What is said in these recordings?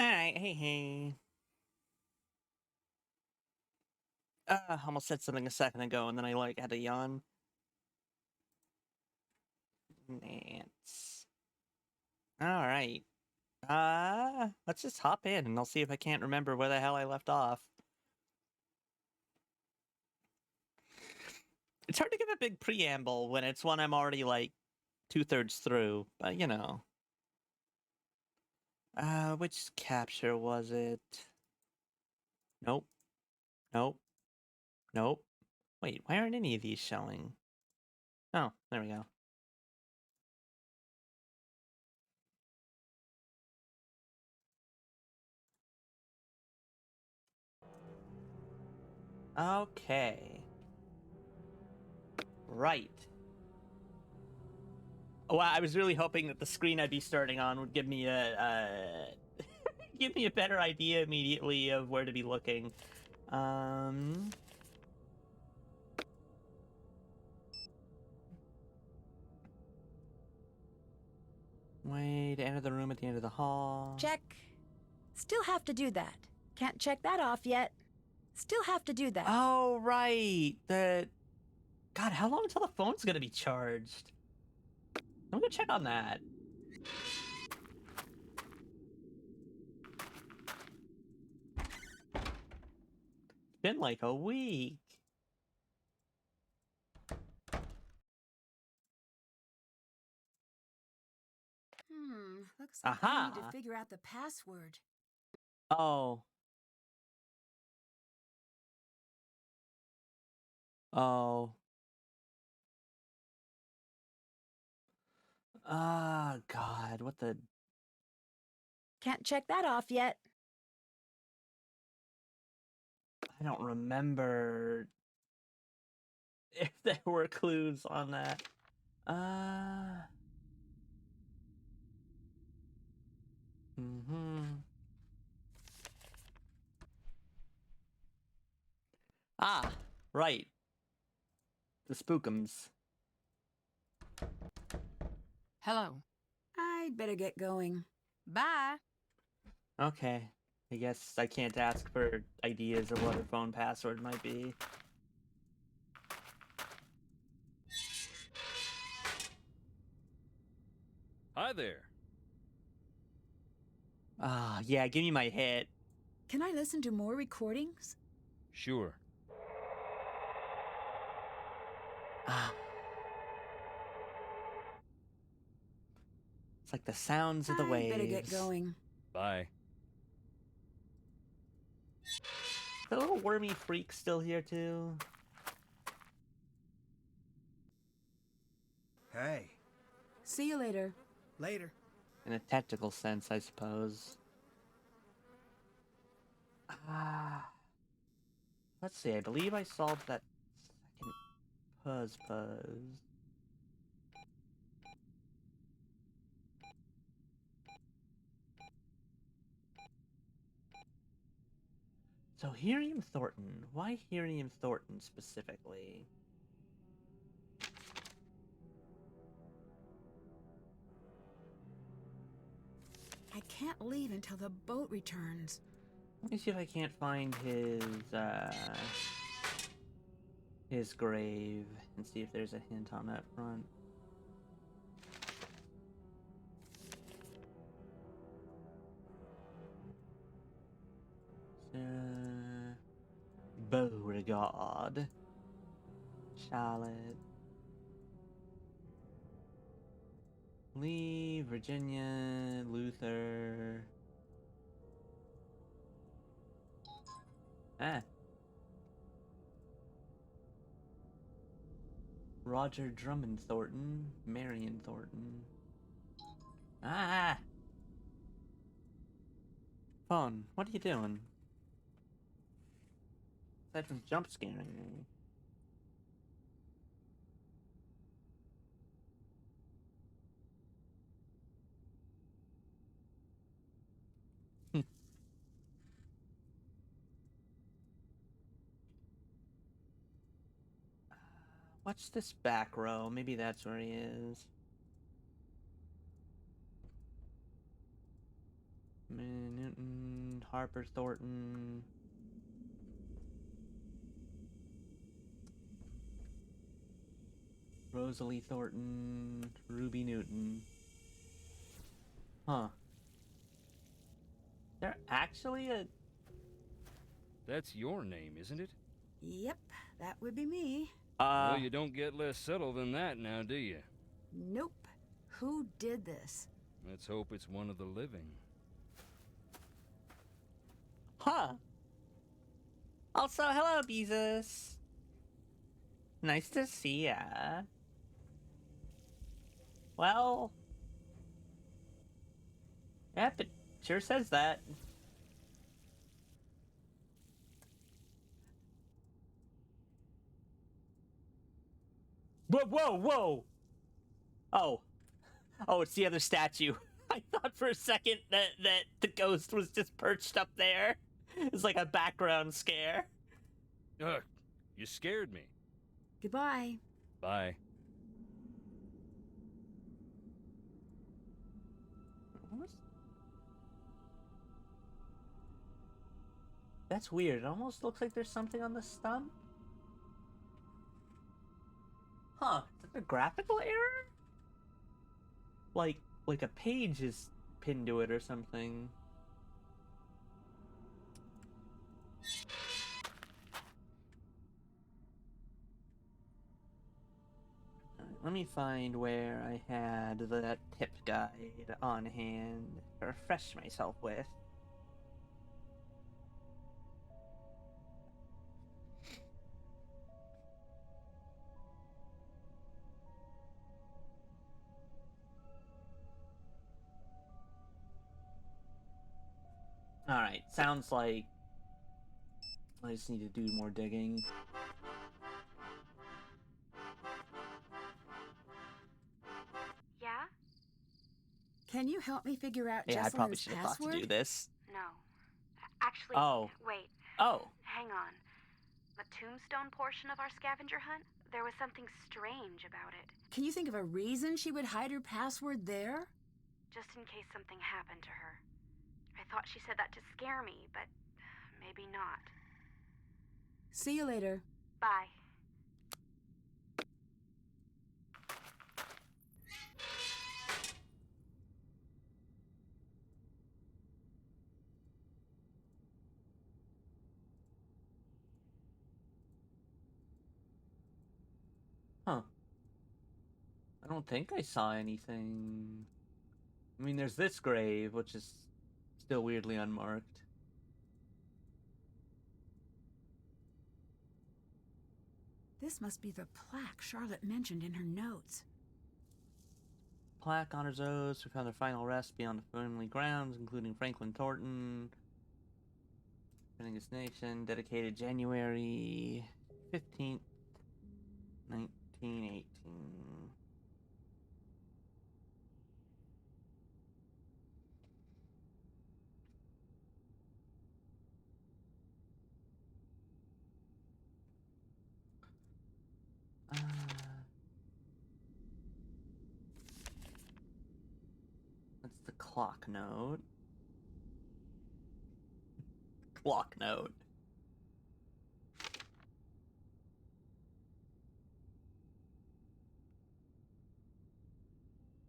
Alright, hey. Almost said something a second ago, and then I, had a yawn. Nance. Alright. Let's just hop in, and I'll see if I can't remember where the hell I left off. It's hard to give a big preamble when it's one I'm already, 2/3 through, but, you know. Which capture was it? Nope. Nope. Nope. Wait, why aren't any of these showing? Oh, there we go. Okay. Right. Well, I was really hoping that the screen I'd be starting on would give me give me a better idea immediately of where to be looking. Way to enter the room at the end of the hall. Check. Still have to do that. Can't check that off yet. Still have to do that. Oh, right. God, how long until the phone's gonna be charged? I'm gonna check on that. It's been like a week. Looks like I need to figure out the password. Oh. Oh. Ah, God, what the... Can't check that off yet. I don't remember if there were clues on that. Ah, right. The spookums. Hello. I'd better get going. Bye. Okay. I guess I can't ask for ideas of what her phone password might be. Hi there. Ah, yeah, give me my hit. Can I listen to more recordings? Sure. Ah. It's like the sounds of the waves. I'd better get going. Bye. Is the little wormy freak still here too? Hey. See you later. Later. In a technical sense, I suppose. Let's see, I believe I solved that second puzz. So Helium Thornton. Why Helium Thornton specifically? I can't leave until the boat returns. Let me see if I can't find his grave and see if there's a hint on that front. Beauregard. Charlotte. Lee, Virginia, Luther. Roger Drummond Thornton, Marion Thornton. Phone, what are you doing? Aside from jump scaring me. What's this back row? Maybe that's where he is. Newton, Harper Thornton. Rosalie Thornton, Ruby Newton. Huh. They're actually a... That's your name, isn't it? Yep, that would be me. Well, you don't get less subtle than that now, do you? Nope. Who did this? Let's hope it's one of the living. Huh. Also, hello, Beezus. Nice to see ya. Well... Yep, it sure says that. Whoa, whoa, whoa! Oh. Oh, it's the other statue. I thought for a second that the ghost was just perched up there. It's like a background scare. Ugh, you scared me. Goodbye. Bye. That's weird. It almost looks like there's something on the stump. Huh. Is that a graphical error? Like a page is pinned to it or something. Let me find where I had that tip guide on hand to refresh myself with. Alright, sounds like I just need to do more digging. Yeah? Can you help me figure out Yeah, I probably Jessalyn's should have thought password? to do this. No. Actually, Oh. wait. Oh. Hang on. The tombstone portion of our scavenger hunt? There was something strange about it. Can you think of a reason she would hide her password there? Just in case something happened to her. I thought she said that to scare me, but maybe not. See you later. Bye. Huh. I don't think I saw anything. I mean, there's this grave, which is still weirdly unmarked. This must be the plaque Charlotte mentioned in her notes. Plaque honors those who found their final rest beyond the family grounds, including Franklin Thornton. Defending his nation, dedicated January 15th, 1918. That's the clock note. Clock note.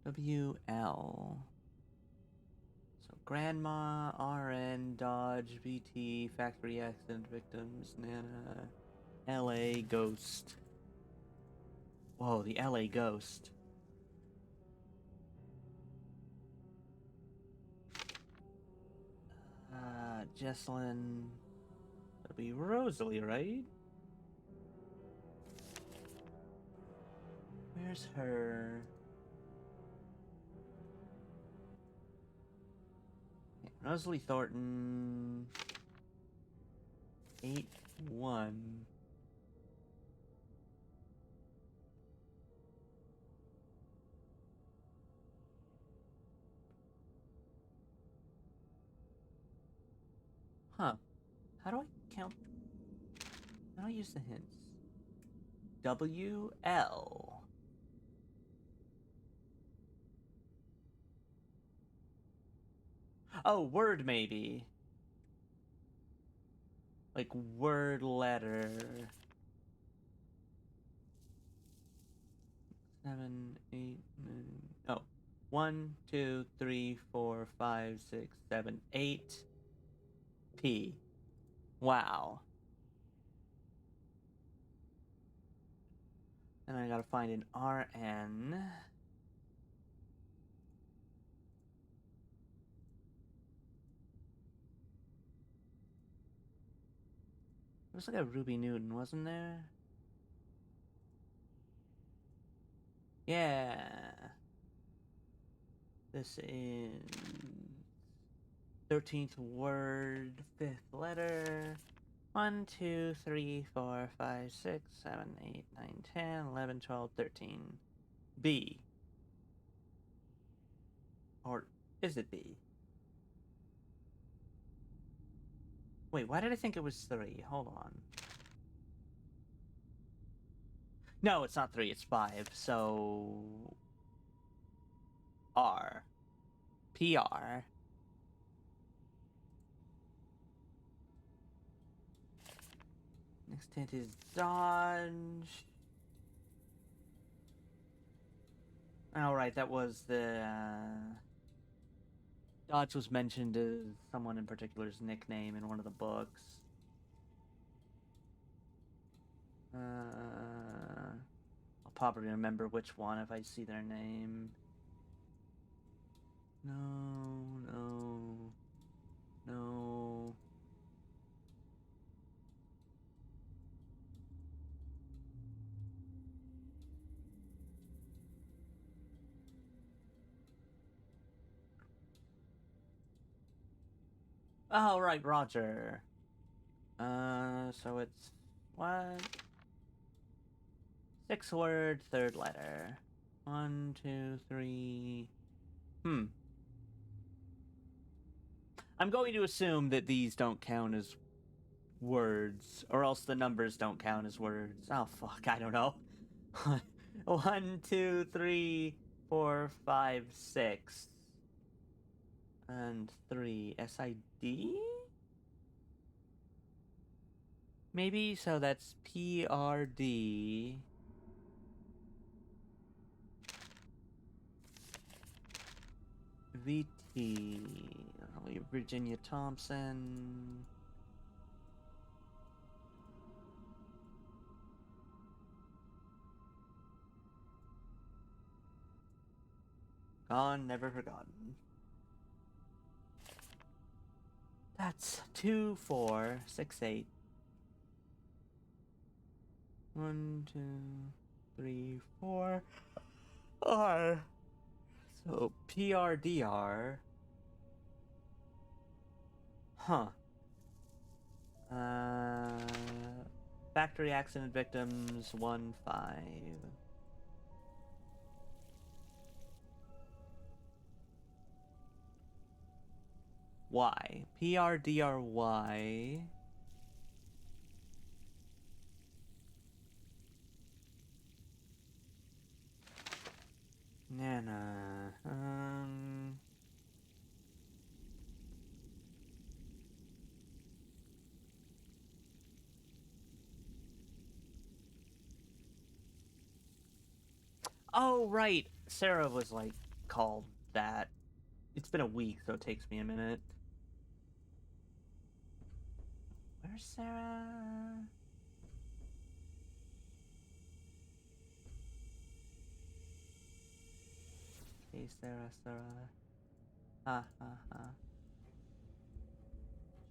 WL. So Grandma, RN, Dodge, VT, Factory Accident Victims, Nana, LA Ghost. Whoa, the LA Ghost. Jessalyn. That'll be Rosalie, right? Where's her? Yeah, Rosalie Thornton. 8-1. Huh. How do I count? How do I use the hints? WL. Oh, word maybe. Like word letter. 7, 8, 9. Oh. 1, 2, 3, 4, 5, 6, 7, 8. P. Wow. And I gotta find an RN. There was like a Ruby Newton, wasn't there? Yeah. This is 13th word, 5th letter. 1, 2, 3, 4, 5, 6, 7, 8, 9, 10, 11, 12, 13. B. Or is it B? Wait, why did I think it was 3? Hold on. No, it's not 3, it's 5. So R. PR. Next hint is dodge. Oh, right, that was the, Dodge was mentioned as someone in particular's nickname in one of the books. I'll probably remember which one if I see their name. No. Oh, right, Roger. So it's what? 6 word, 3rd letter. 1, 2, 3. I'm going to assume that these don't count as words, or else the numbers don't count as words. Oh, fuck, I don't know. 1, 2, 3, 4, 5, 6. And 3. SID? Maybe, so that's PRD. VT. Virginia Thompson. Gone, never forgotten. That's 2, 4, 6, 8. 1, 2, 3, 4. R. So PRDR. Huh. Factory accident victims 1, 5. Y. PRDRY. Nana. Oh, right. Sarah was, like, called that. It's been a week, so it takes me a minute. Where's Sarah? Hey, Sarah. Ha.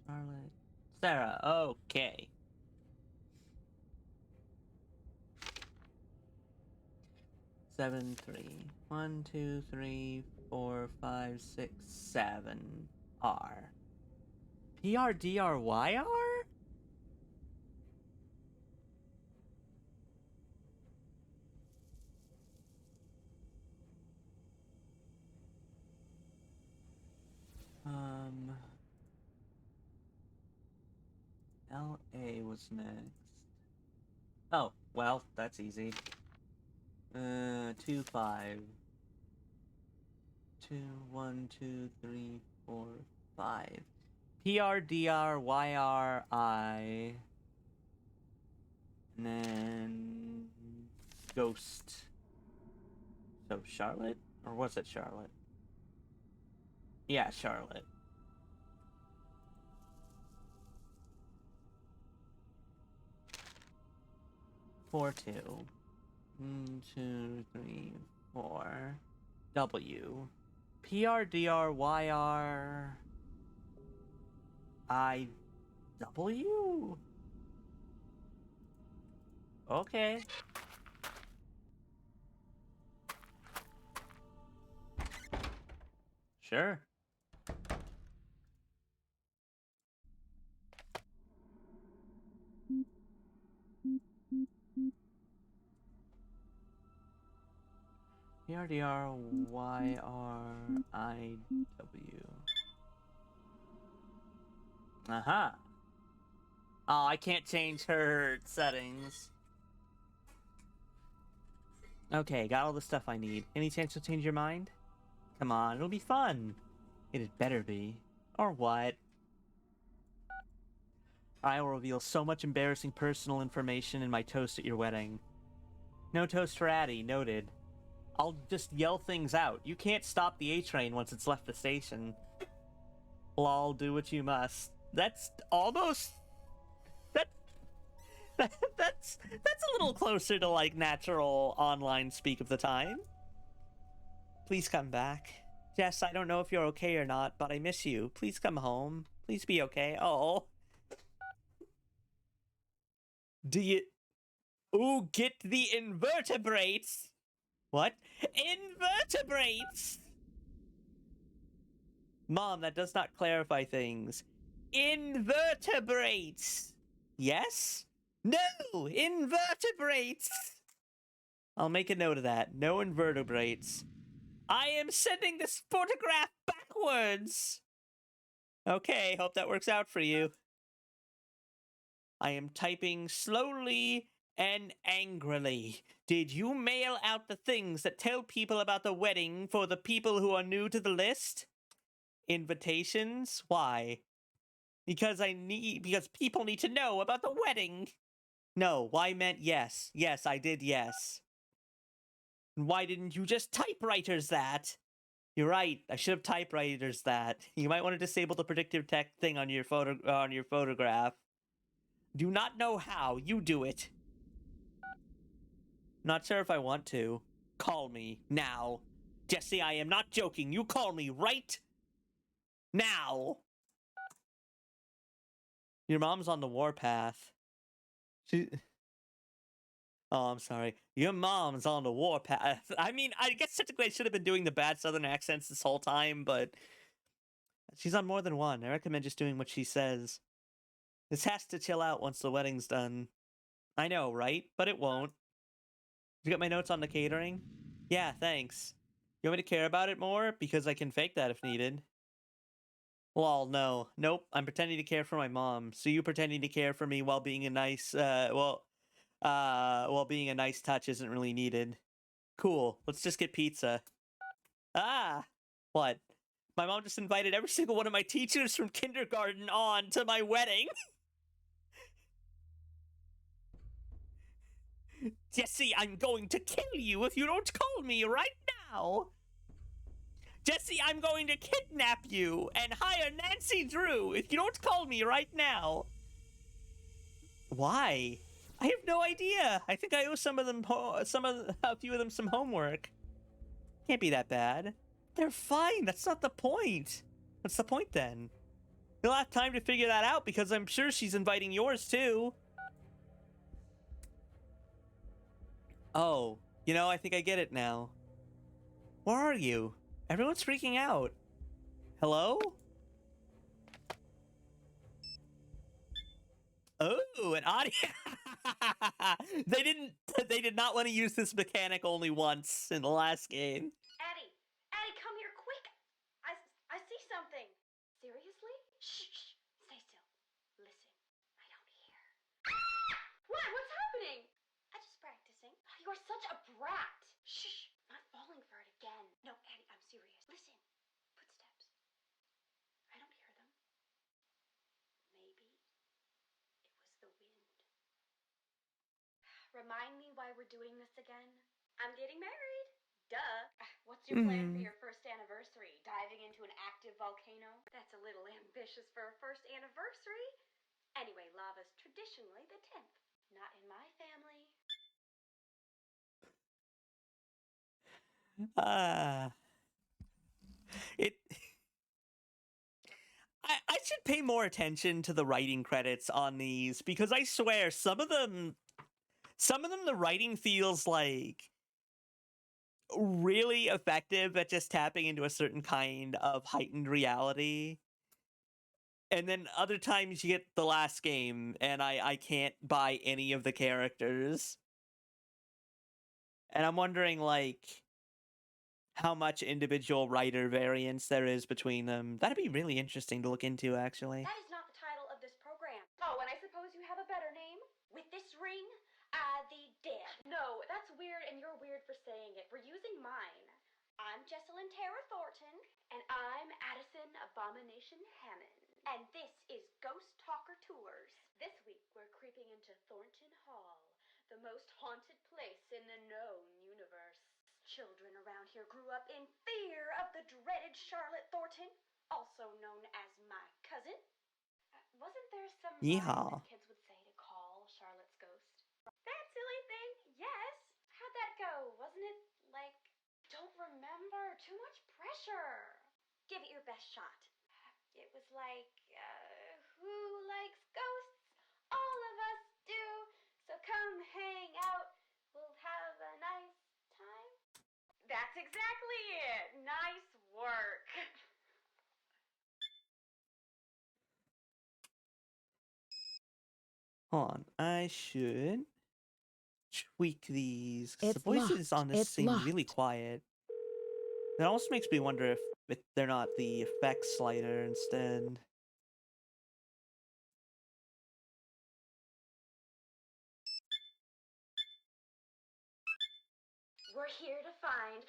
Charlotte. Sarah, okay. Seven, 3. 1, 2, 3, 4, 5, 6, 7. R. PRDRYR? LA was next. Oh, well, that's easy. 2, 5. 2, 1, 2, 3, 4, 5. PRDRYRI. And then Ghost. So Charlotte? Or was it Charlotte? Yeah, Charlotte. Four, 2. 1, 2, 3, 4. W. PRDRYR. IW? Okay. Sure. PRDRYRIW. Aha. Oh, I can't change her settings. Okay, got all the stuff I need. Any chance you'll change your mind? Come on, it'll be fun. It had better be. Or what? I will reveal so much embarrassing personal information in my toast at your wedding. No toast for Addie, noted. I'll just yell things out. You can't stop the A-train once it's left the station. Lol, do what you must. That's almost... That's a little closer to, like, natural online speak of the time. Please come back. Jess, I don't know if you're okay or not, but I miss you. Please come home. Please be okay. Oh. Do you... Ooh, get the invertebrates! What? Invertebrates! Mom, that does not clarify things. Invertebrates! Yes? No! Invertebrates! I'll make a note of that. No invertebrates. I am sending this photograph backwards! Okay, hope that works out for you. I am typing slowly and angrily. Did you mail out the things that tell people about the wedding for the people who are new to the list? Invitations? Why? Because people need to know about the wedding. No, why meant yes. Yes, I did yes. Why didn't you just typewriters that? You're right. I should have typewriters that. You might want to disable the predictive tech thing on your photograph. Do not know how. You do it. Not sure if I want to. Call me now. Jesse, I am not joking. You call me right now. Your mom's on the warpath. Oh, I'm sorry. Your mom's on the warpath. I mean, I guess technically I should have been doing the bad southern accents this whole time, but she's on more than one. I recommend just doing what she says. This has to chill out once the wedding's done. I know, right? But it won't. You got my notes on the catering? Yeah, thanks. You want me to care about it more? Because I can fake that if needed. Well, no. Nope, I'm pretending to care for my mom. So you pretending to care for me while being a nice, while being a nice touch isn't really needed. Cool, let's just get pizza. Ah! What? My mom just invited every single one of my teachers from kindergarten on to my wedding. Jesse, I'm going to kill you if you don't call me right now. Jesse, I'm going to kidnap you and hire Nancy Drew if you don't call me right now. Why? I have no idea. I think I owe a few of them some homework. Can't be that bad. They're fine. That's not the point. What's the point then? You'll have time to figure that out because I'm sure she's inviting yours too. Oh, you know, I think I get it now. Where are you? Everyone's freaking out. Hello? Oh, an audio. They did not want to use this mechanic only once in the last game. Addie, come here quick. I see something. Seriously? Shh, stay still. Listen, I don't hear. What? What's happening? I'm just practicing. You're such a brat. Shh, not falling for it again. No, Addie, I'm serious. Listen, footsteps. I don't hear remind me why we're doing this again? I'm getting married. Duh. What's your plan for your first anniversary? Diving into an active volcano? That's a little ambitious for a first anniversary. Anyway, lava's traditionally the 10th. Not in my family. It. I should pay more attention to the writing credits on these because I swear some of them the writing feels like really effective at just tapping into a certain kind of heightened reality. And then other times you get the last game and I can't buy any of the characters. And I'm wondering like how much individual writer variance there is between them. That'd be really interesting to look into, actually. That is not the title of this program. Oh, and I suppose you have a better name? With this ring? The Dead. No, that's weird, and you're weird for saying it. We're using mine. I'm Jessalyn Tara Thornton, and I'm Addison Abomination Hammond. And this is Ghost Talker Tours. This week, we're creeping into Thornton Hall, the most haunted place in the known universe. Children around here grew up in fear of the dreaded Charlotte Thornton, also known as my cousin. Wasn't there some line that kids would say to call Charlotte's ghost? That silly thing, yes. How'd that go? Wasn't it like, don't remember, too much pressure. Give it your best shot. It was like, who likes ghosts? All of us do. So come hang out. We'll have a nice time. That's exactly it. Nice work. Hold on, I should tweak these. 'Cause the It's voices locked. on this It's seem really locked. quiet. That also makes me wonder if they're not the effect slider instead. We're here to find...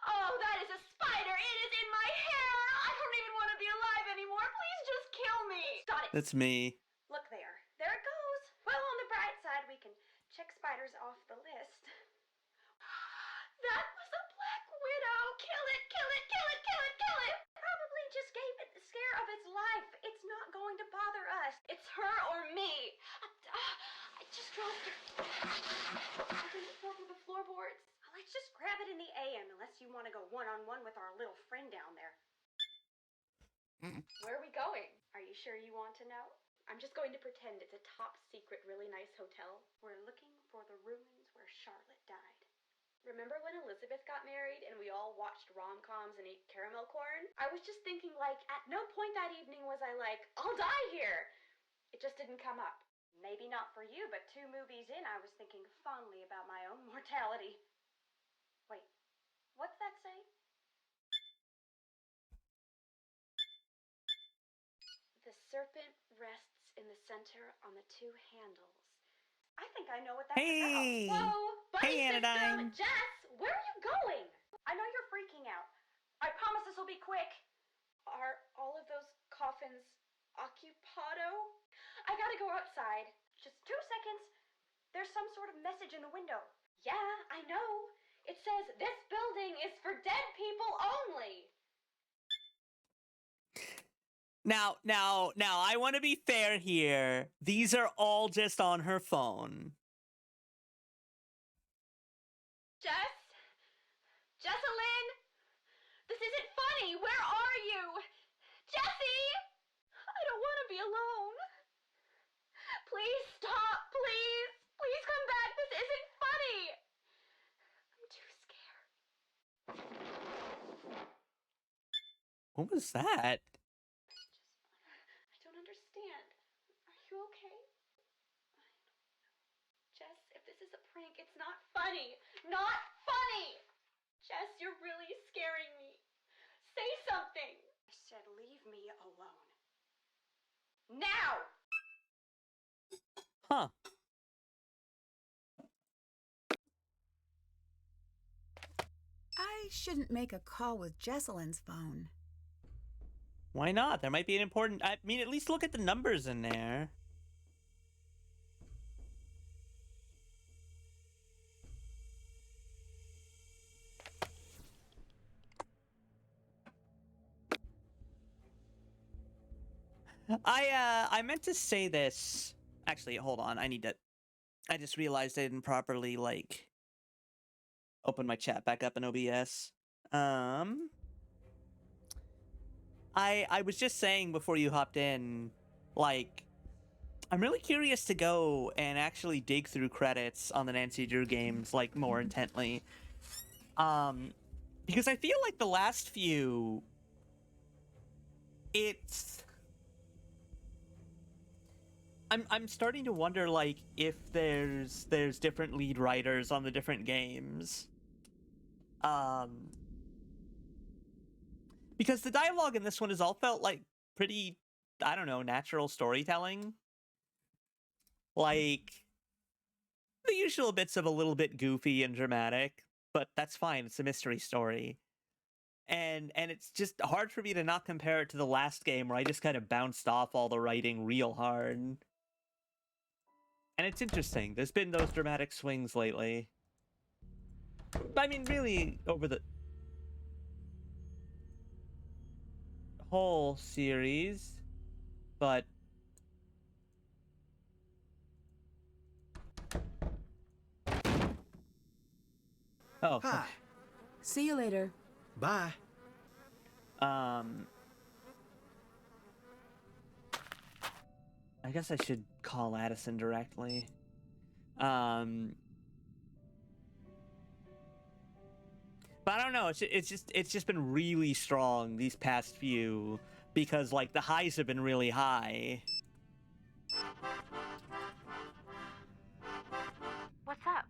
Oh, that is a spider! It is in my hair! I don't even want to be alive anymore! Please just kill me! Got it! That's me. Look there. There it goes! Well, on the bright side, we can check spiders off the list. That was a black widow! Kill it! Kill it! Kill it! Kill it! Kill it! Probably just gave it the scare of its life. It's not going to bother us. It's her or me. I just dropped it. I think it fell through the floorboards. Let's just grab it in the AM, unless you want to go one-on-one with our little friend down there. Where are we going? Are you sure you want to know? I'm just going to pretend it's a top-secret, really nice hotel. We're looking for the ruins where Charlotte died. Remember when Elizabeth got married and we all watched rom-coms and ate caramel corn? I was just thinking, like, at no point that evening was I like, I'll die here! It just didn't come up. Maybe not for you, but 2 movies in, I was thinking fondly about my own mortality. Wait, what's that say? The serpent rests in the center on the 2 handles. I think I know what that's Hey! about. Whoa! Buddy Hey, system! Anodyne! Jess, where are you going? I know you're freaking out. I promise this will be quick. Are all of those coffins occupado? I gotta go outside. Just 2 seconds. There's some sort of message in the window. Yeah, I know. It says, this building is for dead people only. Now, I want to be fair here. These are all just on her phone. Jess? Jessalyn? This isn't funny. Where are you? Jessie! I don't want to be alone. Please stop, please. Please come back. This isn't funny. I'm too scared. What was that? I don't understand. Are you okay? Jess, if this is a prank, it's not funny. Not funny! Jess, you're really scaring me. Say something. I said leave me alone. Now! Huh. I shouldn't make a call with Jessalyn's phone. Why not? There might be an important... I mean, at least look at the numbers in there. I meant to say this. Actually, hold on. I just realized I didn't properly like open my chat back up in OBS. I was just saying before you hopped in, like, I'm really curious to go and actually dig through credits on the Nancy Drew games like more intently. Because I feel like the last few, I'm starting to wonder like if there's different lead writers on the different games. Because the dialogue in this one has all felt like pretty, I don't know, natural storytelling. Like the usual bits of a little bit goofy and dramatic, but that's fine. It's a mystery story. And it's just hard for me to not compare it to the last game where I just kind of bounced off all the writing real hard. And it's interesting. There's been those dramatic swings lately. I mean, really, over the whole series, but oh, Hi. See you later. Bye. I guess I should call Addison directly. But I don't know. It's just been really strong these past few because like the highs have been really high. What's up?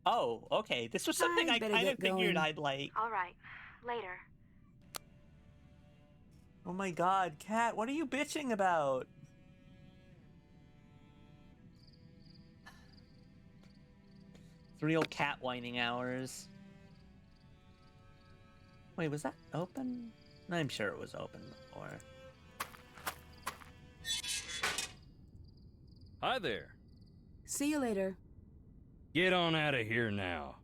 Oh, okay. This was something I I better kind of get figured going. I'd like. All right. Later. Oh my god, Kat, what are you bitching about? It's real cat whining hours. Wait, was that open? I'm sure it was open before. Hi there. See you later. Get on out of here now.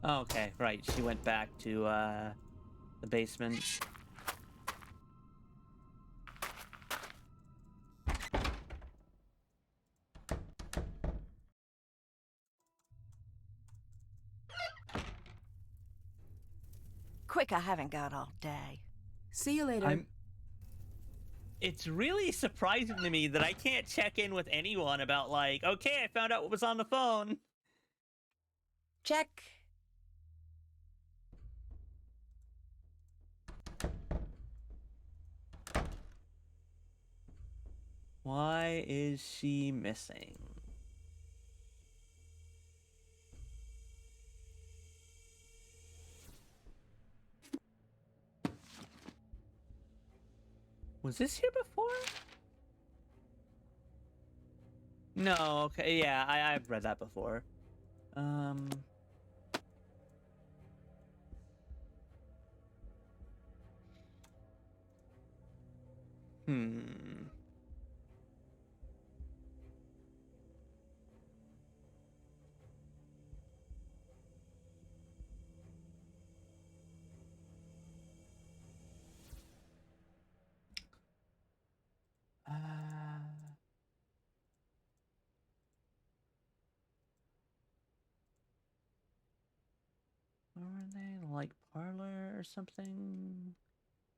Oh, okay, right. She went back to the basement. Quick, I haven't got all day. See you later. It's really surprising to me that I can't check in with anyone about like, okay, I found out what was on the phone. Check. Why is she missing? Was this here before? No, okay, yeah, I've read that before. Hmm. Where were they? Like parlor or something?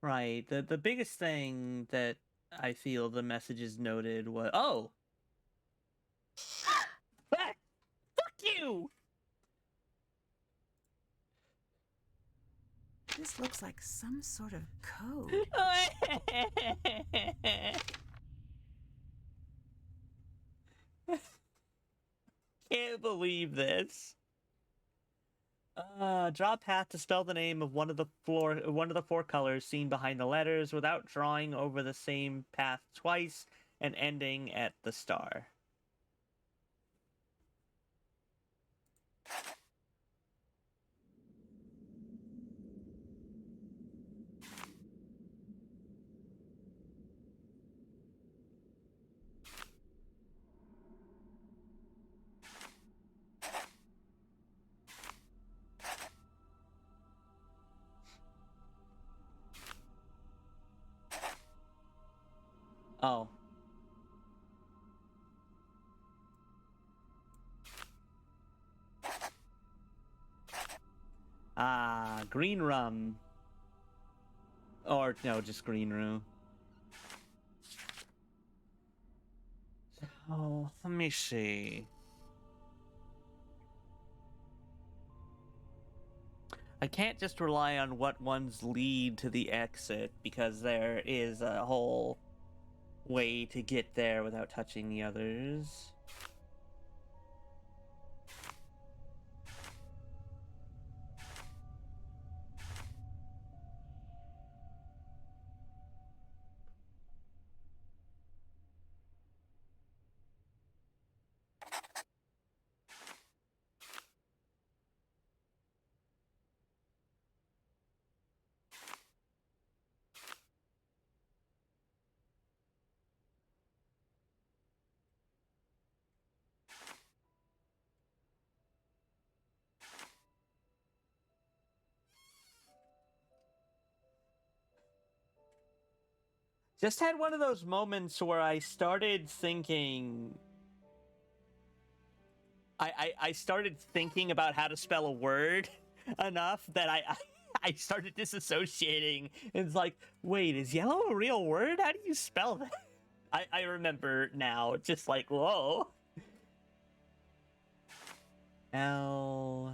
Right. The biggest thing that I feel the messages noted was oh. Ah! Fuck you. This looks like some sort of code. Can't believe this. Draw a path to spell the name of one of the four colors seen behind the letters without drawing over the same path twice and ending at the star. Oh. Ah, green rum. Or, no, just green roux. Oh, let me see. I can't just rely on what ones lead to the exit, because there is a whole way to get there without touching the others. Just had one of those moments where I started thinking... I started thinking about how to spell a word enough that I started disassociating. It's like, wait, is yellow a real word? How do you spell that? I remember now, just like, whoa. L...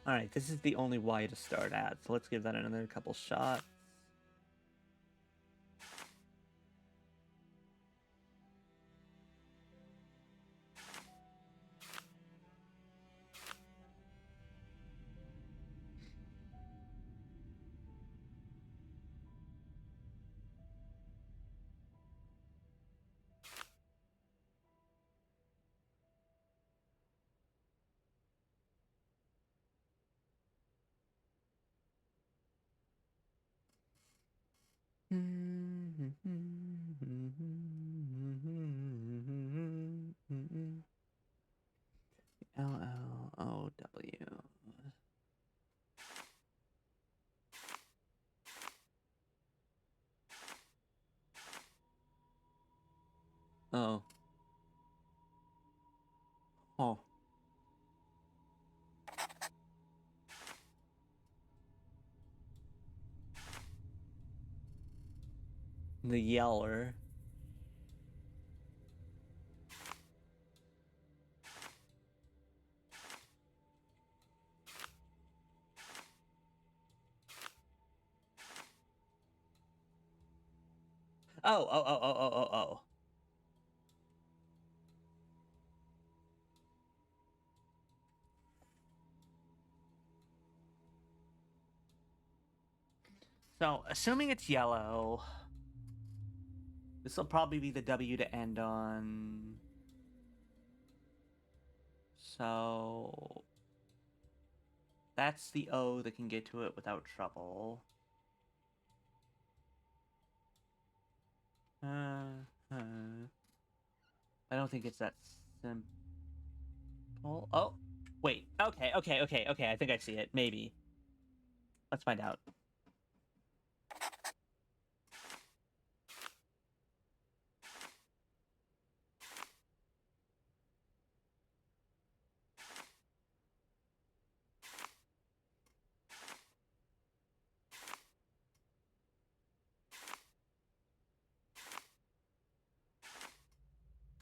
Alright, this is the only Y to start at, so let's give that another couple shots. L-L-O-W. Oh. Oh. The Yeller. Oh. So, assuming it's yellow, this will probably be the W to end on. So, that's the O that can get to it without trouble. I don't think it's that simple. Oh, wait. Okay. I think I see it. Maybe. Let's find out.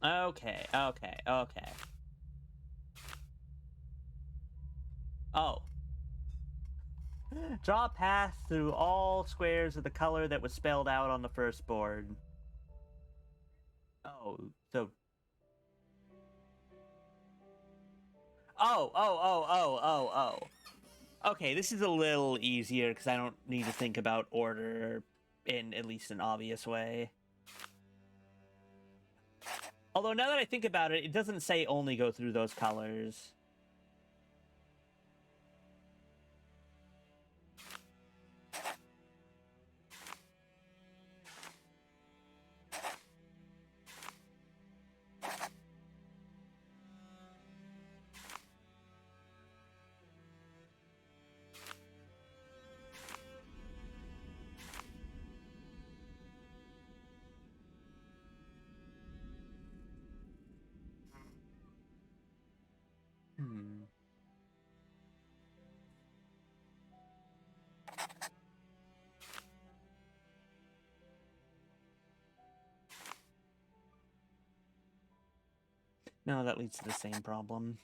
Okay. Oh. Draw a path through all squares of the color that was spelled out on the first board. Oh, so... Oh. Okay, this is a little easier because I don't need to think about order in at least an obvious way. Although now that I think about it, it doesn't say only go through those colors. No, that leads to the same problem.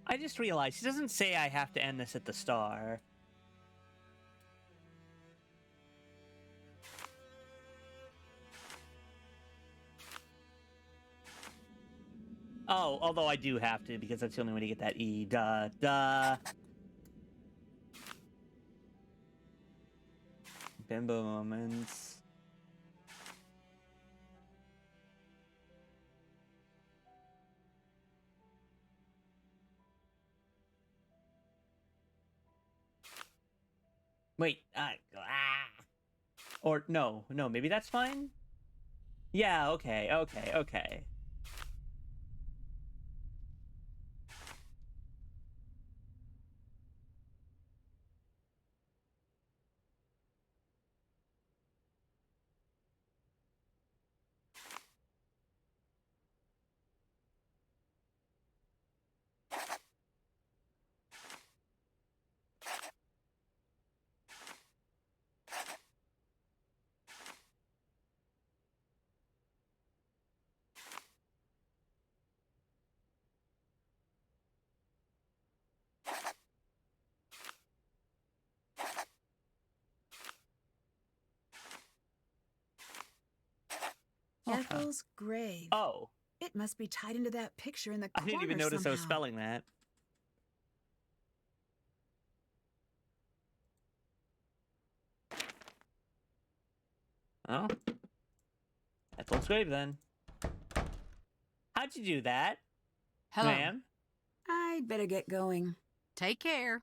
I just realized he doesn't say I have to end this at the star. Oh, although I do have to, because that's the only way to get that E. Duh. Bimbo moments. Wait, or no, maybe that's fine? Yeah, okay. Okay. Ethel's grave. Oh, It must be tied into that picture in the I corner didn't even notice I was somehow. spelling that. Oh. Ethel's grave, then. How'd you do that, Hello. ma'am? I'd better get going. Take care.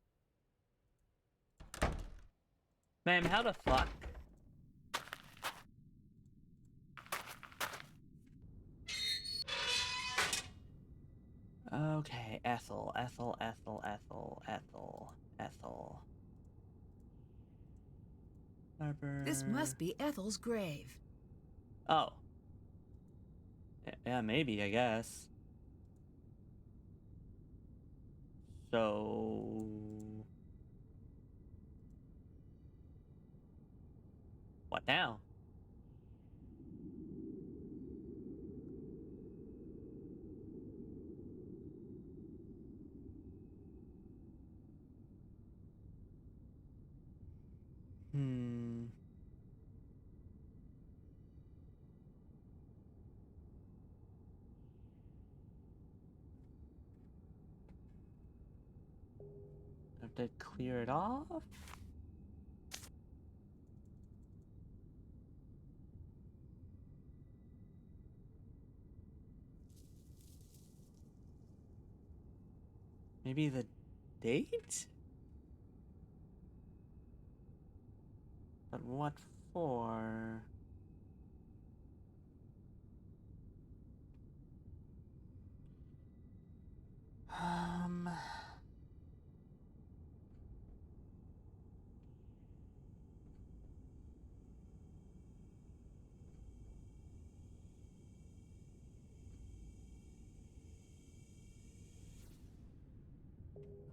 Ma'am, how the fuck? Okay, Ethel. Harper. This must be Ethel's grave. Oh. Yeah, maybe, I guess. So... what now? Have to clear it off? Maybe the date? But what for? Um...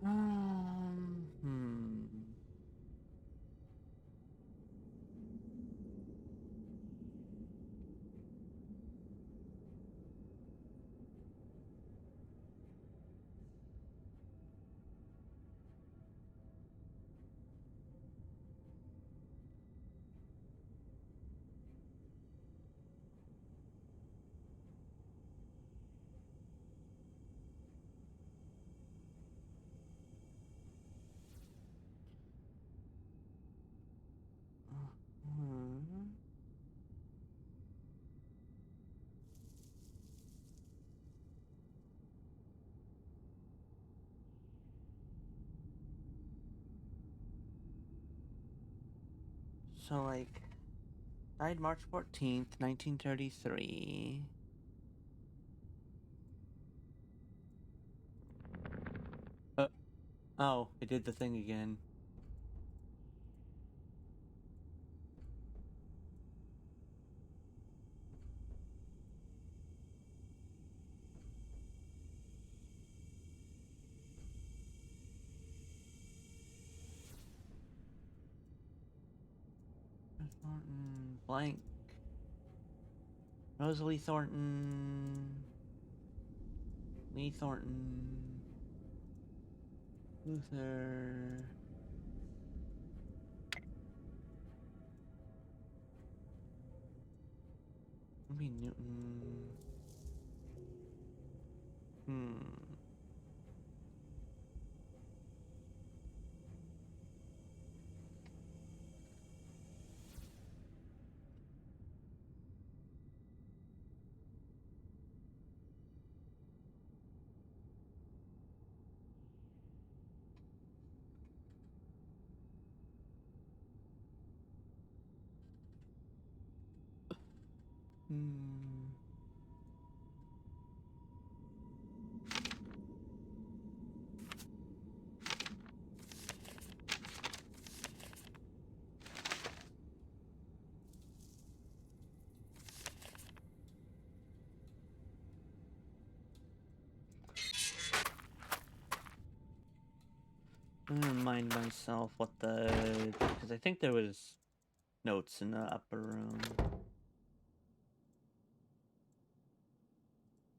Hmm. So, like, died March 14th, 1933. Oh, it did the thing again. Thornton, blank. Rosalie Thornton. Lee Thornton. Luther. Maybe Newton. I'm gonna remind myself what because I think there was notes in the upper room.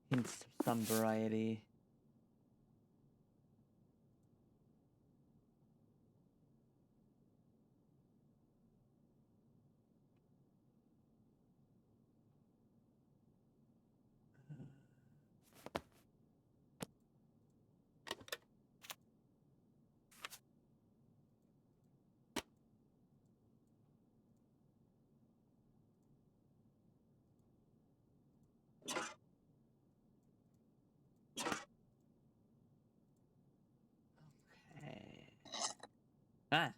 Hints of some variety. Okay. Ah.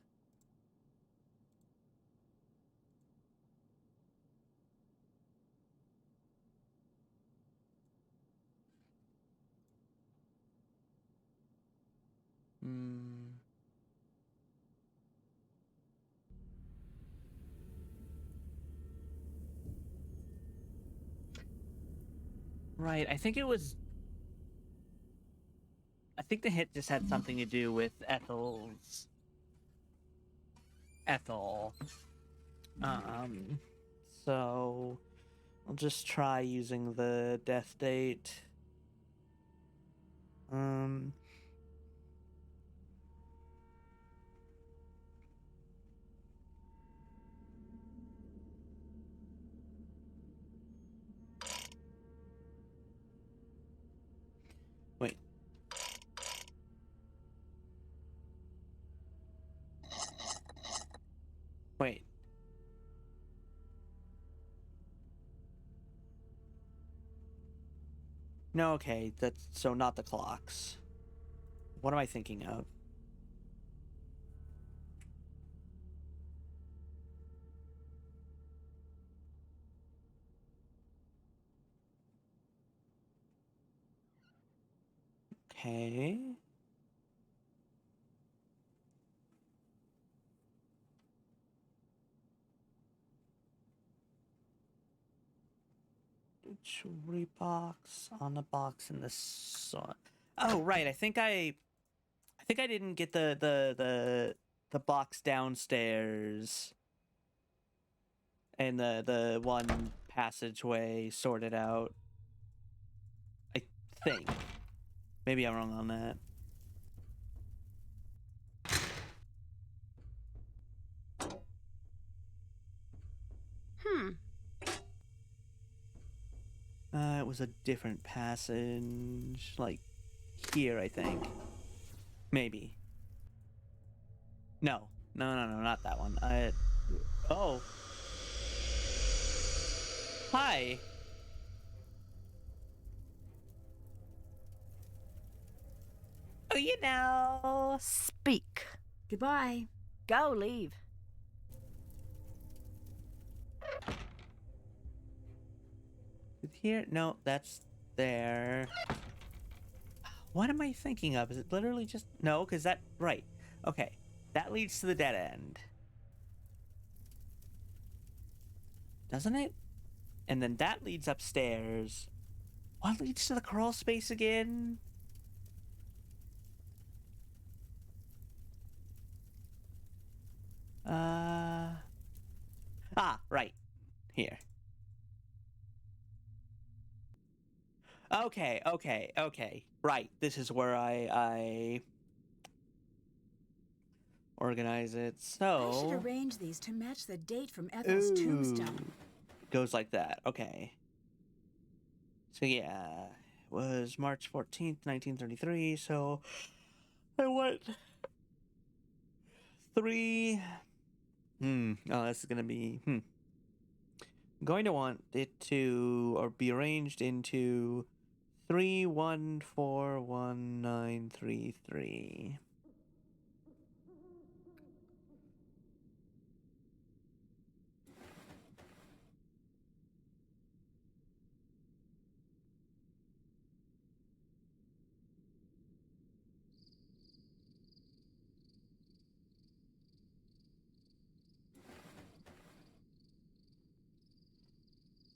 Right, I think it was. I think the hit just had something to do with Ethel. So I'll just try using the death date. Wait. Wait. No, okay, that's so not the clocks. What am I thinking of? Okay. Jewelry box on the box in the sun. Oh, right. I think I didn't get the box downstairs and the one passageway sorted out. I think. Maybe I'm wrong on that. It was a different passage, like here, I think. Maybe. No, not that one. Oh. Hi. Oh, you know. Speak. Goodbye. Go leave. here? No, that's there. What am I thinking of? Is it literally just... No, because that... Right. Okay. That leads to the dead end. Doesn't it? And then that leads upstairs. What leads to the crawl space again? Right. Here. Okay. Right. This is where I organize it. I should So arrange these to match the date from Ethel's tombstone. goes like that. Okay. So yeah, it was March 14th, 1933. So I went 3. Oh, this is gonna be. I'm going to want it to or be arranged into 3141933.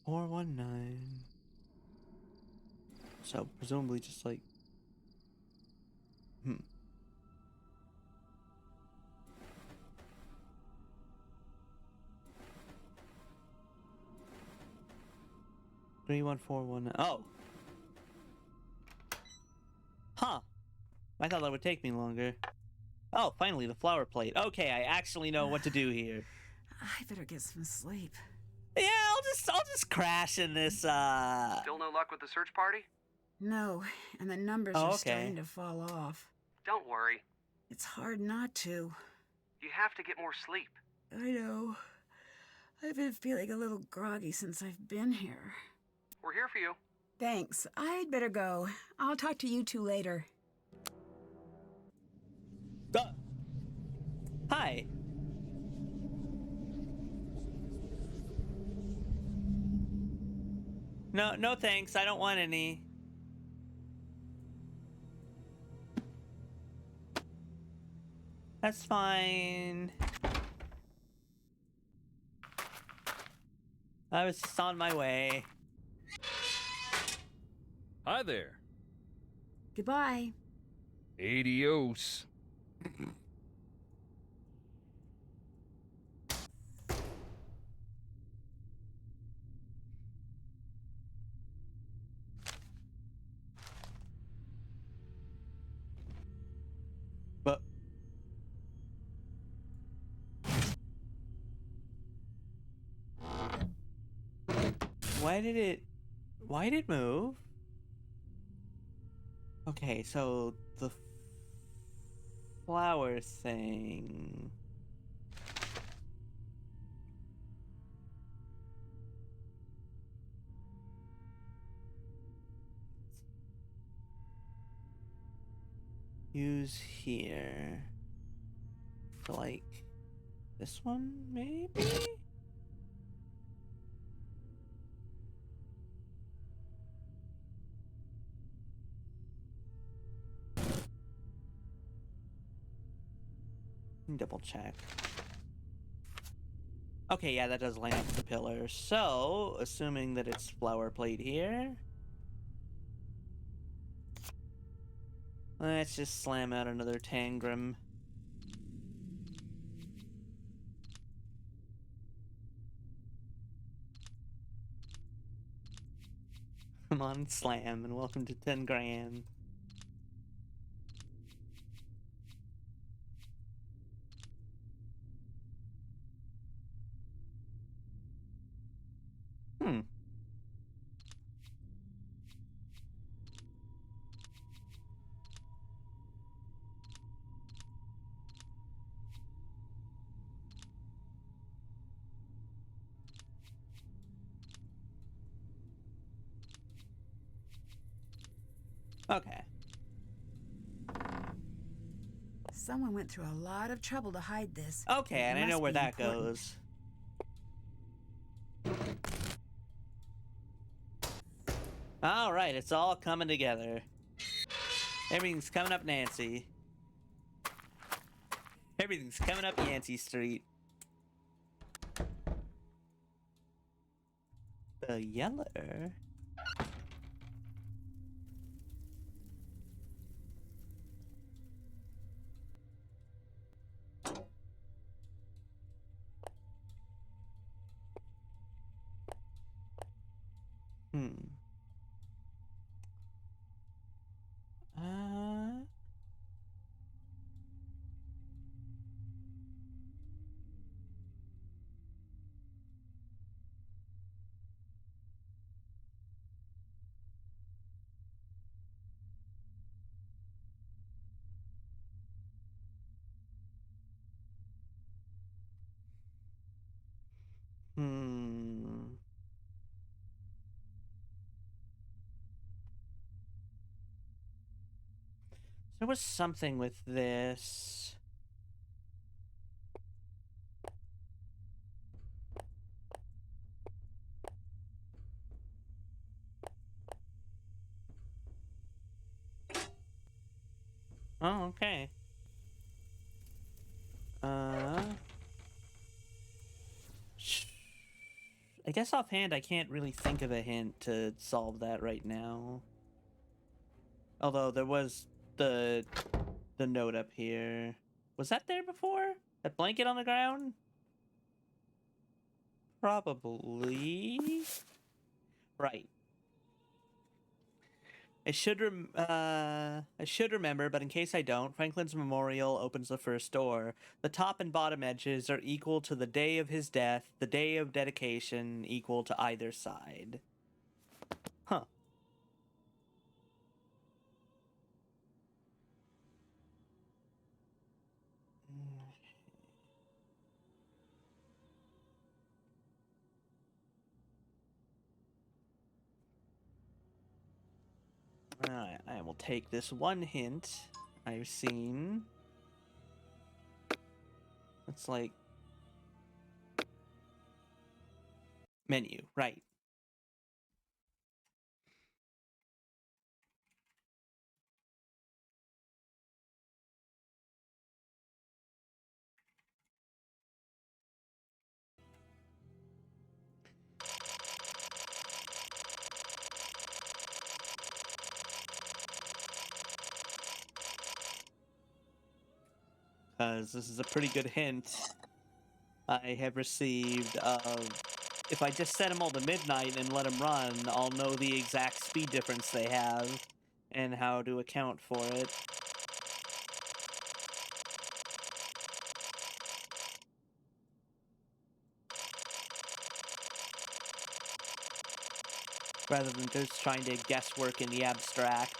Or 19. So presumably just like 31419. Oh. Huh. I thought that would take me longer. Oh, finally the flower plate. Okay, I actually know what to do here. I better get some sleep. Yeah, I'll just crash in this Still no luck with the search party? No, and the numbers Oh, are okay. starting to fall off. Don't worry. It's hard not to. You have to get more sleep. I know. I've been feeling a little groggy since I've been here. We're here for you. Thanks. I'd better go. I'll talk to you two later. Hi. No thanks. I don't want any. That's fine. I was just on my way. Hi there. Goodbye. Adios. But why did it move? Okay, so the flower thing. Use here. For like this one, maybe? Double check. Okay, yeah, that does line up with the pillar. So, assuming that it's flower plate here, let's just slam out another tangram. Come on, slam, and welcome to 10 grand. Okay. Someone went through a lot of trouble to hide this. Okay, It and I know must where be that important. goes. All right, it's all coming together. Everything's coming up Nancy. Everything's coming up Yancey Street. The Yeller. Hmm. Hmm. There was something with this. Oh, okay. I guess offhand I can't really think of a hint to solve that right now. Although there was the note up here. Was that there before? That blanket on the ground? Probably. Right. I should remember, but in case I don't, Franklin's memorial opens the first door. The top and bottom edges are equal to the day of his death, the day of dedication equal to either side. Huh. Alright, I will take this one hint I've seen. It's like menu, right. Because this is a pretty good hint I have received of if I just set them all to midnight and let them run, I'll know the exact speed difference they have and how to account for it. Rather than just trying to guesswork in the abstract.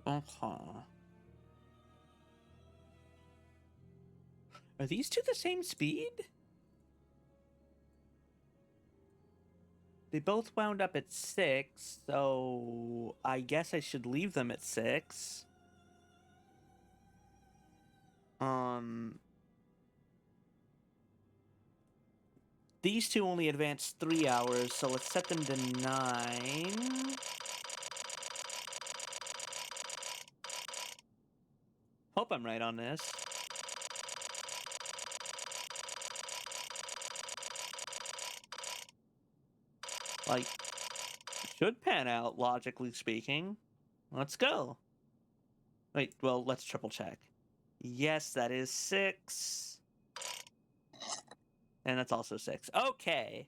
Okay. Are these two the same speed? They both wound up at 6, so I guess I should leave them at 6. These two only advanced 3 hours, so let's set them to 9. Hope I'm right on this. Like, should pan out, logically speaking. Let's go. Wait, well, let's triple check. Yes, that is 6. And that's also 6. Okay.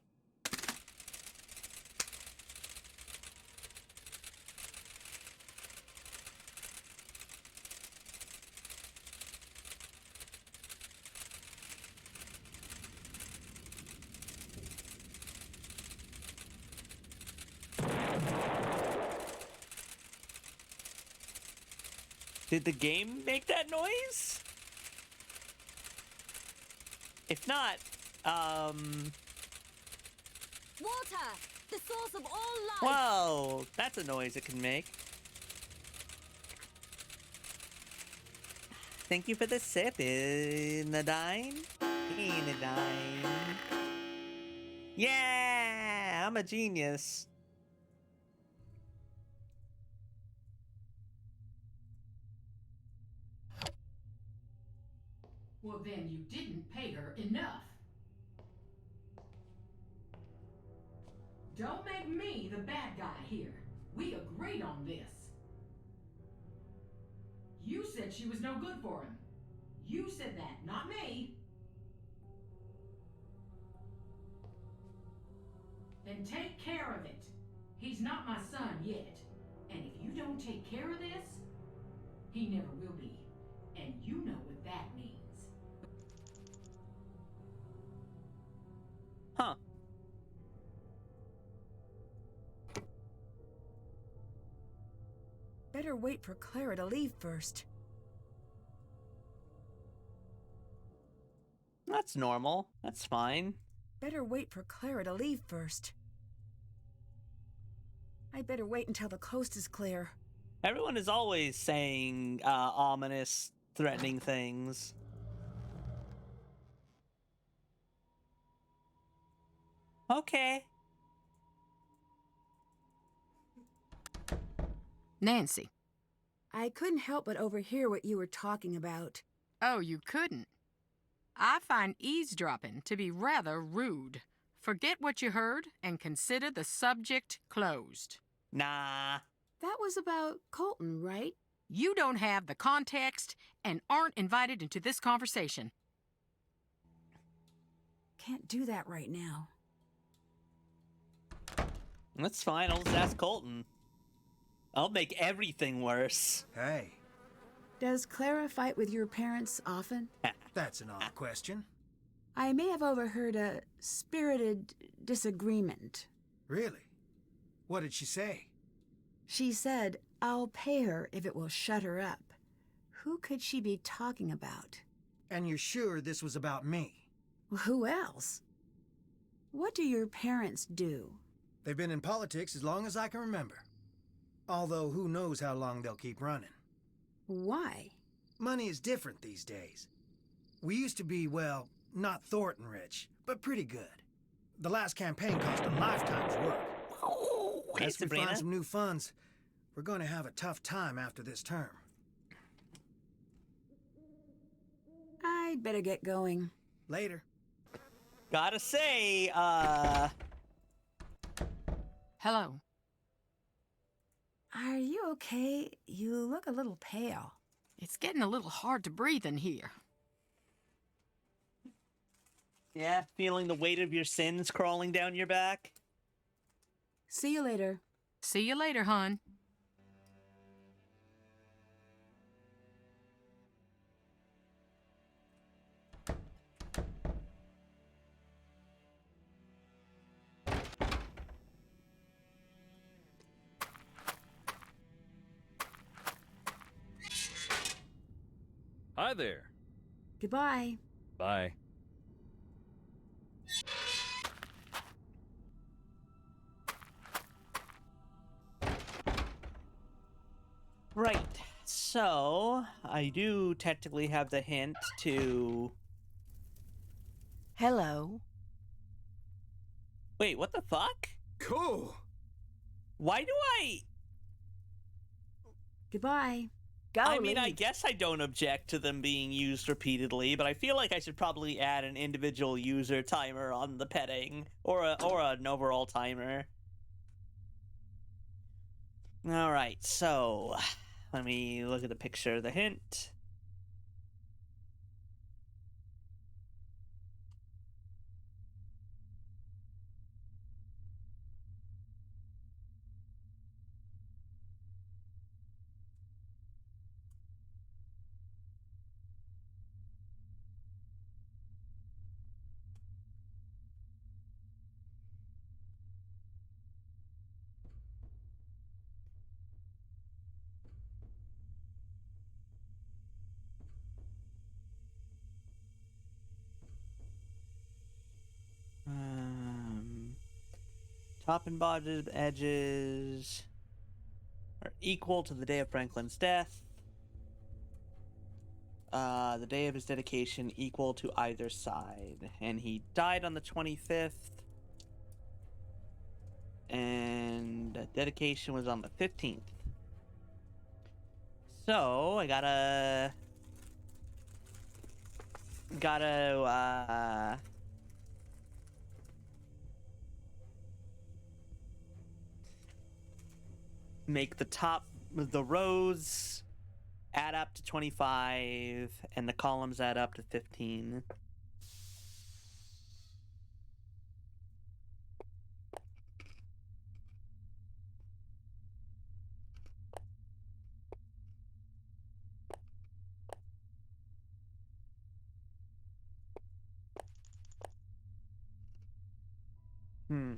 Did the game make that noise? If not, Water, the source of all life. well, that's a noise it can make. Thank you for the sip, Nadine. Nadine. Yeah, I'm a genius. Well, then you didn't pay her enough. Don't make me the bad guy here. We agreed on this. You said she was no good for him. You said that, not me. Then take care of it. He's not my son yet. And if you don't take care of this, he never will be. And you know what that means. Huh. Better wait for Clara to leave first. That's normal. That's fine. Better wait for Clara to leave first. I better wait until the coast is clear. Everyone is always saying ominous, threatening things. Okay. Nancy. I couldn't help but overhear what you were talking about. Oh, you couldn't. I find eavesdropping to be rather rude. Forget what you heard and consider the subject closed. Nah. That was about Colton, right? You don't have the context and aren't invited into this conversation. Can't do that right now. That's fine. I'll just ask Colton. I'll make everything worse. Hey, Does Clara fight with your parents often? that's an odd question. I may have overheard a spirited disagreement. Really? What did she say? She said, I'll pay her if it will shut her up. Who could she be talking about? And you're sure this was about me? Who else? What do your parents do? They've been in politics as long as I can remember. Although who knows how long they'll keep running. Why? Money is different these days. We used to be, well, not Thornton rich, but pretty good. The last campaign cost a lifetime's work. Hey, As we Sabrina. find some new funds, we're going to have a tough time after this term. I'd better get going. Later. Gotta say, Hello. Are you okay? You look a little pale. It's getting a little hard to breathe in here. yeah, feeling the weight of your sins crawling down your back? See you later. See you later, hon. Hi there. Goodbye. Bye. Right. So, I do technically have the hint to... Hello. Wait, what the fuck? Cool. Why do I... Goodbye. Go I mean, I leave. guess I don't object to them being used repeatedly, but I feel like I should probably add an individual user timer on the petting, or an overall timer. All right, so Let me look at the picture of the hint. Top and bottom edges are equal to the day of Franklin's death. The day of his dedication equal to either side. And he died on the 25th. And dedication was on the 15th. So, I gotta make the rows add up to 25 and the columns add up to 15. Hmm.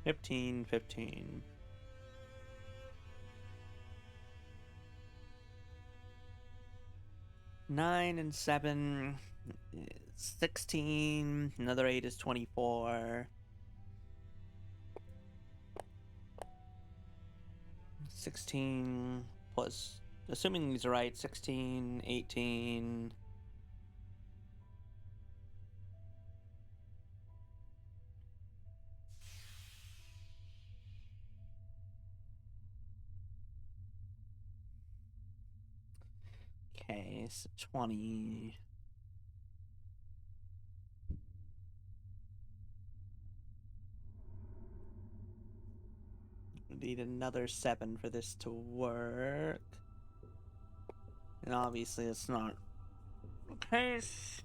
$15.15. 9 and 7 is 16. Another 8 is 24. 16 plus, assuming these are right, 16, 18. Okay, so 20. Need another 7 for this to work. And obviously it's not the case.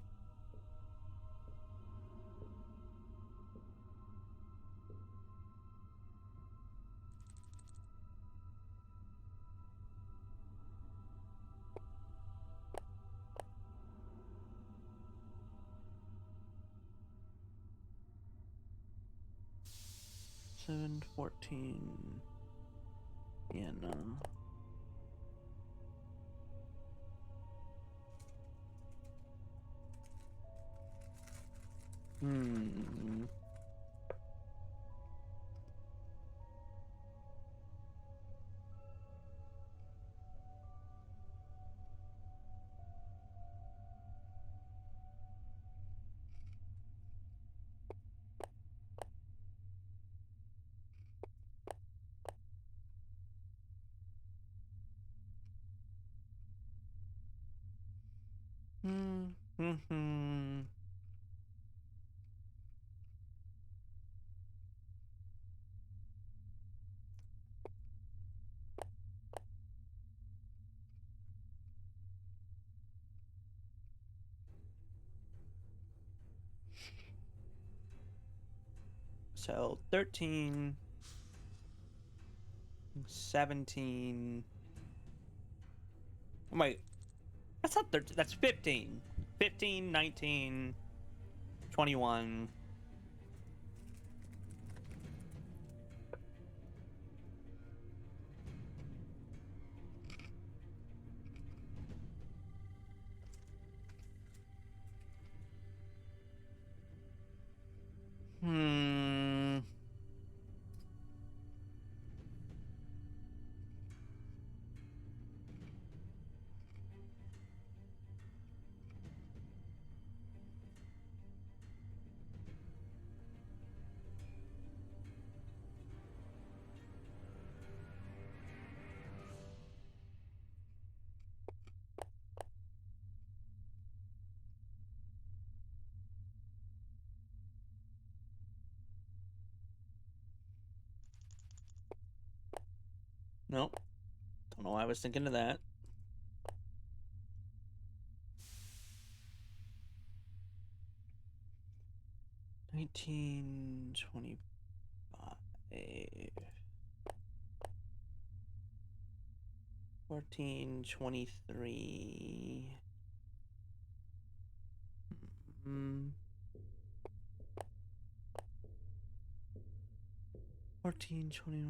Seven, 14. Yeah, no. Hmm. Hmm. So 13, 17. Wait, that's not 13, that's 15. 15, 19, 21. Nope. Don't know why I was thinking of that. $19.25. 14.23. 14.21.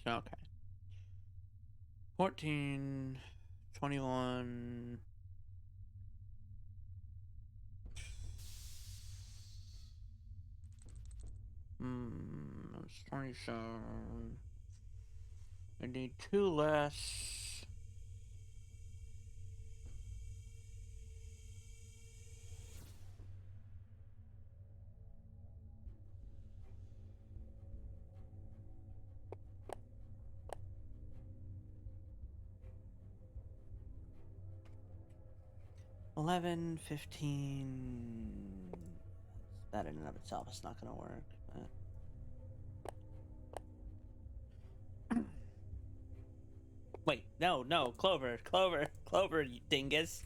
Okay. 14.21. That's 27. I need 2 less. $11.15. That in and of itself is not gonna work. But... Wait, no, Clover, you dingus.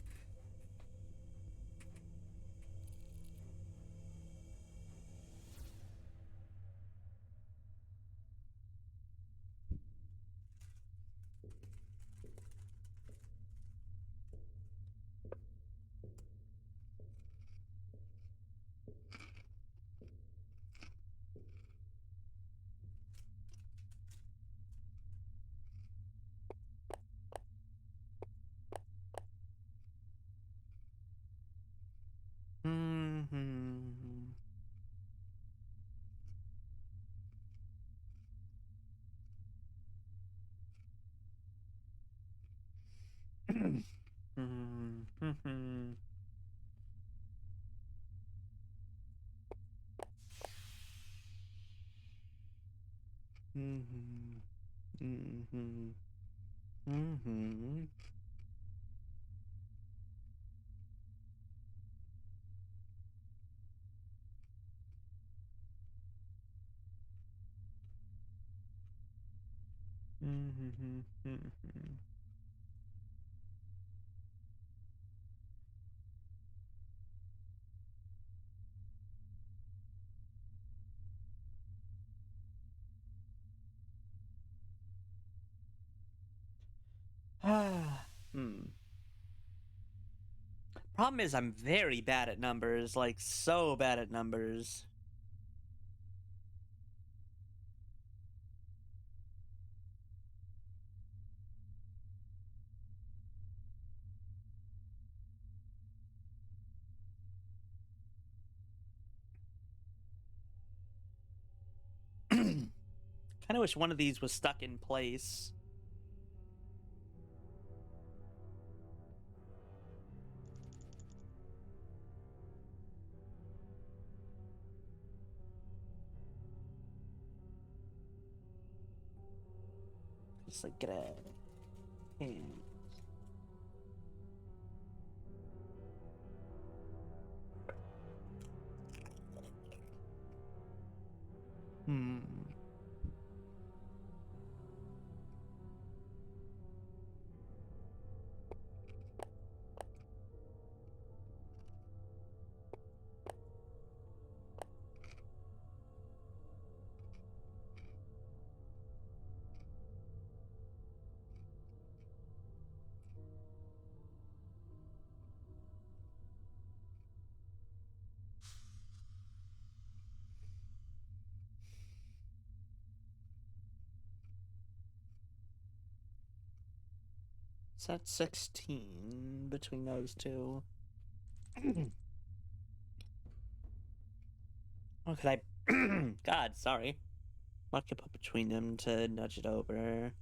Problem is, I'm very bad at numbers, like so bad at numbers. Kind of wish one of these was stuck in place. Just like get a hand. It's at 16 between those two. What could I... God, sorry. What could I put between them to nudge it over?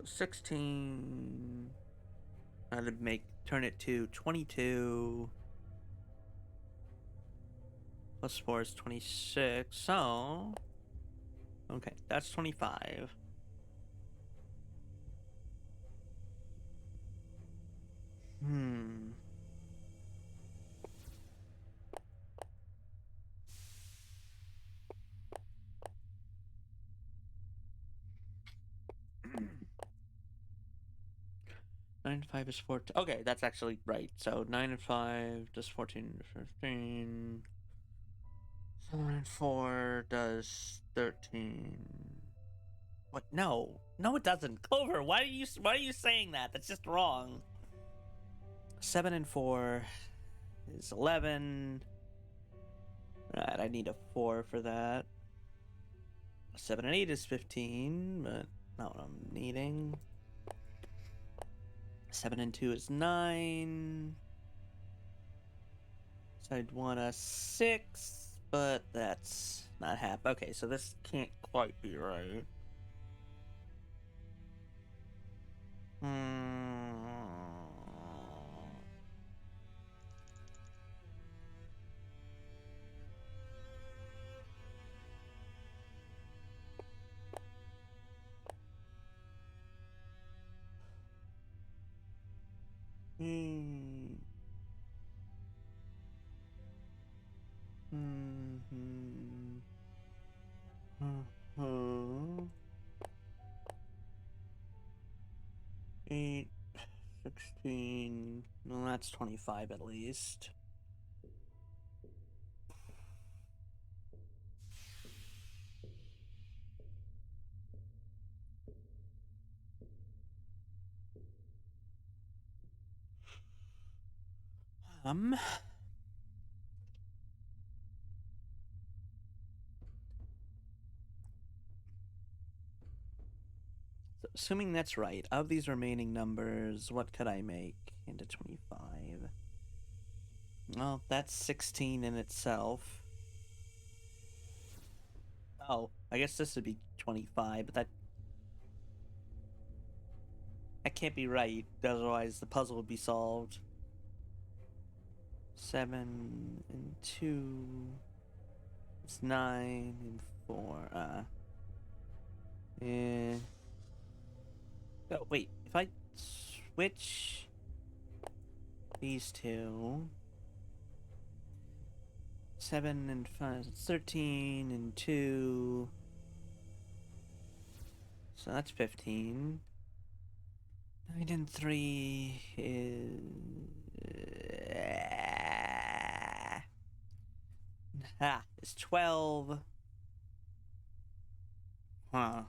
16. I'd turn it to 22. Plus 4 is 26. So, okay, that's 25. Hmm. Nine and 5 is 14. Okay, that's actually right. So 9 and 5 does 14 to 15. 7 and 4 does 13. What? No, no, it doesn't. Clover, why are you saying that? That's just wrong. 7 and 4 is 11. Right, I need a 4 for that. 7 and 8 is 15, but not what I'm needing. 7 and 2 is 9. So I'd want a 6, but that's not half. Okay, so this can't quite be right. Eight, 16. Well, that's 25 at least. So assuming that's right, of these remaining numbers, what could I make into 25? Well, that's 16 in itself. Oh, I guess this would be 25, but that can't be right, otherwise the puzzle would be solved. 7 and 2 is 9 and 4. Yeah. Oh, wait, if I switch these two, 7 and 5 is 13 and 2, so that's 15. 9 and 3 is it's 12. Huh.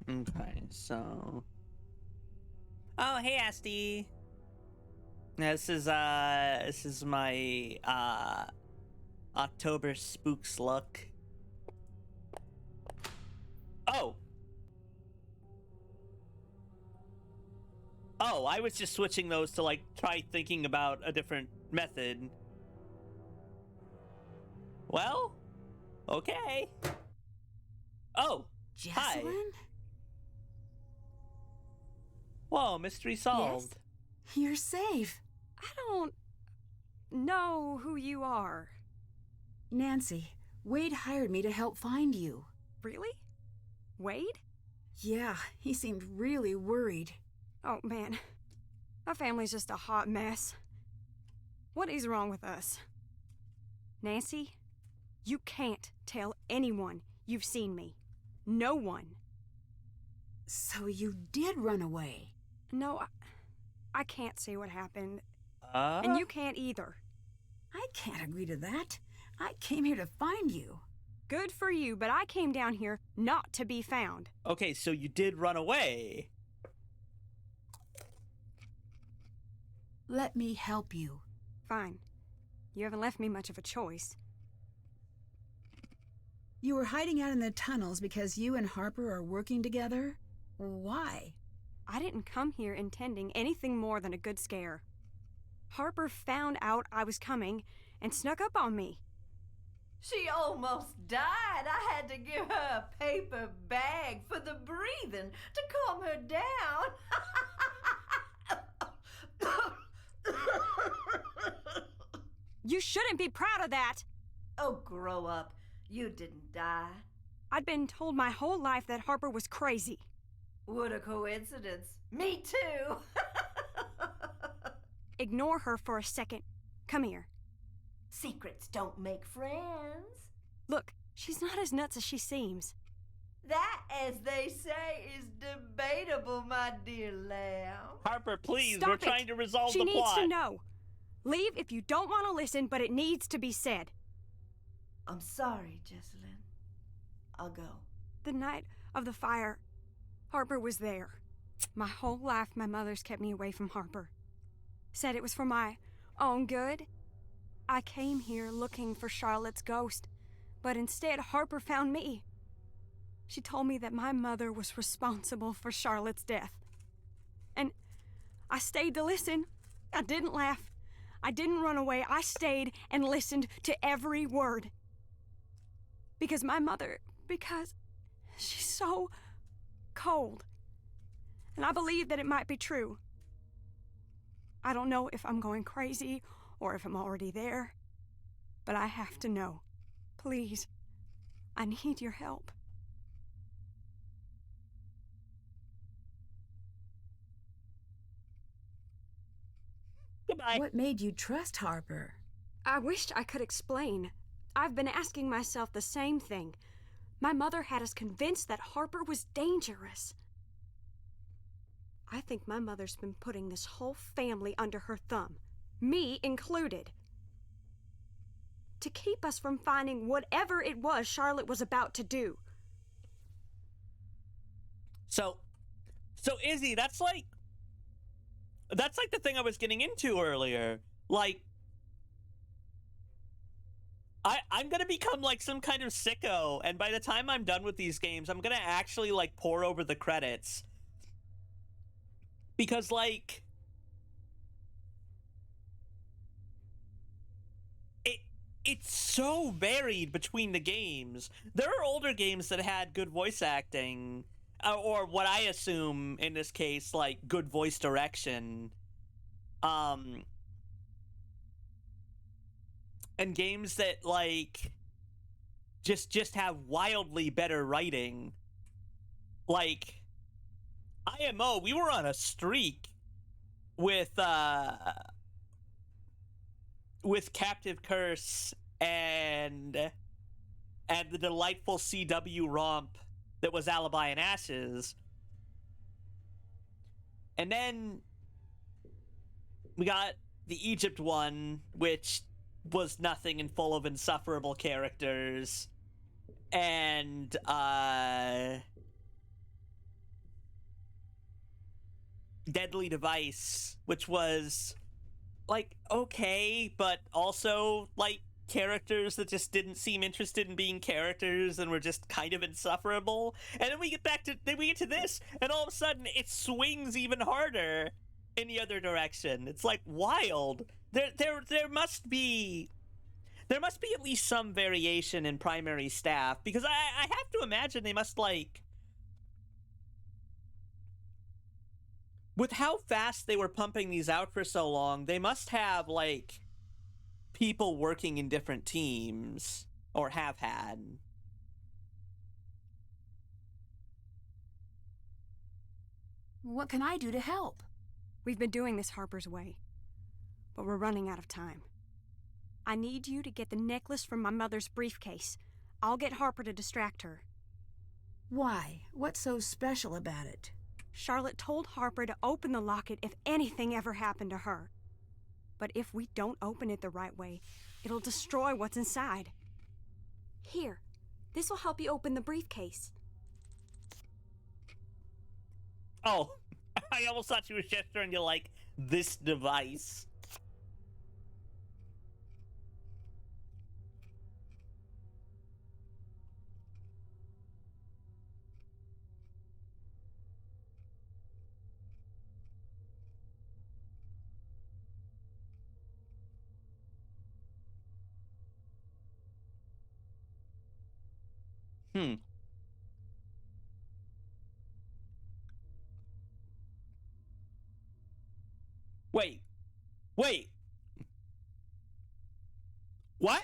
Okay, so. Oh, hey, Asti. This is my October spooks look. Oh. Oh, I was just switching those to like try thinking about a different method. Well, okay. Oh, hi. Jessalyn? Whoa, mystery solved. Yes? You're safe. I don't know who you are. Nancy, Wade hired me to help find you. Really? Wade? Yeah, he seemed really worried. Oh, man. Our family's just a hot mess. What is wrong with us? Nancy, you can't tell anyone you've seen me. No one. So you did run away? No, I can't say what happened. And you can't either. I can't agree to that. I came here to find you. Good for you, but I came down here not to be found. Okay, so you did run away. Let me help you. Fine. You haven't left me much of a choice. You were hiding out in the tunnels because you and Harper are working together? Why? I didn't come here intending anything more than a good scare. Harper found out I was coming and snuck up on me. She almost died. I had to give her a paper bag for the breathing to calm her down. You shouldn't be proud of that. Oh, grow up. You didn't die. I'd been told my whole life that Harper was crazy. What a coincidence. Me too. Ignore her for a second. Come here. Secrets don't make friends. Look, she's not as nuts as she seems. That, as they say, is debatable, my dear lamb. Harper, please, Stop we're it. trying to resolve She the needs plot. to know. Leave if you don't want to listen, but it needs to be said. I'm sorry, Jessalyn. I'll go. The night of the fire, Harper was there. My whole life, my mother's kept me away from Harper. Said it was for my own good. I came here looking for Charlotte's ghost, but instead Harper found me. She told me that my mother was responsible for Charlotte's death. And I stayed to listen. I didn't laugh. I didn't run away. I stayed and listened to every word. Because she's so cold. And I believe that it might be true. I don't know if I'm going crazy or if I'm already there, but I have to know. Please, I need your help. Goodbye. What made you trust Harper? I wished I could explain. I've been asking myself the same thing. My mother had us convinced that Harper was dangerous. I think my mother's been putting this whole family under her thumb, me included, to keep us from finding whatever it was Charlotte was about to do. So Izzy, that's like the thing I was getting into earlier. Like, I'm gonna become like some kind of sicko, and by the time I'm done with these games, I'm gonna actually like pore over the credits. Because like it's so varied between the games. There are older games that had good voice acting, or what I assume in this case, like good voice direction. And games that like just have wildly better writing. Like IMO, we were on a streak with Captive Curse and the delightful CW romp that was Alibi and Ashes. And then we got the Egypt one, which was nothing and full of insufferable characters. And Deadly Device, which was like okay, but also like characters that just didn't seem interested in being characters and were just kind of insufferable. And then we get to this, and all of a sudden it swings even harder in the other direction. It's like wild. There must be at least some variation in primary staff, because I have to imagine they must, like, with how fast they were pumping these out for so long, they must have, like, people working in different teams, or have had. What can I do to help? We've been doing this Harper's way, but we're running out of time. I need you to get the necklace from my mother's briefcase. I'll get Harper to distract her. Why? What's so special about it? Charlotte told Harper to open the locket if anything ever happened to her. But if we don't open it the right way, it'll destroy what's inside. Here, this will help you open the briefcase. Oh, I almost thought she was gesturing to, like, this device. Hmm. Wait. Wait. What?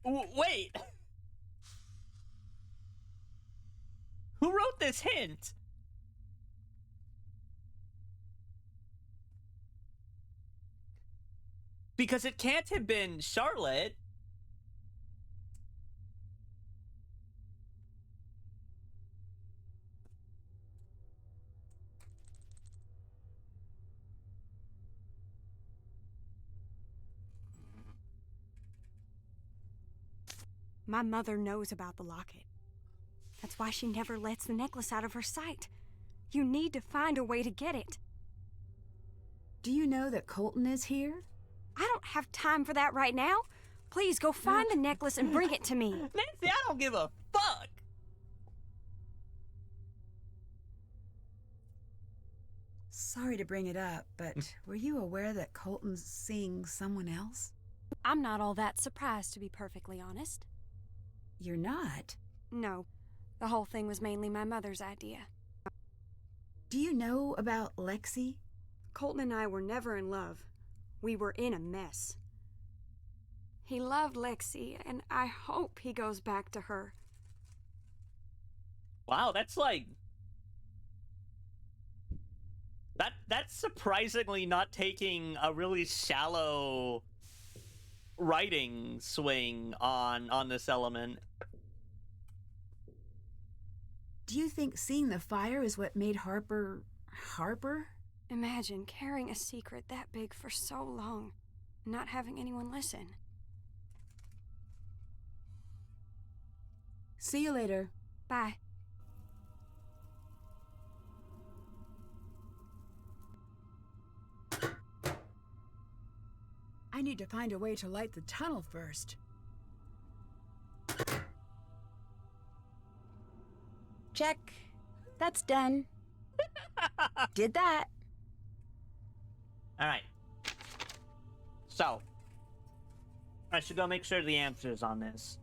Wait. Who wrote this hint? Because it can't have been Charlotte. My mother knows about the locket. That's why she never lets the necklace out of her sight. You need to find a way to get it. Do you know that Colton is here? I don't have time for that right now. Please go find the necklace and bring it to me. Nancy, I don't give a fuck. Sorry to bring it up, but were you aware that Colton's seeing someone else? I'm not all that surprised, to be perfectly honest. You're not? No. The whole thing was mainly my mother's idea. Do you know about Lexi? Colton and I were never in love. We were in a mess. He loved Lexi, and I hope he goes back to her. Wow, that's like... That's surprisingly not taking a really shallow writing swing on this element. Do you think seeing the fire is what made Harper... Harper? Imagine carrying a secret that big for so long, and not having anyone listen. See you later. Bye. I need to find a way to light the tunnel first. Check. That's done. Did that. Alright. So, I should go make sure the answer's on this.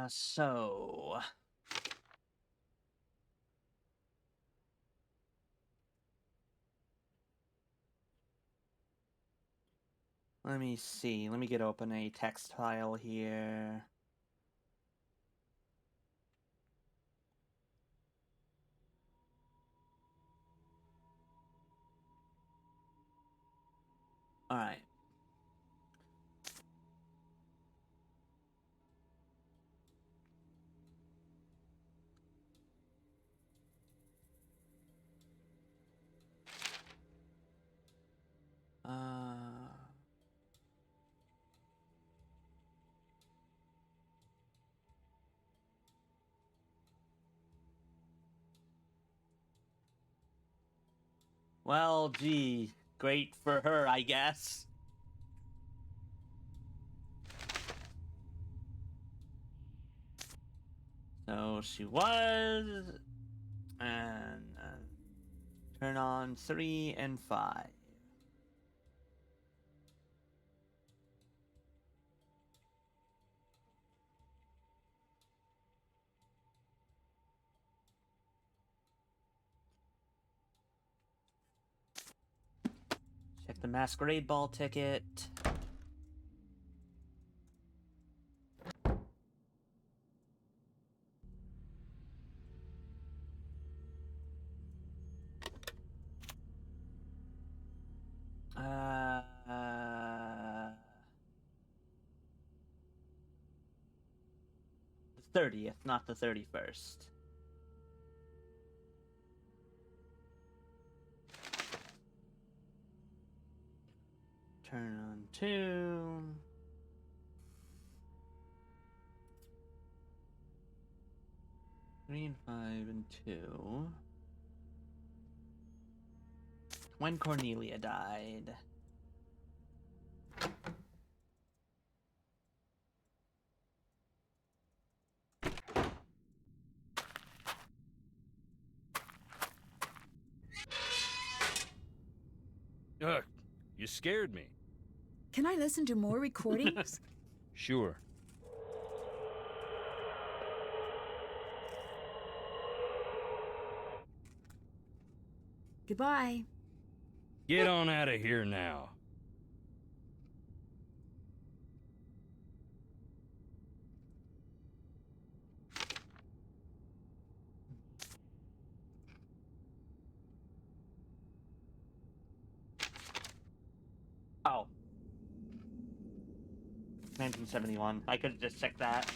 So... Let me see. Let me get open a text file here. All right. Well, gee, great for her, I guess. So she was, and turn on 3 and 5. Check the masquerade ball ticket. The 30th, not the 31st. Turn on 2. Three and 5 and 2. When Cornelia died. Ugh, you scared me. Can I listen to more recordings? Sure. Goodbye. Get on out of here now. Oh. 1971. I could have just checked that.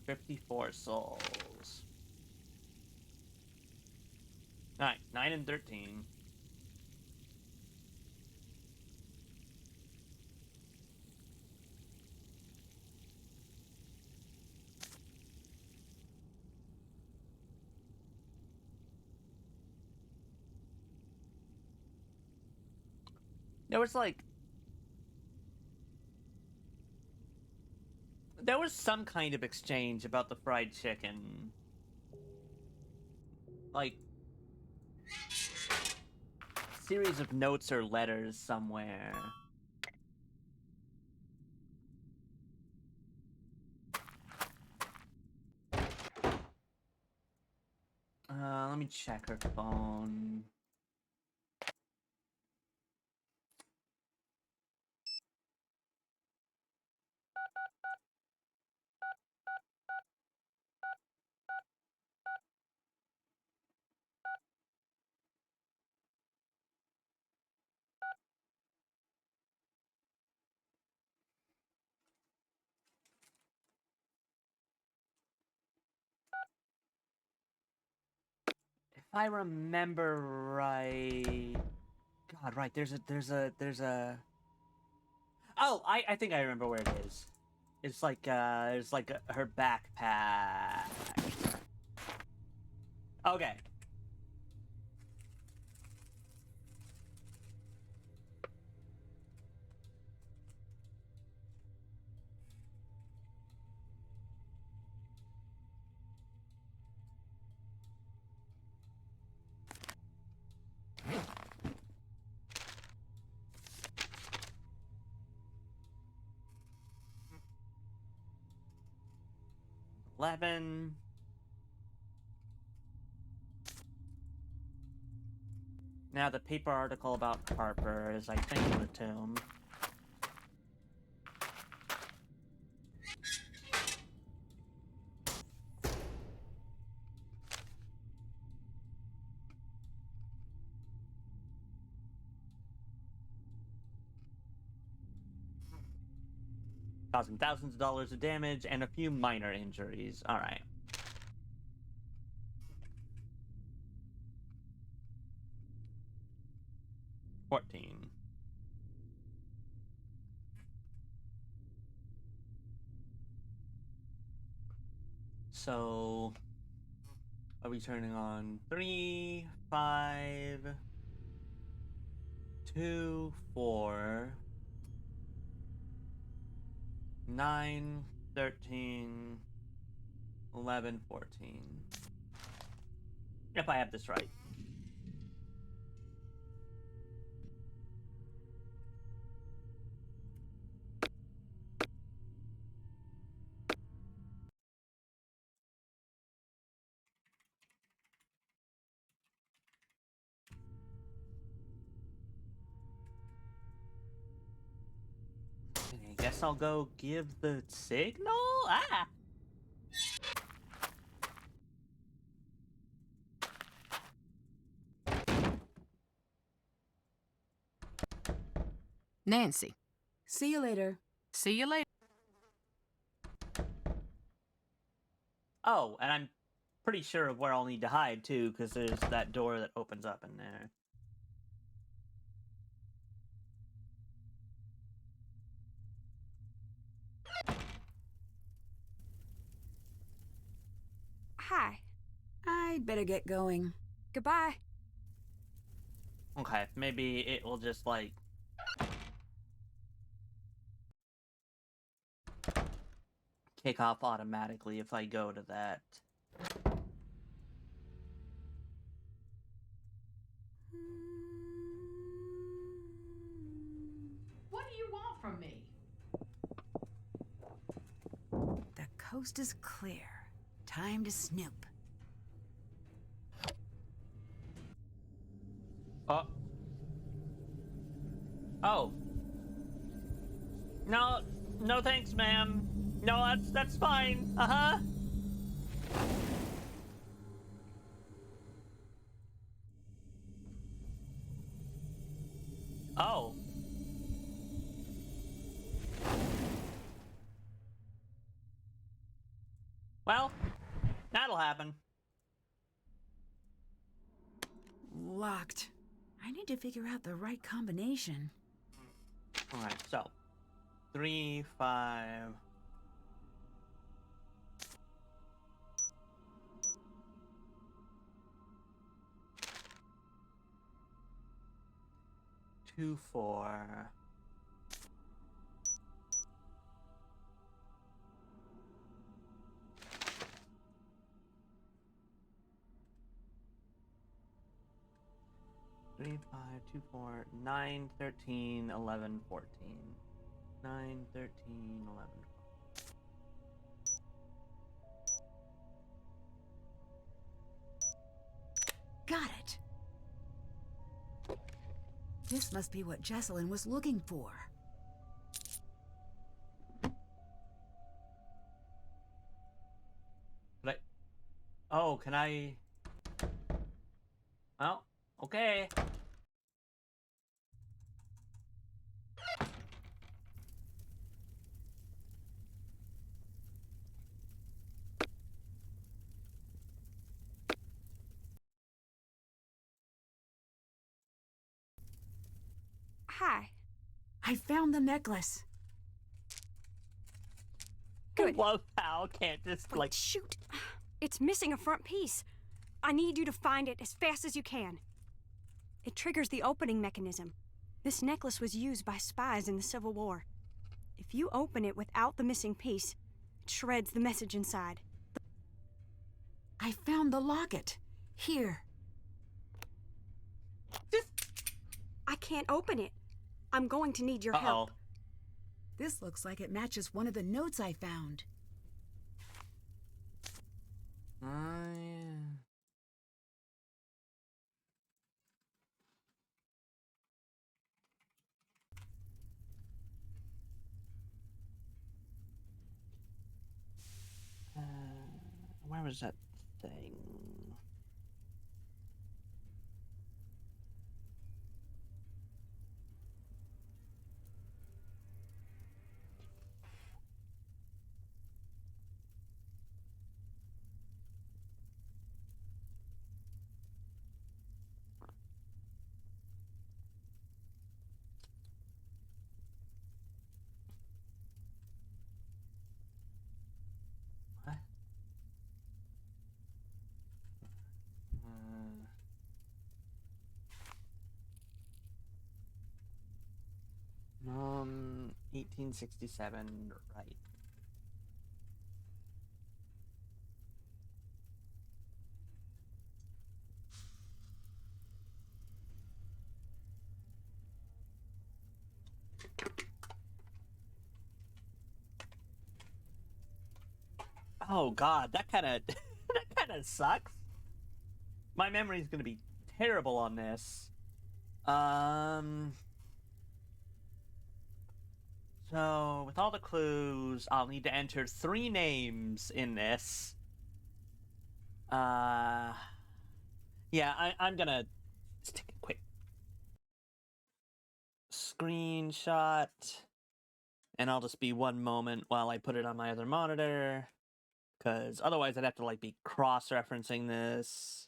$54 souls. Alright, 9 and 13. There was like... There was some kind of exchange about the fried chicken. Like... series of notes or letters somewhere. Let me check her phone. If I remember right... God, right, there's a... Oh, I think I remember where it is. It's like, her backpack. Okay. $11. Now the paper article about Harper is, I think, in the tomb. Causing thousands of dollars of damage and a few minor injuries. Alright. $14. So, are we turning on 3, 5, 2, 4, 9, 13, 11, 14. If I have this right. Guess I'll go give the signal? Ah! Nancy, See you later. see you later. Oh, and I'm pretty sure of where I'll need to hide, too, because there's that door that opens up in there. Hi. I'd better get going. Goodbye. Okay, maybe it will just, like... kick off automatically if I go to that. What do you want from me? The coast is clear. Time to snoop. Oh. No, no thanks, ma'am. No, that's fine. Uh-huh. Oh. Well, that'll happen. Locked. I need to figure out the right combination. Alright, so 3, 5. Two, 4. Three, 5, 2, 4, 9, 13, 11, 14. 9, 13, 11. Got it. This must be what Jesselyn was looking for. Oh, can I... Oh, okay. Hi. I found the necklace. Good. I love how I can't just, Wait, like... shoot. It's missing a front piece. I need you to find it as fast as you can. It triggers the opening mechanism. This necklace was used by spies in the Civil War. If you open it without the missing piece, it shreds the message inside. I found the locket. Here. I can't open it. I'm going to need your Uh-oh. help. This looks like it matches one of the notes I found. Yeah. Where was that thing? What? 1867, right. Oh god, that kind of that kind of sucks. My memory's gonna be terrible on this. So with all the clues, I'll need to enter 3 names in this. Yeah, I'm gonna just take a quick screenshot, and I'll just be one moment while I put it on my other monitor, because otherwise I'd have to, like, be cross-referencing this.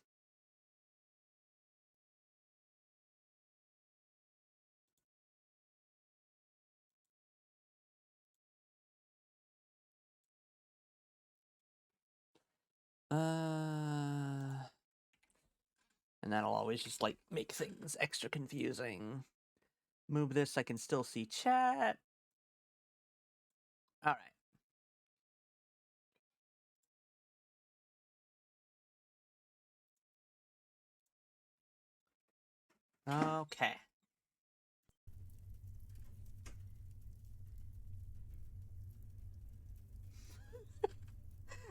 And that'll always just, like, make things extra confusing. Move this so I can still see chat. All right. Okay.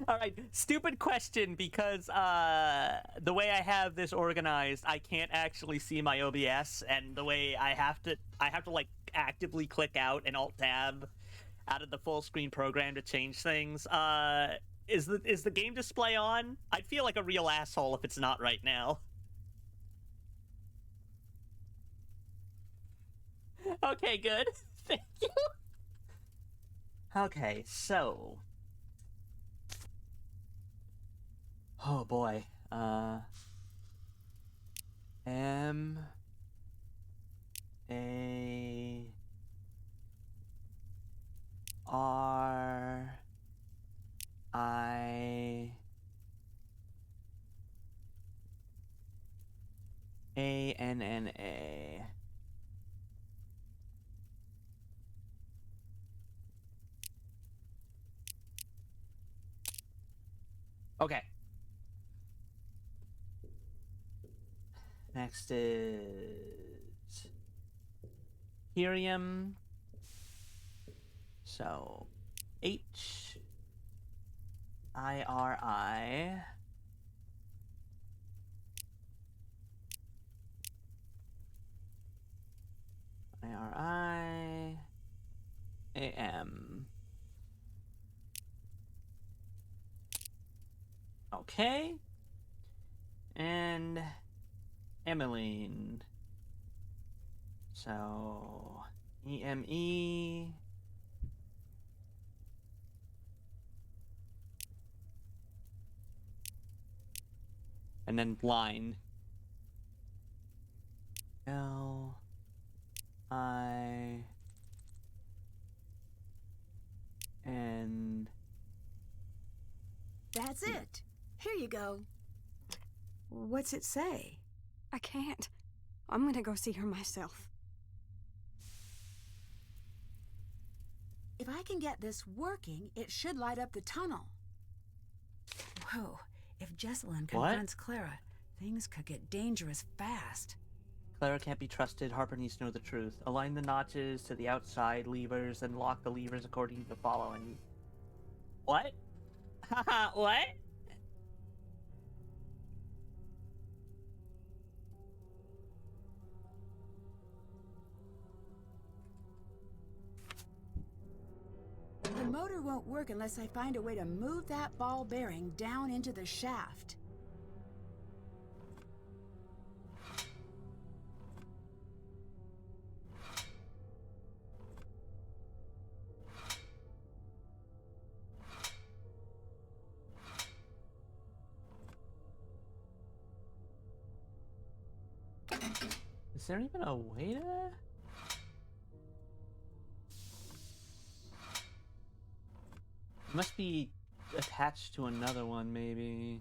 All right, stupid question, because the way I have this organized, I can't actually see my OBS, and the way I have to like actively click out and Alt Tab out of the full screen program to change things. Is the game display on? I'd feel like a real asshole if it's not right now. Okay, good. Thank you. Okay, so. Oh boy. M A R I A N N A. Okay. Next is Helium. So H I R I I R I A M. Okay. And Emmeline. So E-M-E. And then line. L I N. That's it. Here you go. What's it say? I can't. I'm gonna go see her myself. If I can get this working, it should light up the tunnel. Whoa, if Jessalyn confronts Clara, things could get dangerous fast. Clara can't be trusted. Harper needs to know the truth. Align the notches to the outside levers and lock the levers according to the following. What? Haha, what? The motor won't work unless I find a way to move that ball bearing down into the shaft. Is there even a way to... It must be attached to another one, maybe.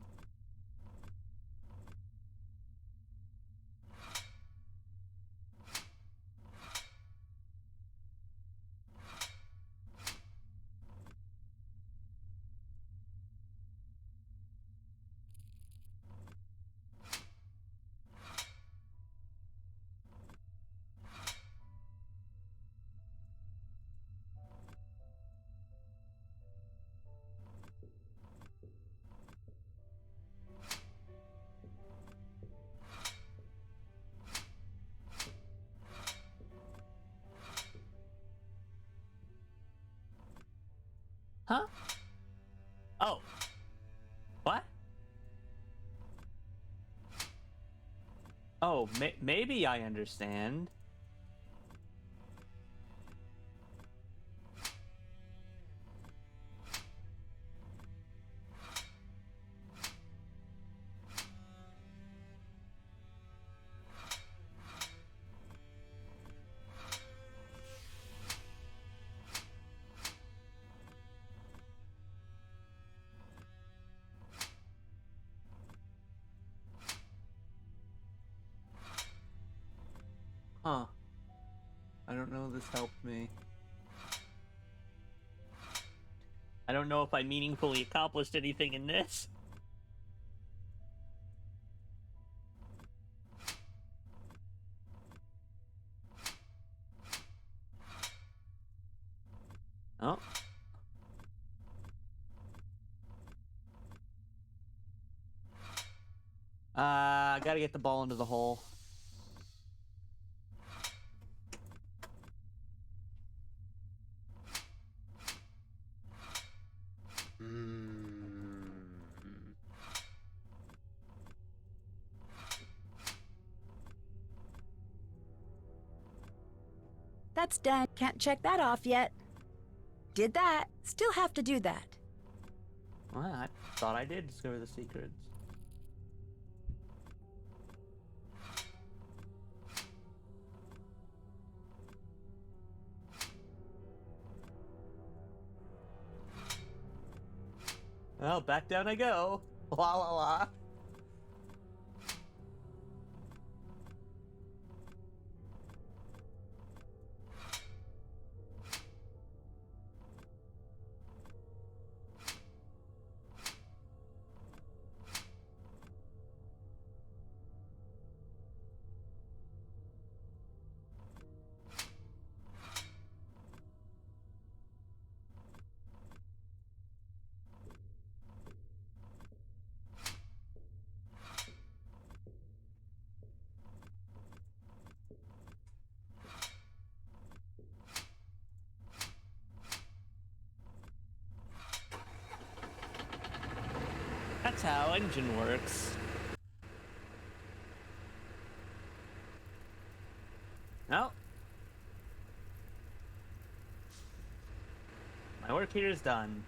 Huh? Oh. What? Oh, maybe I understand. Huh. I don't know if this helped me. I don't know if I meaningfully accomplished anything in this. Oh. I gotta get the ball into the hole. That's done. Can't check that off yet. Did that. Still have to do that. Well, I thought I did discover the secrets. Well, back down I go. La la la. That's how engine works. No. My work here is done.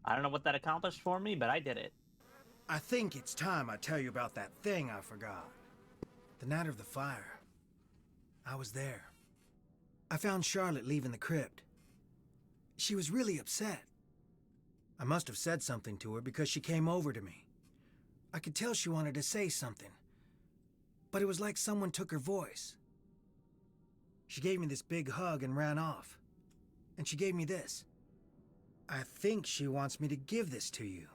I don't know what that accomplished for me, but I did it. I think it's time I tell you about that thing I forgot. The night of the fire. I was there. I found Charlotte leaving the crypt. She was really upset. I must have said something to her because she came over to me. I could tell she wanted to say something, but it was like someone took her voice. She gave me this big hug and ran off. And she gave me this. I think she wants me to give this to you.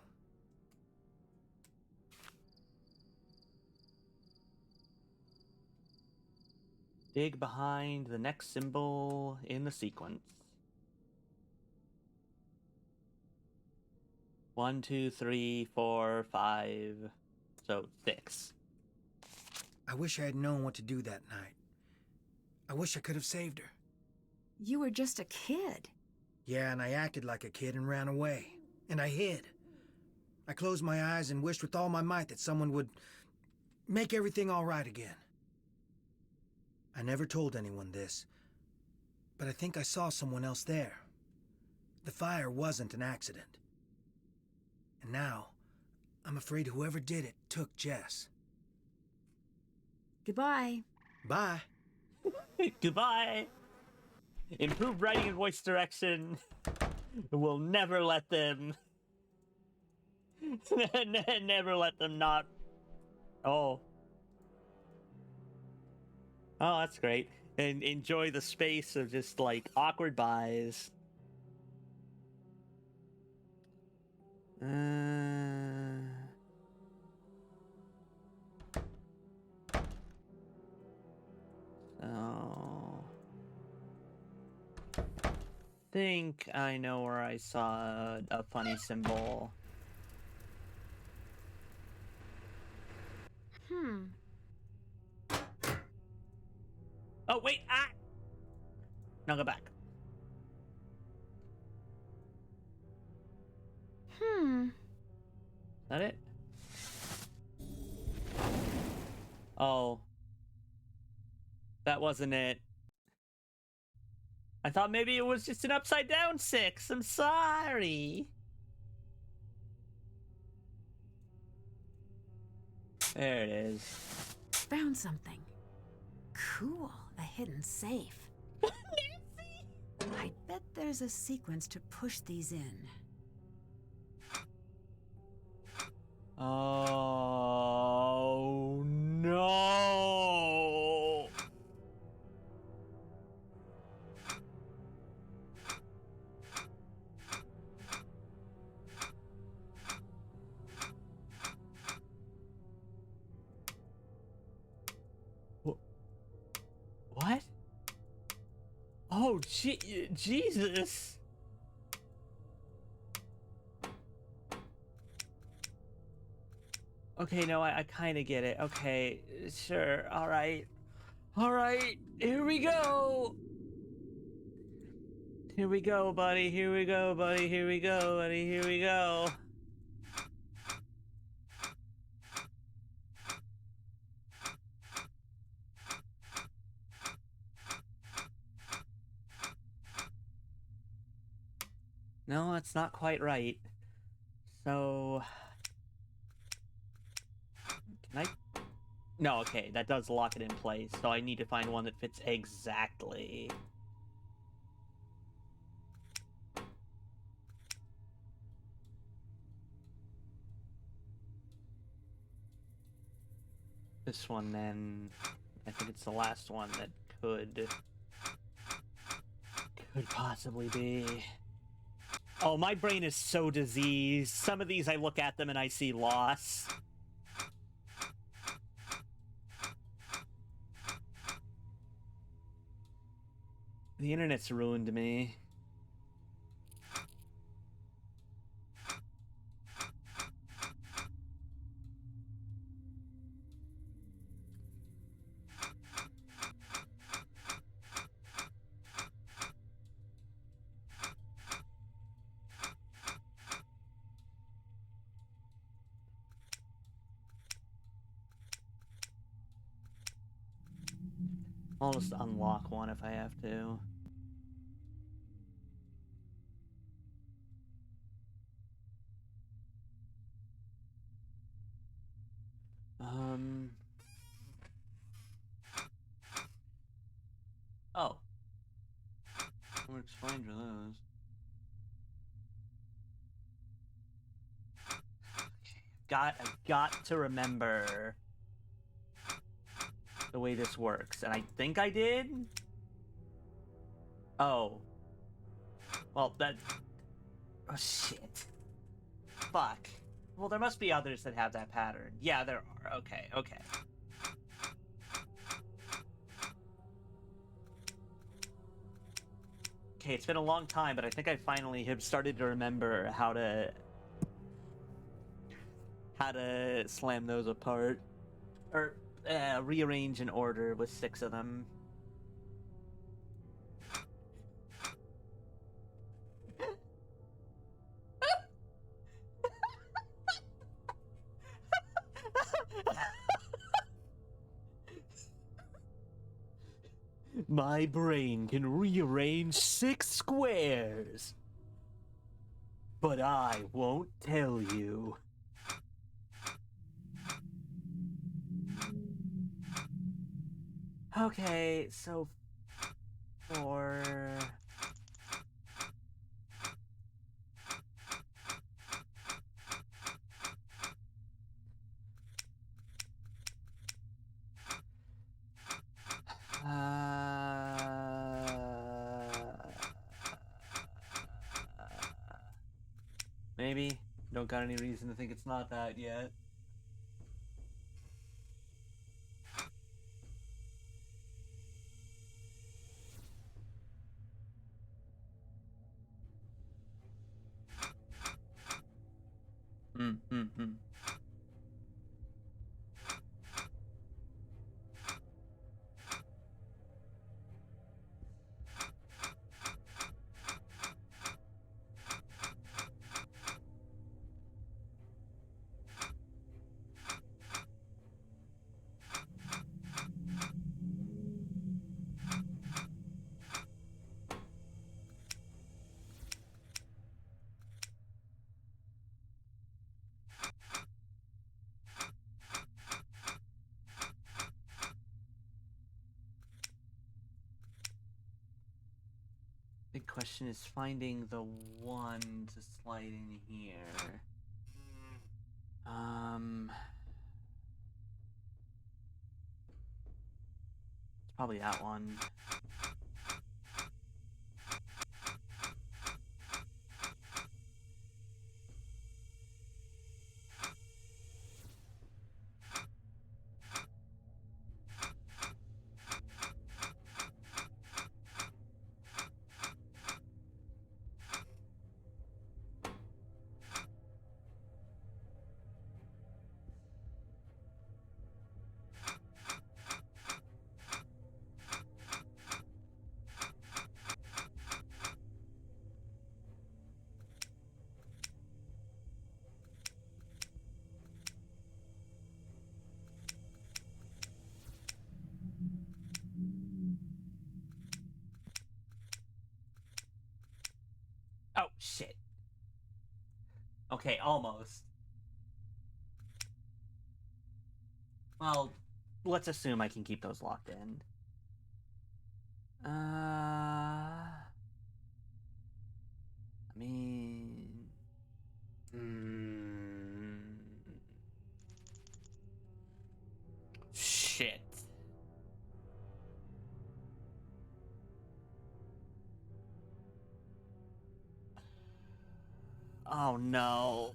Dig behind the next symbol in the sequence. 1, 2, 3, 4, 5. So 6. I wish I had known what to do that night. I wish I could have saved her. You were just a kid. Yeah, and I acted like a kid and ran away. And I hid. I closed my eyes and wished with all my might that someone would make everything all right again. I never told anyone this, but I think I saw someone else there. The fire wasn't an accident. And now, I'm afraid whoever did it took Jess. Goodbye. Bye. Goodbye. Improved writing and voice direction will never let them... never let them not... Oh. Oh, that's great. And enjoy the space of just, like, awkward buys. think I know where I saw a funny symbol. Oh, wait! Ah! Now go back. Is that it? Oh. That wasn't it. I thought maybe it was just an upside down 6. I'm sorry. There it is. Found something. Cool. A hidden safe. Nancy! I bet there's a sequence to push these in. Oh, no. What? Oh, Jesus. Okay, no, I kind of get it. Okay, sure. All right. All right. Here we go. Here we go, buddy. Here we go, buddy. Here we go, buddy. Here we go. No, that's not quite right. So... Can I... No, okay, that does lock it in place, so I need to find one that fits exactly. This one, then... I think it's the last one that could possibly be... Oh, my brain is so diseased. Some of these I look at them and I see loss. The internet's ruined me. I'll just unlock one if I have to. Oh. What explains those? I got to remember the way this works, and I think I did. Oh. Well, that... Oh, shit. Fuck. Well, there must be others that have that pattern. Yeah, there are. Okay, okay. Okay, it's been a long time, but I think I finally have started to remember how to slam those apart. Or rearrange in order with 6 of them. My brain can rearrange 6 squares. But I won't tell you. Okay, so 4... Maybe. Don't got any reason to think it's not that yet. big question is finding the one to slide in here. It's probably that one. Oh, shit. Okay, almost. Well, let's assume I can keep those locked in. I mean... Shit. Oh, no.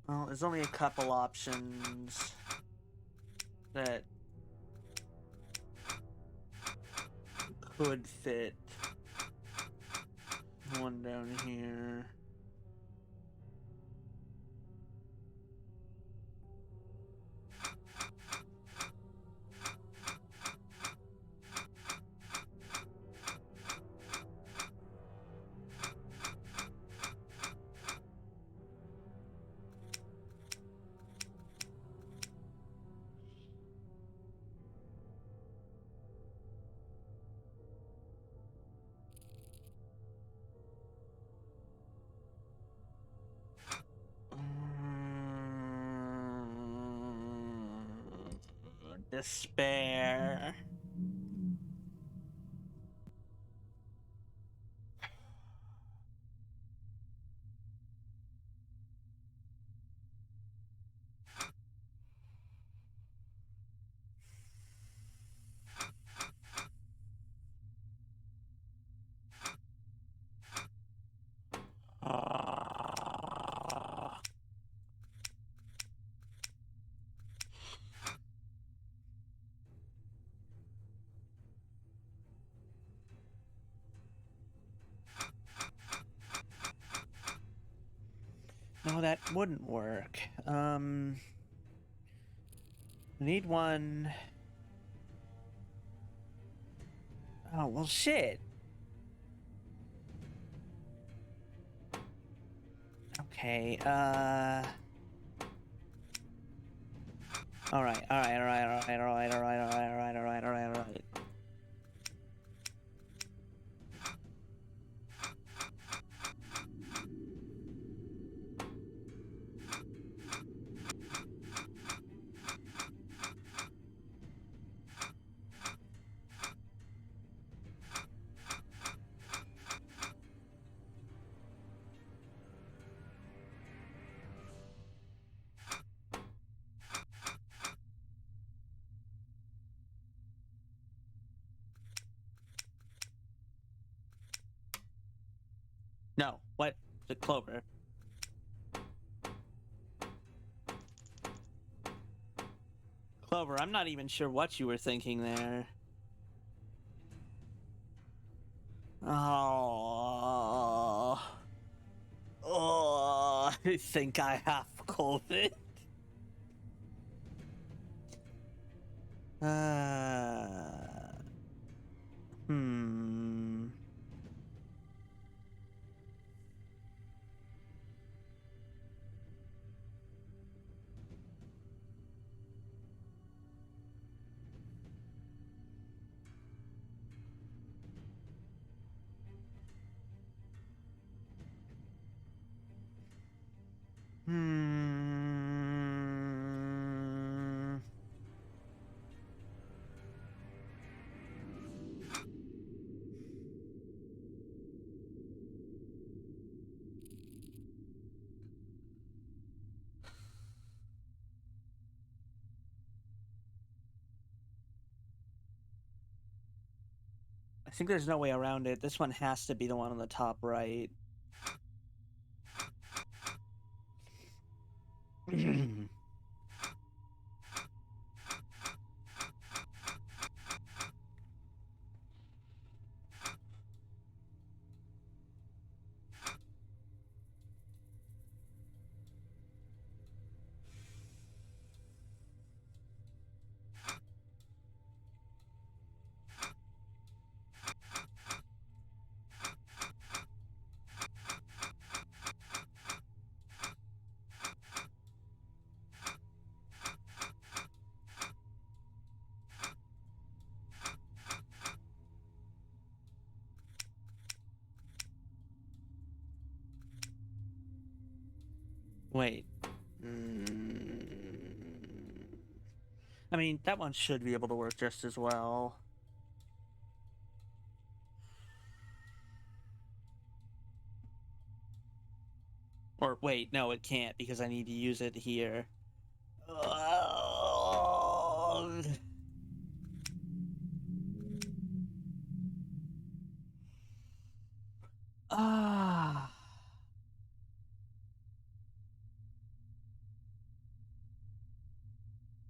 Well, there's only a couple options that could fit. One down here. Despair. No, that wouldn't work. Need one. Oh, well, shit. Okay, Alright. No, what? The Clover. Clover, I'm not even sure what you were thinking there. Oh. Oh, I think I have COVID. Hmm. Hmm. I think there's no way around it. This one has to be the one on the top right. Wait. I mean, that one should be able to work just as well. Or wait, no, it can't because I need to use it here. Ah.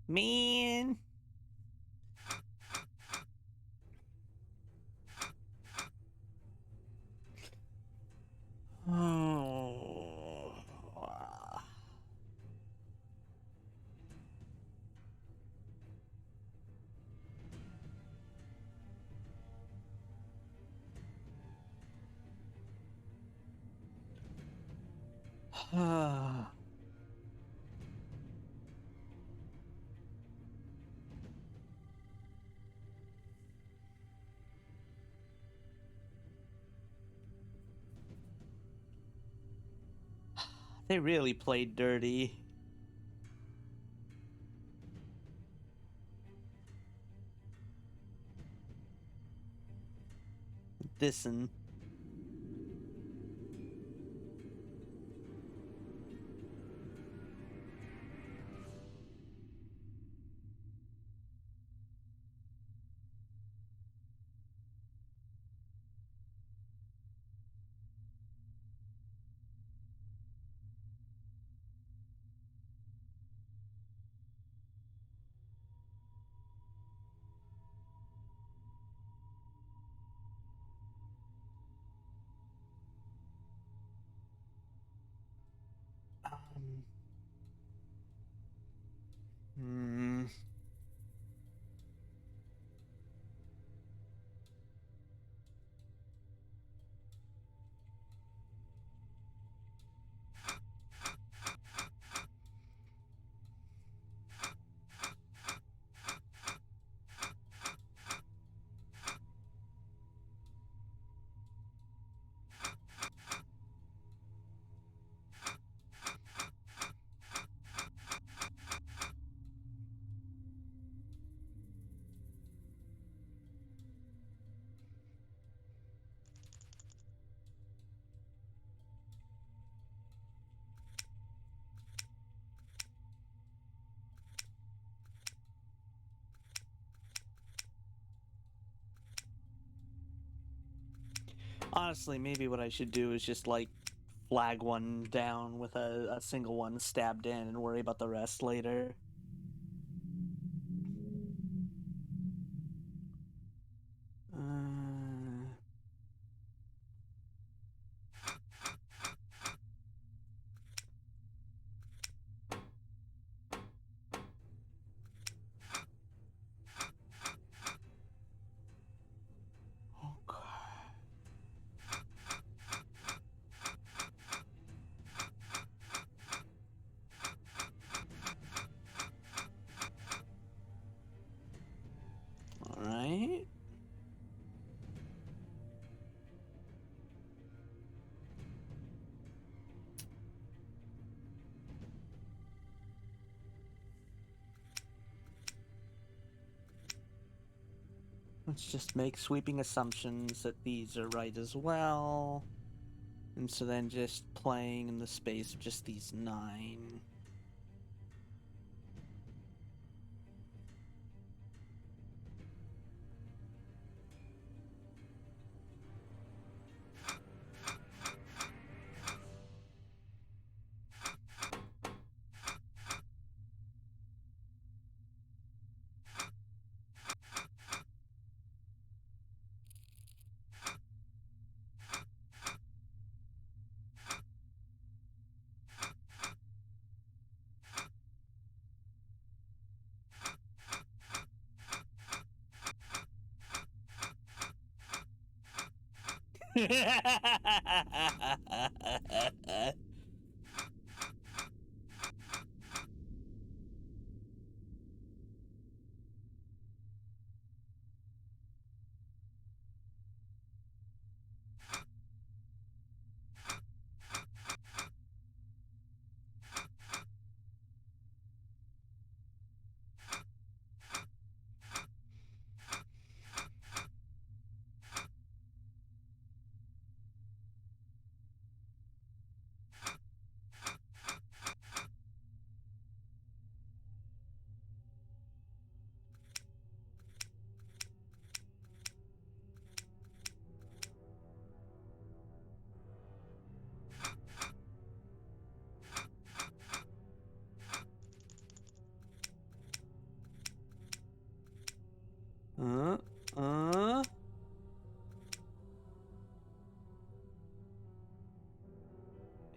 Man. Oh. They really played dirty. This'n. Hmm. Honestly, maybe what I should do is just, like, flag one down with a single one stabbed in and worry about the rest later. Alright. Let's just make sweeping assumptions that these are right as well. And so then just playing in the space of just these 9.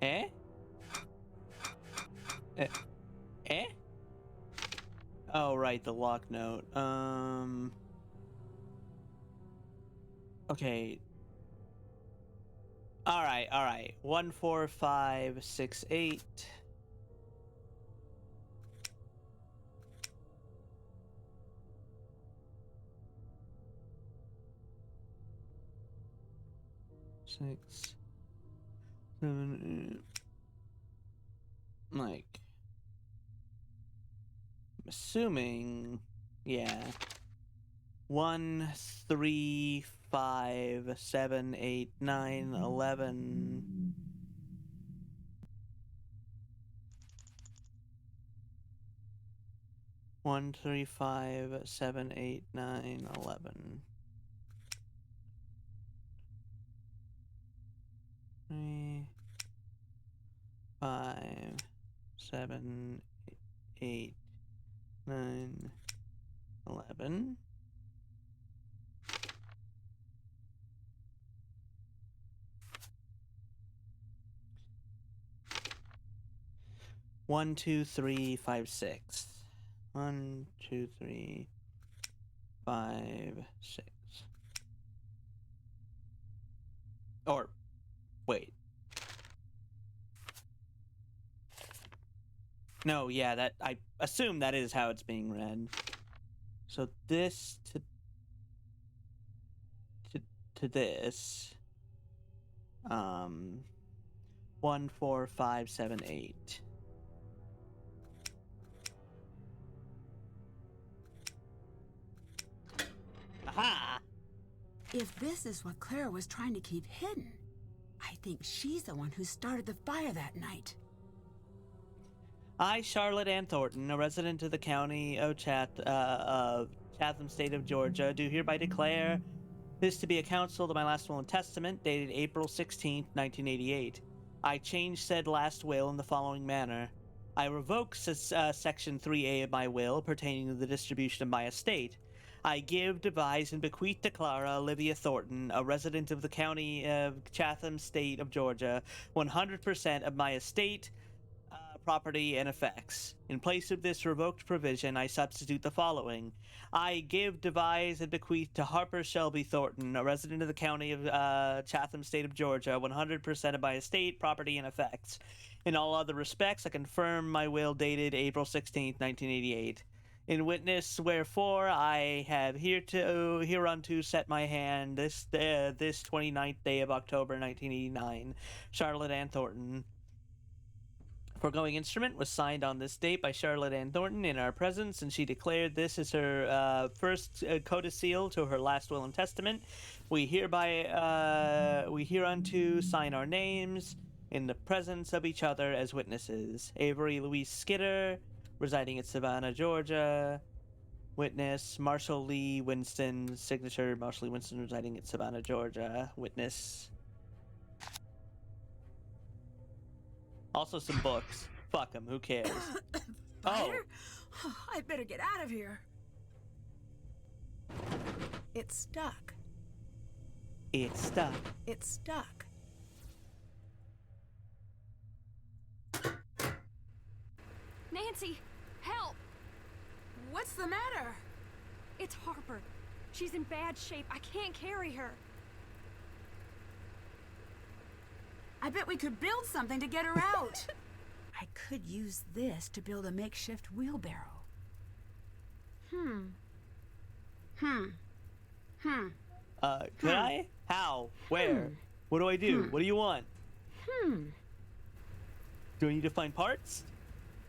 Eh? Eh? Oh, right, the lock note. Okay. Alright. 1, 4, 5, 6, 8. Six, 7, 8. Like, I'm assuming, yeah. 1, 3, 5, 7, 8, 9, 11. One, 3, 5, 7, 8, 9, 11. 3, 5, 7, 8, 9, 11. One, 2, 3, 5, 6. 1, 2, 3, 5, 6. Or, wait. No, yeah, that I assume that is how it's being read. So this to this. 1, 4, 5, 7, 8. Aha! If this is what Clara was trying to keep hidden, I think she's the one who started the fire that night. I, Charlotte Ann Thornton, a resident of the county of Chatham, state of Georgia, do hereby declare This to be a counsel to my last will and testament, dated April 16th, 1988. I change said last will in the following manner. I revoke Section 3A of my will pertaining to the distribution of my estate. I give, devise, and bequeath to Clara Olivia Thornton, a resident of the county of Chatham, state of Georgia, 100% of my estate, property, and effects. In place of this revoked provision, I substitute the following. I give, devise, and bequeath to Harper Shelby Thornton, a resident of the county of Chatham, state of Georgia, 100% of my estate, property, and effects. In all other respects, I confirm my will dated April 16th, 1988. In witness wherefore I have hereunto set my hand this 29th day of October 1989. Charlotte Ann Thornton. Foregoing instrument was signed on this date by Charlotte Ann Thornton in our presence, and she declared this as her first codicil to her last will and testament. We hereunto sign our names in the presence of each other as witnesses. Avery Louise Skidder, residing at Savannah, Georgia. Witness Marshall Lee Winston. Signature Marshall Lee Winston, residing at Savannah, Georgia. Witness. Also some books. Fuck them, who cares? Fire? Oh, I better get out of here. It's stuck. It's stuck. It's stuck. Nancy, help! What's the matter? It's Harper. She's in bad shape. I can't carry her. I bet we could build something to get her out. I could use this to build a makeshift wheelbarrow. Could I? How? Where? What do I do? What do you want? Do I need to find parts?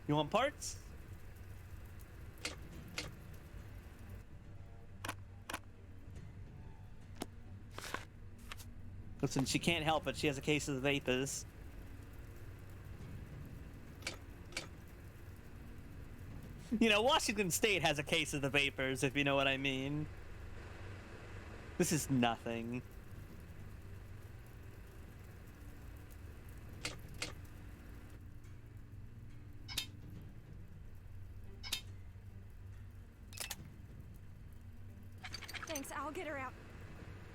You want parts? Listen, she can't help it. She has a case of the vapors. You know, Washington State has a case of the vapors, if you know what I mean. This is nothing. Thanks, I'll get her out.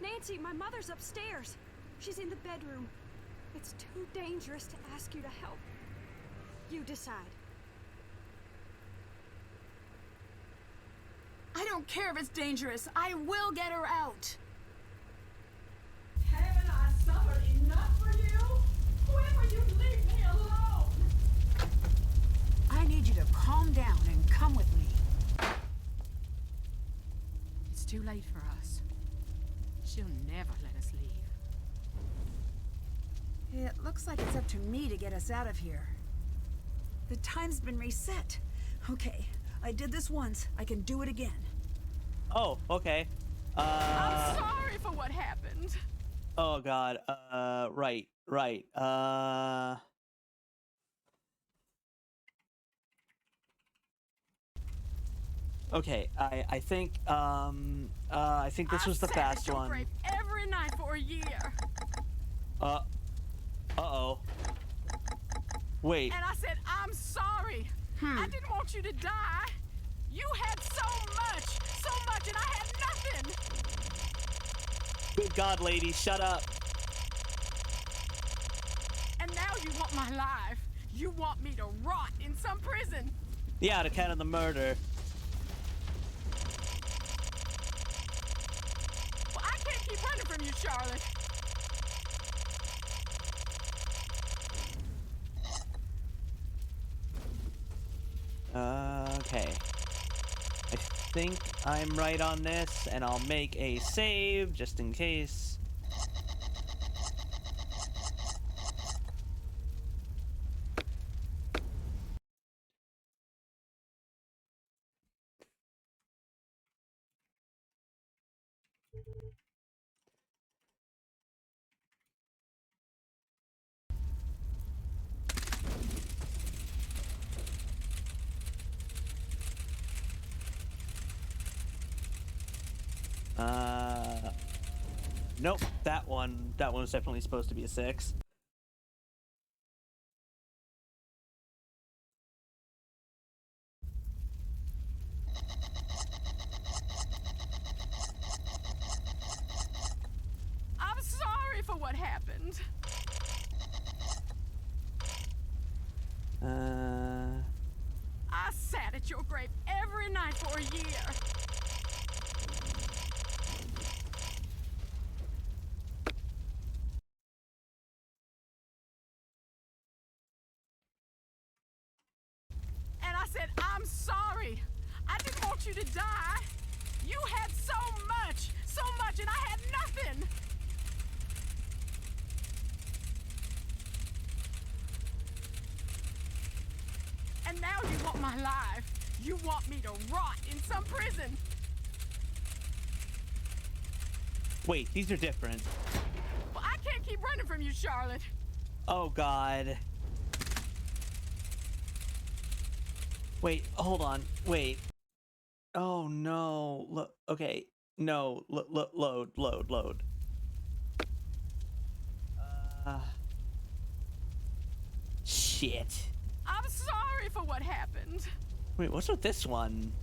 Nancy, my mother's upstairs. She's in the bedroom. It's too dangerous to ask you to help. You decide. I don't care if it's dangerous. I will get her out. Haven't I suffered enough for you? When will you leave me alone? I need you to calm down and come with me. It's too late for us. She'll never let us leave. It looks like it's up to me to get us out of here. The time's been reset. Okay, I did this once. I can do it again. Oh, okay. I'm sorry for what happened. Oh god. Right. Okay, I think this was the fast one. Rape every night for a year. Uh-oh. Wait. And I said, I'm sorry. I didn't want you to die. You had so much, and I had nothing. Good God, lady, shut up. And now you want my life. You want me to rot in some prison. Yeah, to count on the murder. Well, I can't keep running from you, Charlotte. Okay. I think I'm right on this, and I'll make a save just in case. nope. That one was definitely supposed to be a 6. I'm sorry for what happened. I sat at your grave every night for a year. And I said, I'm sorry. I didn't want you to die. You had so much, and I had nothing. And now you want my life. You want me to rot in some prison. Wait, these are different. Well, I can't keep running from you, Charlotte. Oh, God. Wait, hold on. Wait. Oh, no. Okay. No. Load. Shit. I'm sorry for what happened. Wait, what's with this one?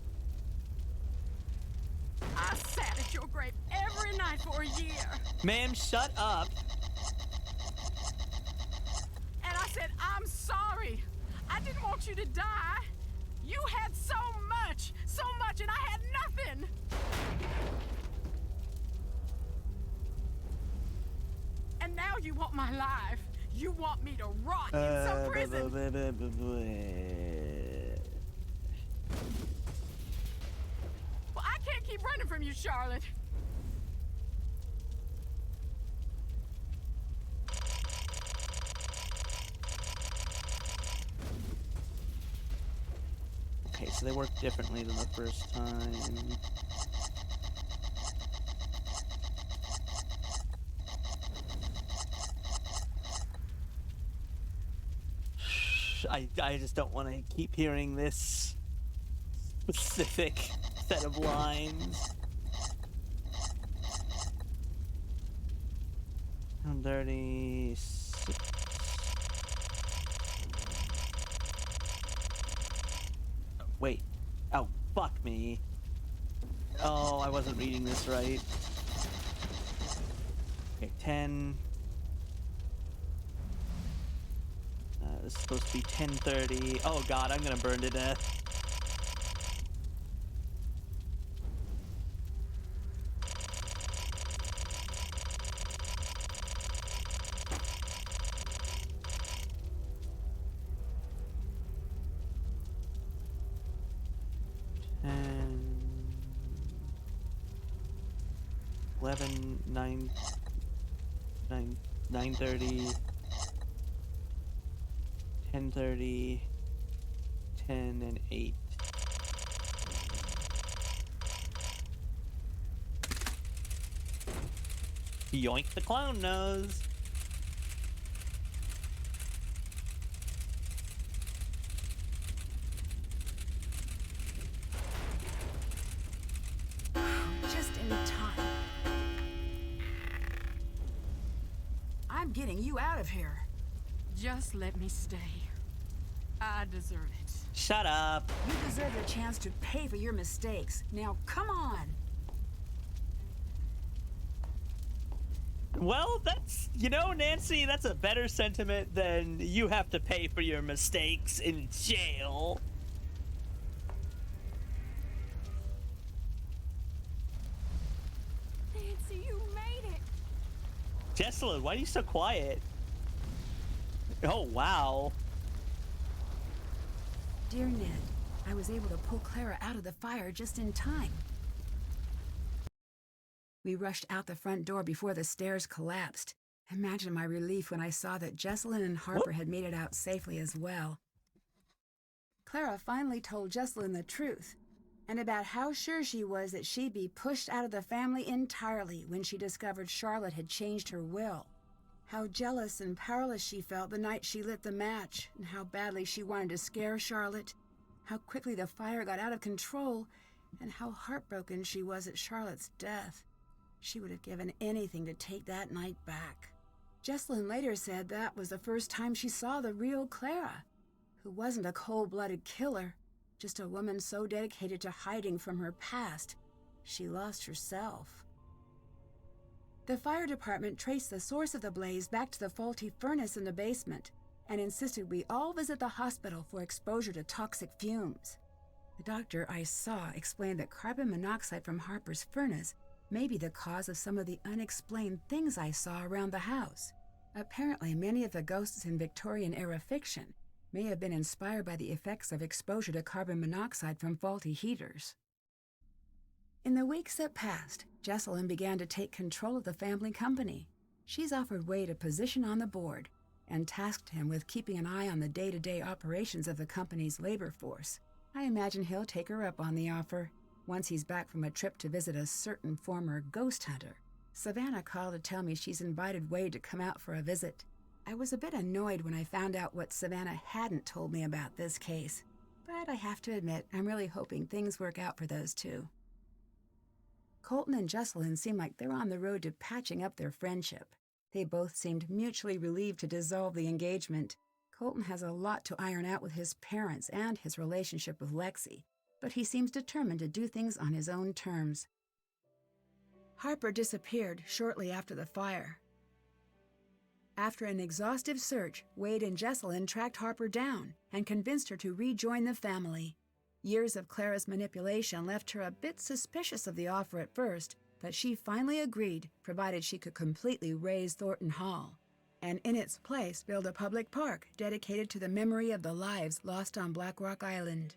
I sat at your grave every night for a year. Ma'am, shut up. And I said, I'm sorry. I didn't want you to die. You had so much, and I had nothing. And now you want my life. You want me to rot in some prison. Well, I can't keep running from you, Charlotte. Okay, so they work differently than the first time. I just don't want to keep hearing this specific set of lines. I'm 36. Wait. Oh, fuck me. Oh, I wasn't reading this right. Okay, 10. This is supposed to be 10:30. Oh god, I'm gonna burn to death. And 11, 9:30. 10:30, 10, and 8. Yoink the clown nose. Just in time. I'm getting you out of here. Just let me stay. I deserve it. Shut up. You deserve a chance to pay for your mistakes. Now, come on. Well, that's, Nancy, that's a better sentiment than you have to pay for your mistakes in jail. Nancy, you made it. Jessalyn, why are you so quiet? Oh, wow. Dear Ned, I was able to pull Clara out of the fire just in time. We rushed out the front door before the stairs collapsed. Imagine my relief when I saw that Jessalyn and Harper had made it out safely as well. Clara finally told Jessalyn the truth, and about how sure she was that she'd be pushed out of the family entirely when she discovered Charlotte had changed her will. How jealous and powerless she felt the night she lit the match, and how badly she wanted to scare Charlotte, how quickly the fire got out of control, and how heartbroken she was at Charlotte's death. She would have given anything to take that night back. Jessalyn later said that was the first time she saw the real Clara, who wasn't a cold-blooded killer, just a woman so dedicated to hiding from her past, she lost herself. The fire department traced the source of the blaze back to the faulty furnace in the basement and insisted we all visit the hospital for exposure to toxic fumes. The doctor I saw explained that carbon monoxide from Harper's furnace may be the cause of some of the unexplained things I saw around the house. Apparently, many of the ghosts in Victorian-era fiction may have been inspired by the effects of exposure to carbon monoxide from faulty heaters. In the weeks that passed, Jessalyn began to take control of the family company. She's offered Wade a position on the board and tasked him with keeping an eye on the day-to-day operations of the company's labor force. I imagine he'll take her up on the offer once he's back from a trip to visit a certain former ghost hunter. Savannah called to tell me she's invited Wade to come out for a visit. I was a bit annoyed when I found out what Savannah hadn't told me about this case, but I have to admit I'm really hoping things work out for those two. Colton and Jessalyn seem like they're on the road to patching up their friendship. They both seemed mutually relieved to dissolve the engagement. Colton has a lot to iron out with his parents and his relationship with Lexi, but he seems determined to do things on his own terms. Harper disappeared shortly after the fire. After an exhaustive search, Wade and Jessalyn tracked Harper down and convinced her to rejoin the family. Years of Clara's manipulation left her a bit suspicious of the offer at first, but she finally agreed, provided she could completely raze Thornton Hall, and in its place build a public park dedicated to the memory of the lives lost on Black Rock Island.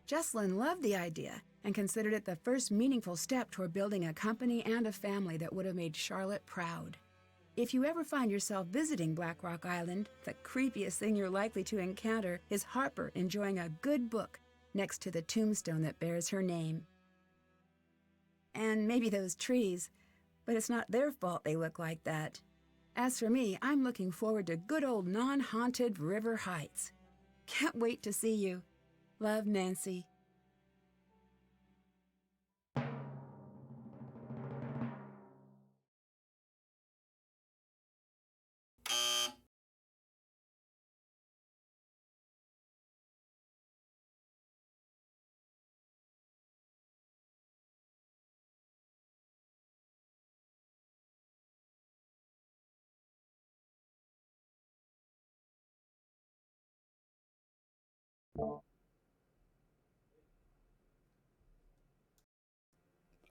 Jessalyn loved the idea and considered it the first meaningful step toward building a company and a family that would have made Charlotte proud. If you ever find yourself visiting Black Rock Island, the creepiest thing you're likely to encounter is Harper enjoying a good book next to the tombstone that bears her name. And maybe those trees, but it's not their fault they look like that. As for me, I'm looking forward to good old non-haunted River Heights. Can't wait to see you. Love, Nancy.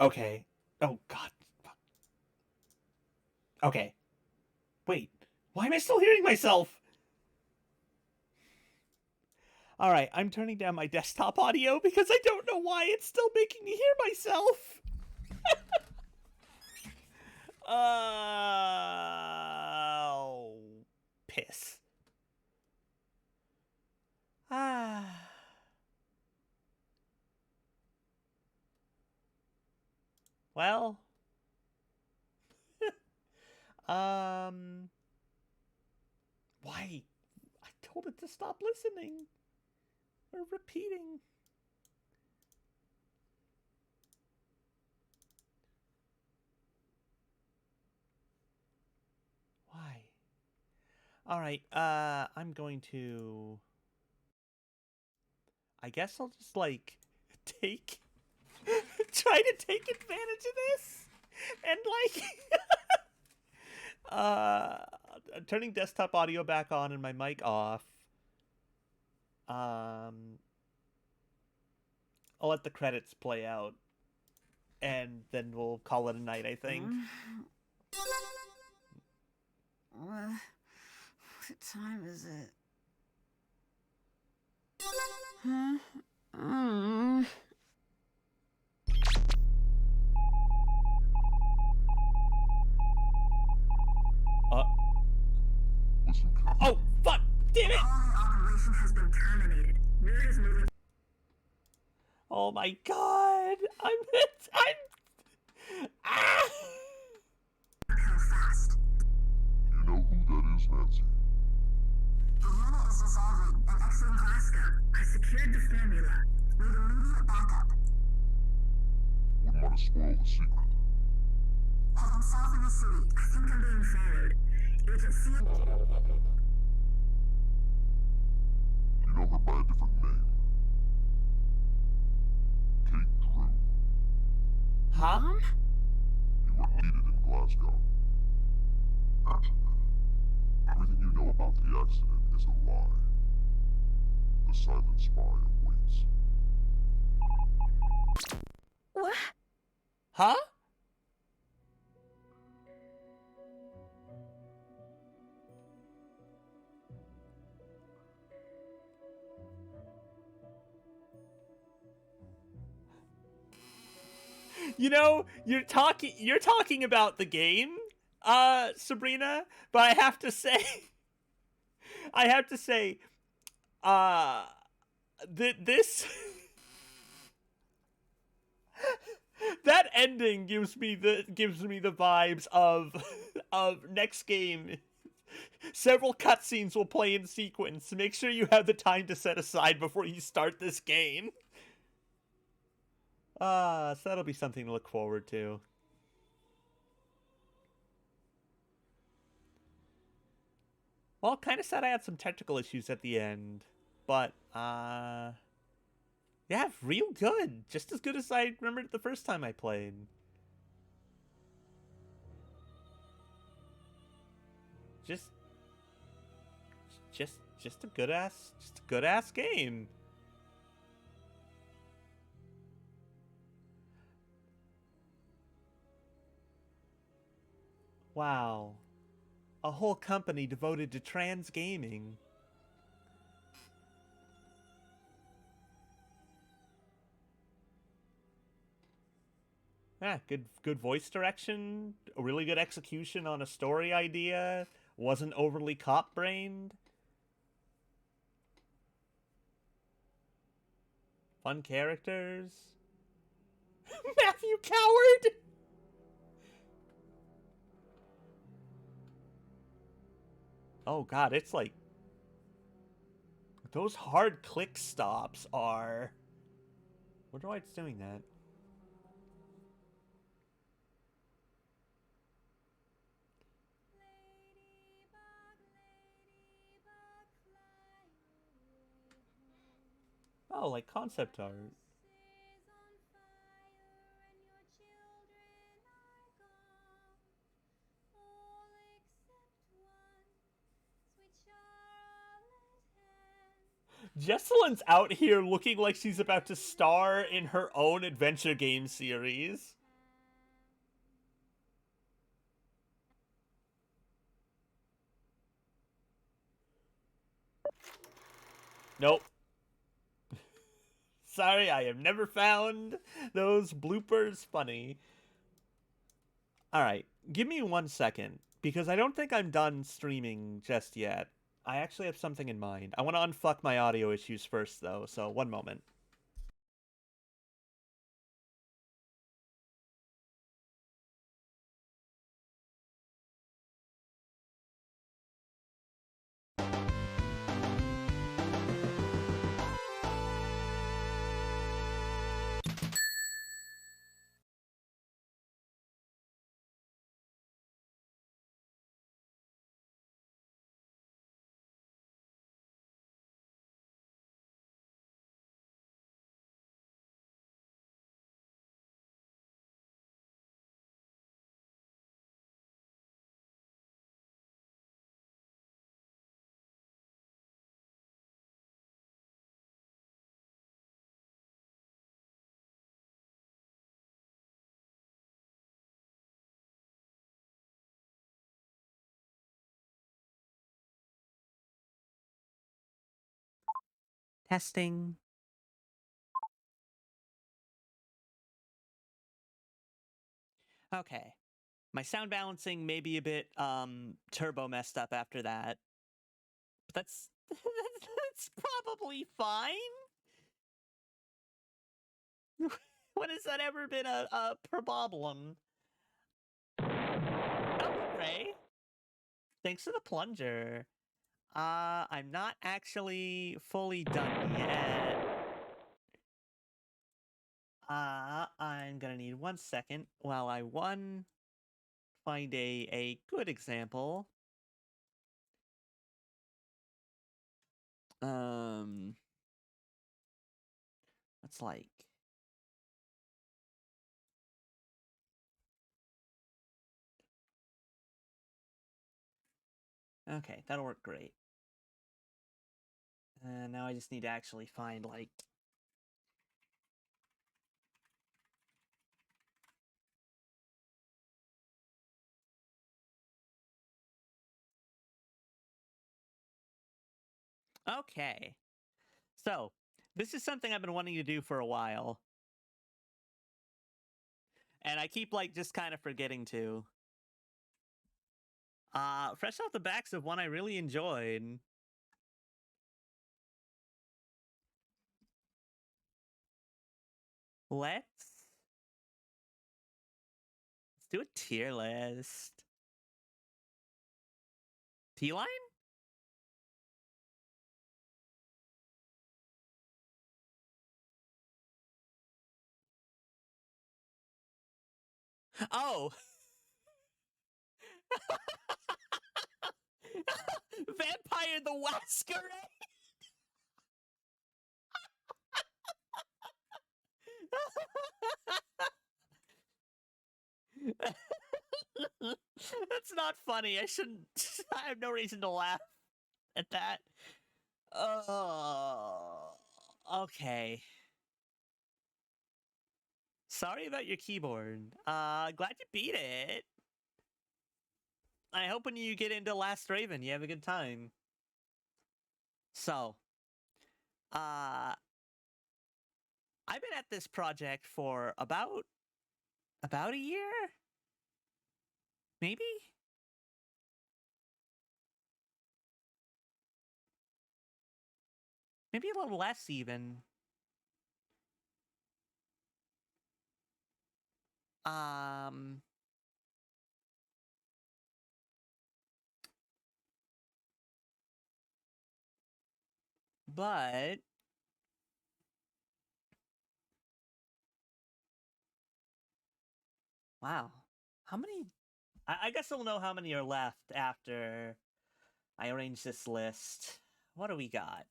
Okay. Oh, God. Okay. Wait. Why am I still hearing myself? Alright, I'm turning down my desktop audio because I don't know why it's still making me hear myself. Oh, piss. Well, why? I told it to stop listening or repeating. Why? All right, I'm going to, I guess I'll just like try to take advantage of this and like turning desktop audio back on and my mic off. I'll let the credits play out and then we'll call it a night, I think. What time is it? Huh? Oh, fuck! Damn it! Operation has been terminated. Word is moving. Oh my god! Ah! How fast? You know who that is, Nancy? The unit is dissolving and exiting Glasgow. I secured the formula. Need immediate backup. Wouldn't want to spoil the secret. I'm south of the city. I think I'm being followed. Agent C. You know her by a different name. Kate Drew. Huh? Mom? You were needed in Glasgow. Urgently. Everything you know about the accident is a lie. The silent spy awaits. What? Huh? You know, you're talking about the game, Sabrina, but I have to say this that ending gives me the vibes of next game. Several cutscenes will play in sequence. Make sure you have the time to set aside before you start this game. So that'll be something to look forward to. Well, kind of sad I had some technical issues at the end, but yeah, real good. Just as good as I remembered the first time I played. Just a good ass game. Wow. A whole company devoted to trans gaming. Yeah, good voice direction, a really good execution on a story idea, wasn't overly cop-brained. Fun characters. Matthew Coward! Oh god, it's like... Those hard click stops are... Wonder why it's doing that. Oh, like concept art. Jesselyn's out here looking like she's about to star in her own adventure game series. Nope. Sorry, I have never found those bloopers funny. Alright, give me 1 second, because I don't think I'm done streaming just yet. I actually have something in mind. I want to unfuck my audio issues first, though, so 1 moment. Testing. Okay. My sound balancing may be a bit, turbo messed up after that. But that's probably fine? When has that ever been a problem? Oh, Ray. Thanks for the plunger. I'm not actually fully done yet. I'm gonna need 1 second while I find a good example. It's like, okay, that'll work great. And now I just need to actually find, like, okay. So, this is something I've been wanting to do for a while. And I keep, like, just kind of forgetting to. Fresh off the backs of one I really enjoyed. Let's do a tier list. T-line? Oh! Vampire the Masquerade! That's not funny. I shouldn't. I have no reason to laugh at that. Oh, okay. Sorry about your keyboard. Glad you beat it. I hope when you get into Last Raven, you have a good time. So, I've been at this project for about a year? Maybe? Maybe a little less, even. But wow. How many? I guess I'll know how many are left after I arrange this list. What do we got?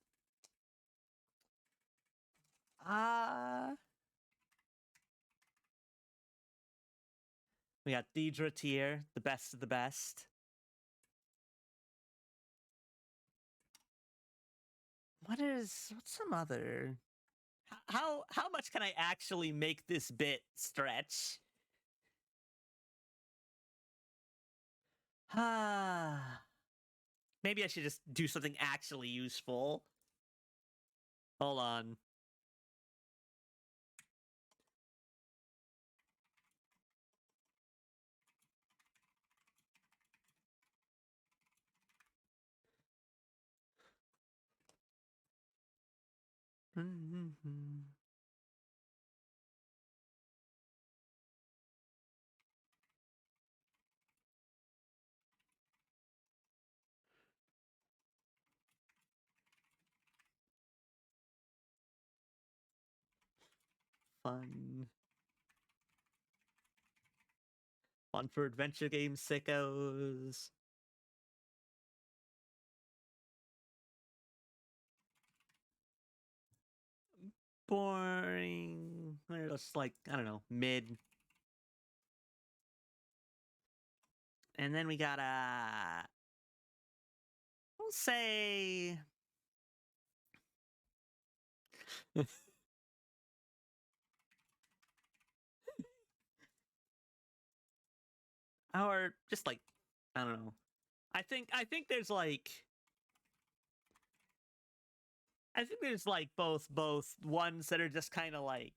We got Deidre tier, the best of the best. What's some other? How much can I actually make this bit stretch? Maybe I should just do something actually useful. Hold on. Fun. Fun for adventure game sickos. Boring. Or just like, I don't know, mid. And then we got we'll say or just like, I don't know. I think there's like both ones that are just kind of like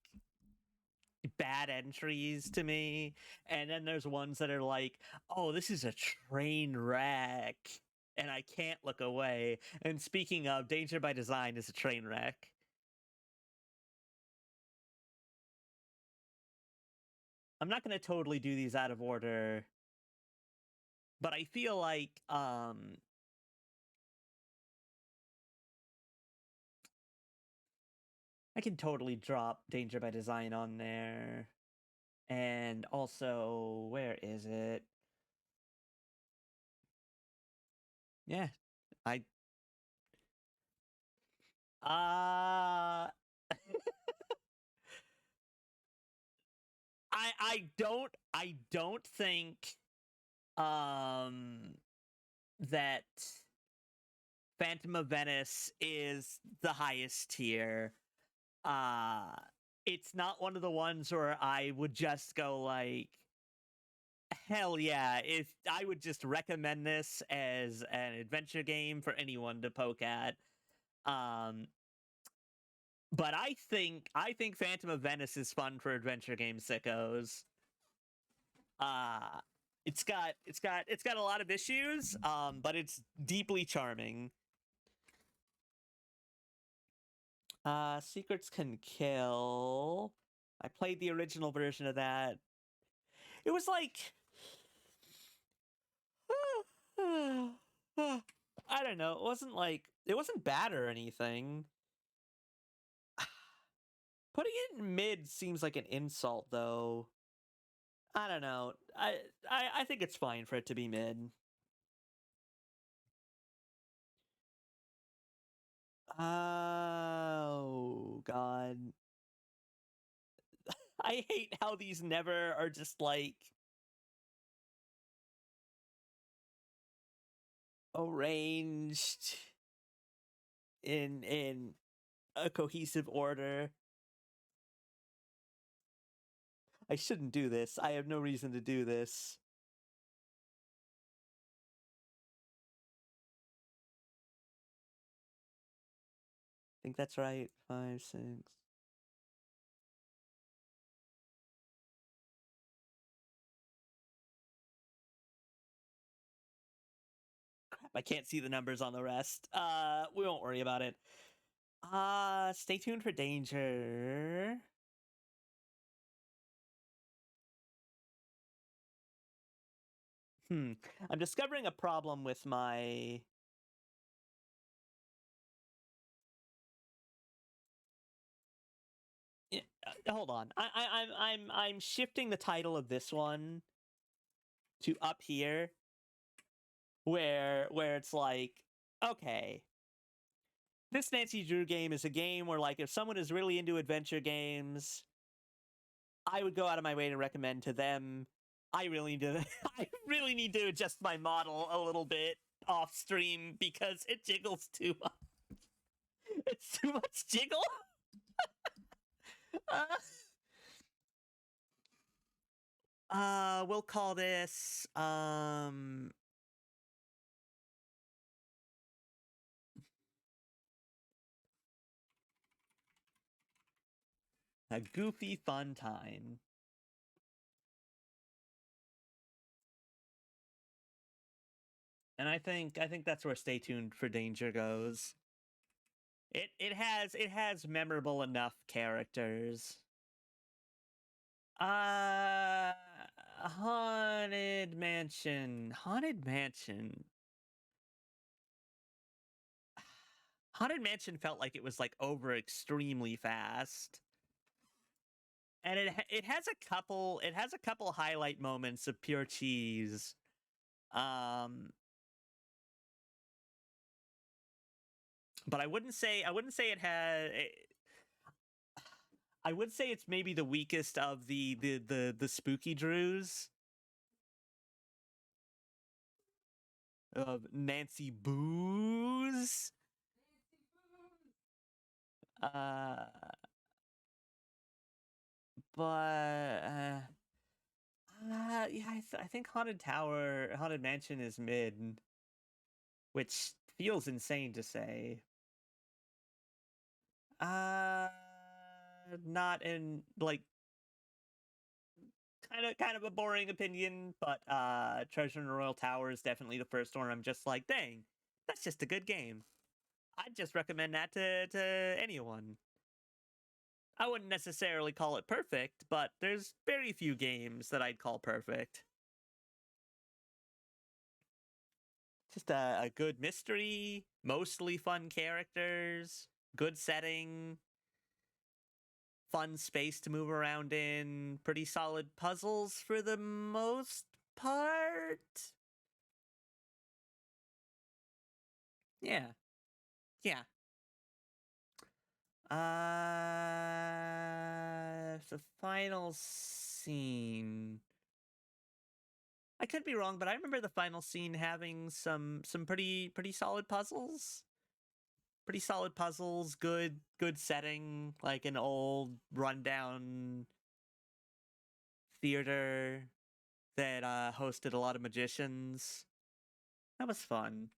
bad entries to me, and then there's ones that are like, oh, this is a train wreck and I can't look away. And speaking of, Danger by Design is a train wreck. I'm not going to totally do these out of order, but I feel like I can totally drop Danger by Design on there. And also, where is it? Yeah, I uh I don't think that Phantom of Venice is the highest tier. Uh it's not one of the ones where I would just go like, hell yeah, if I would just recommend this as an adventure game for anyone to poke at. Um but I think Phantom of Venice is fun for adventure game sickos. Uh it's got a lot of issues, but it's deeply charming. Secrets Can Kill. I played the original version of that. It was like I don't know. It wasn't bad or anything. Putting it in mid seems like an insult, though. I don't know. I think it's fine for it to be mid. Oh God. I hate how these never are just like arranged in a cohesive order. I shouldn't do this. I have no reason to do this. I think that's right. 5, 6. Crap, I can't see the numbers on the rest. We won't worry about it. Stay tuned for danger. I'm discovering a problem with my hold on. I'm shifting the title of this one to up here, where it's like, okay, this Nancy Drew game is a game where, like, if someone is really into adventure games, I would go out of my way to recommend to them. I really need to adjust my model a little bit off stream because it jiggles too much. It's too much jiggle. We'll call this a goofy fun time. And I think that's where Stay Tuned for Danger goes. It has memorable enough characters. Haunted Mansion. Haunted Mansion felt like it was like over extremely fast. And it has a couple highlight moments of pure cheese. But I wouldn't say it had. I would say it's maybe the weakest of the spooky Drews. Of Nancy Booze. But yeah, I think Haunted Mansion is mid, which feels insane to say. Not in like kind of a boring opinion, but Treasure in the Royal Tower is definitely the first one. I'm just like, dang, that's just a good game. I'd just recommend that to anyone. I wouldn't necessarily call it perfect, but there's very few games that I'd call perfect. Just a good mystery, mostly fun characters, good setting, fun space to move around in, pretty solid puzzles for the most part. Yeah. Yeah. The final scene. I could be wrong, but I remember the final scene having some pretty solid puzzles. Pretty solid puzzles, good setting, like an old rundown theater that hosted a lot of magicians. That was fun.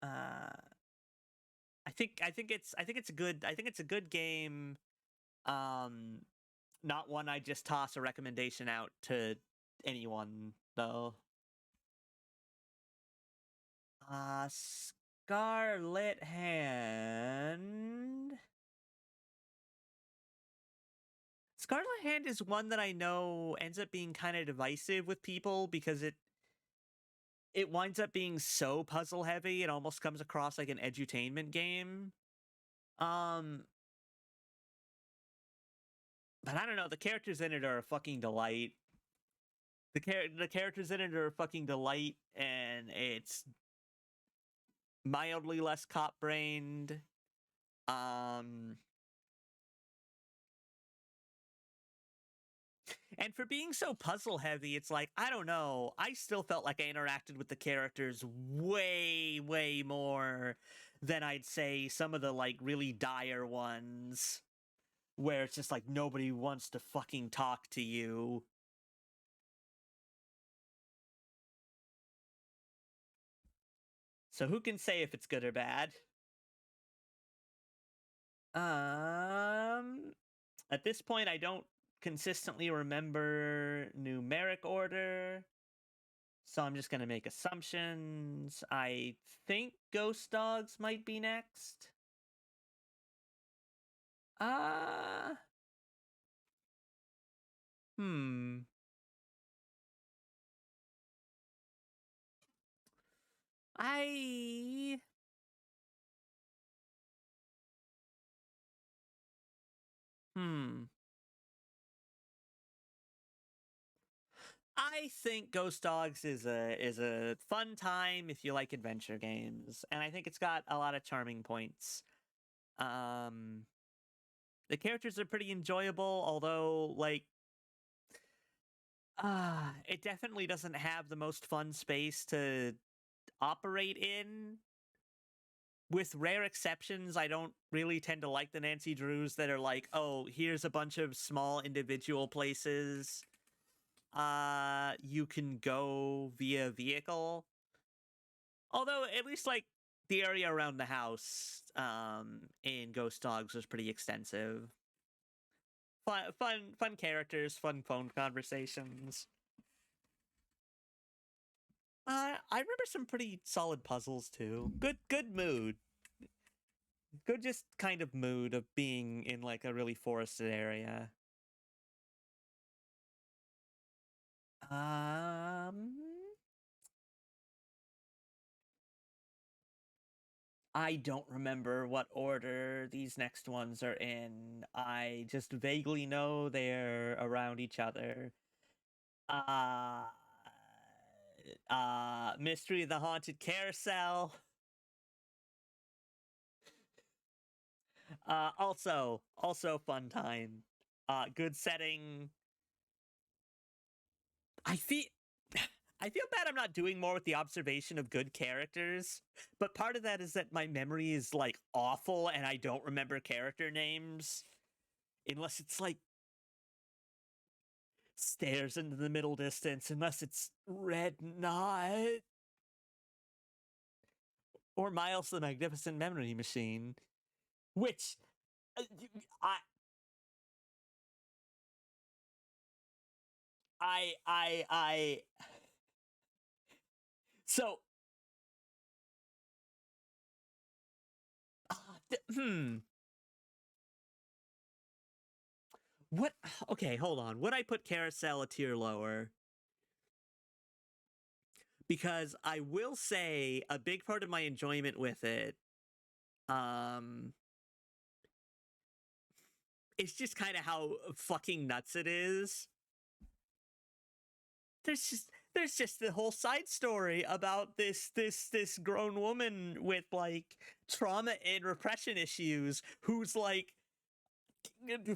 I think it's a good game. Not one I just toss a recommendation out to anyone though. Scarlet Hand. Scarlet Hand is one that I know ends up being kind of divisive with people because it winds up being so puzzle heavy it almost comes across like an edutainment game. But I don't know, the characters in it are a fucking delight. The characters in it are a fucking delight, and it's mildly less cop-brained. And for being so puzzle heavy, it's like, I don't know, I still felt like I interacted with the characters way more than I'd say some of the like really dire ones where it's just like nobody wants to fucking talk to you. So who can say if it's good or bad? At this point, I don't consistently remember numeric order, so I'm just gonna make assumptions. I think Ghost Dogs might be next. Hmm. I think Ghost Dogs is a fun time if you like adventure games, and I think it's got a lot of charming points. The characters are pretty enjoyable, although like it definitely doesn't have the most fun space to operate in. With rare exceptions, I don't really tend to like the Nancy Drews that are like, oh, here's a bunch of small individual places you can go via vehicle. Although at least like the area around the house in Ghost Dogs was pretty extensive. Fun characters, fun phone conversations. I remember some pretty solid puzzles too. Good mood. Good just kind of mood of being in like a really forested area. I don't remember what order these next ones are in. I just vaguely know they're around each other. Mystery of the Haunted Carousel. Also fun time. Good setting. I feel bad I'm not doing more with the observation of good characters, but part of that is that my memory is like awful and I don't remember character names unless it's like stares into the middle distance, unless it's Red Knot or Miles the Magnificent Memory Machine, which I so what? Okay, hold on. Would I put Carousel a tier lower? Because I will say a big part of my enjoyment with it, it's just kind of how fucking nuts it is. there's just the whole side story about this grown woman with like trauma and repression issues who's like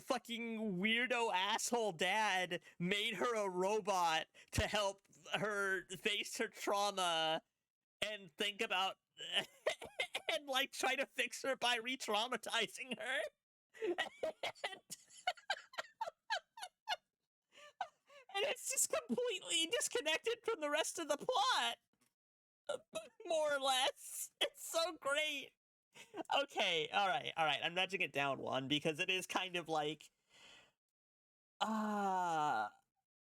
fucking weirdo asshole dad made her a robot to help her face her trauma and think about and like try to fix her by re-traumatizing her. And it's just completely disconnected from the rest of the plot. More or less. It's so great. Okay, alright. I'm nudging it down one because it is kind of like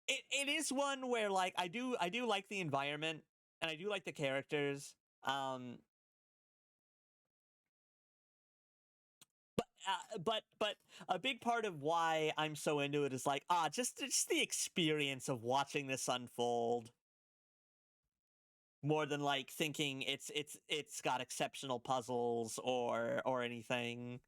it is one where like I do like the environment and I do like the characters. But a big part of why I'm so into it is like just the experience of watching this unfold more than like thinking it's got exceptional puzzles or anything.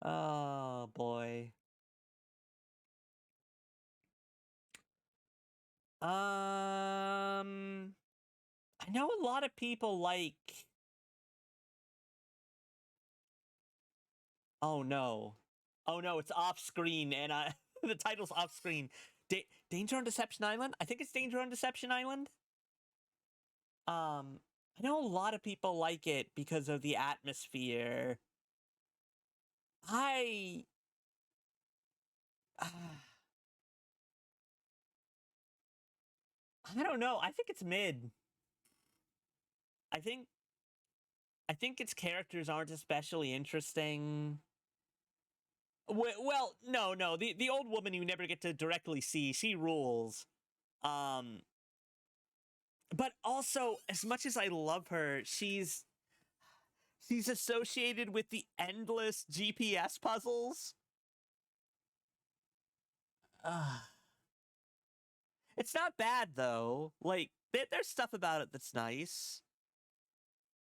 Oh boy. I know a lot of people like. Oh no, it's off screen, and the title's off screen. Danger on Deception Island. I think it's Danger on Deception Island. I know a lot of people like it because of the atmosphere. I don't know. I think it's mid. I think its characters aren't especially interesting. Well, no. The old woman you never get to directly see, she rules. But also, as much as I love her, she's associated with the endless GPS puzzles. It's not bad though. Like there's stuff about it that's nice.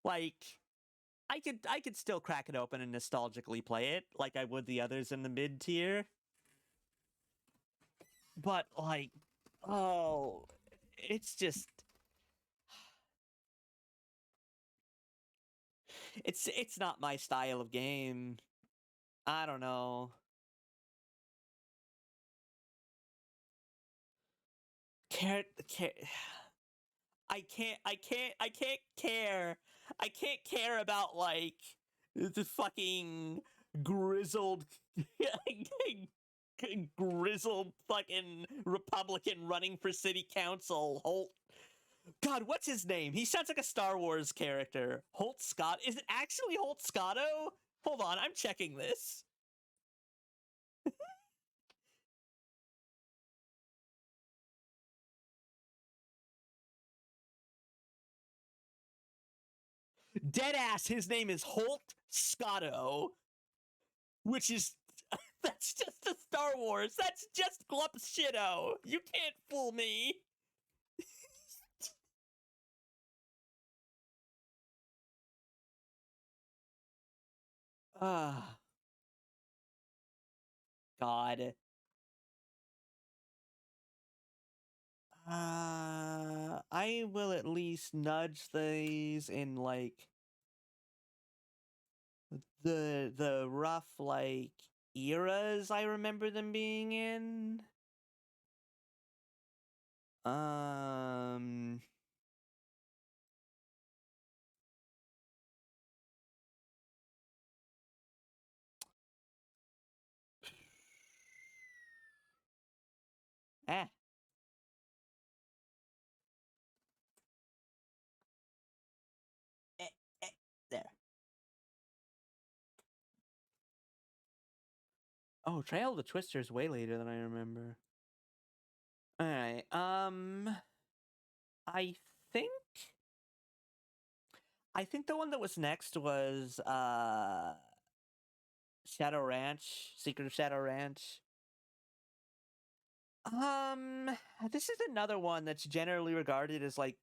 Like I could still crack it open and nostalgically play it like I would the others in the mid tier. But like, it's just it's not my style of game. I don't know. I can't care. I can't care about like the fucking grizzled grizzled fucking Republican running for city council. Holt. God, what's his name? He sounds like a Star Wars character. Holt Scott. Is it actually Holt Scotto? Hold on, I'm checking this. Deadass, his name is Holt Scotto, which is that's just a Star Wars. That's just Glup Shitto. You can't fool me. God. I will at least nudge these in like the rough like eras I remember them being in. Eh. There. Oh, Trail of the Twister is way later than I remember. Alright, I think the one that was next was, Shadow Ranch, Secret of Shadow Ranch. This is another one that's generally regarded as, like,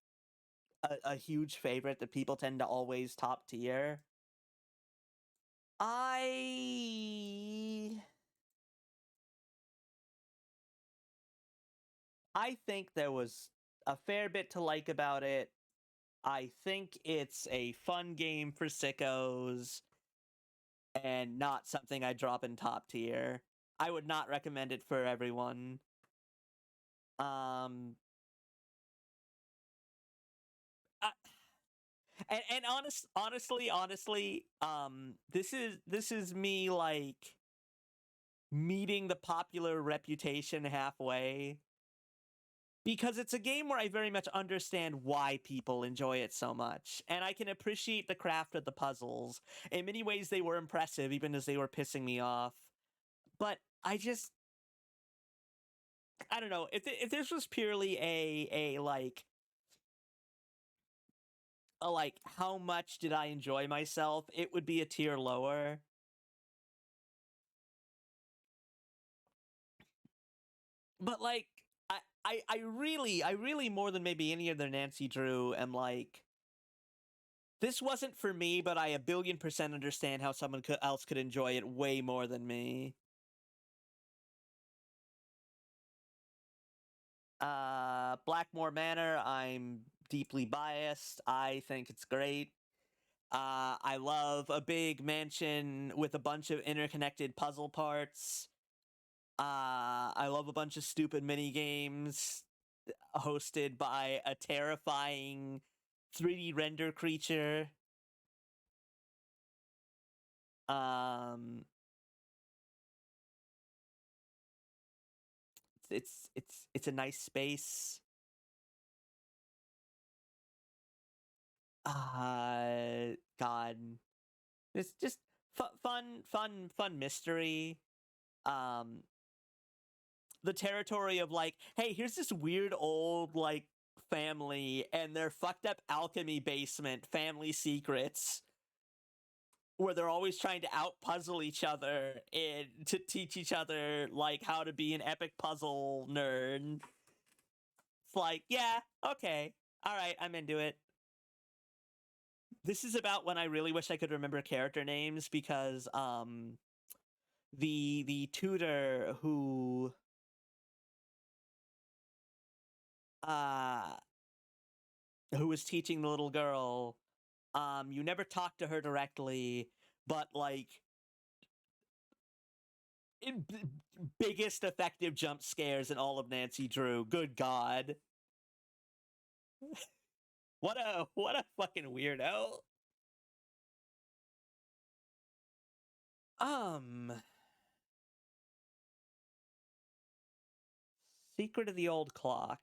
a huge favorite that people tend to always top tier. I think there was a fair bit to like about it. I think it's a fun game for sickos and not something I drop in top tier. I would not recommend it for everyone. And honestly, this is me like meeting the popular reputation halfway, because it's a game where I very much understand why people enjoy it so much, and I can appreciate the craft of the puzzles. In many ways, they were impressive, even as they were pissing me off. But I don't know, if this was purely a like how much did I enjoy myself, it would be a tier lower. But like I really more than maybe any other Nancy Drew am like, this wasn't for me, but I 1,000,000,000% understand how someone else could enjoy it way more than me. Blackmore Manor, I'm deeply biased. I think it's great. I love a big mansion with a bunch of interconnected puzzle parts. I love a bunch of stupid mini games hosted by a terrifying 3D render creature. It's a nice space. God, it's just fun mystery. The territory of like, hey, here's this weird old like family and their fucked up alchemy basement family secrets, where they're always trying to out puzzle each other and to teach each other like how to be an epic puzzle nerd. It's like, yeah, okay, all right, I'm into it. This is about when I really wish I could remember character names, because the tutor who was teaching the little girl, you never talk to her directly, but like biggest effective jump scares in all of Nancy Drew. Good God. What a fucking weirdo. Secret of the Old Clock.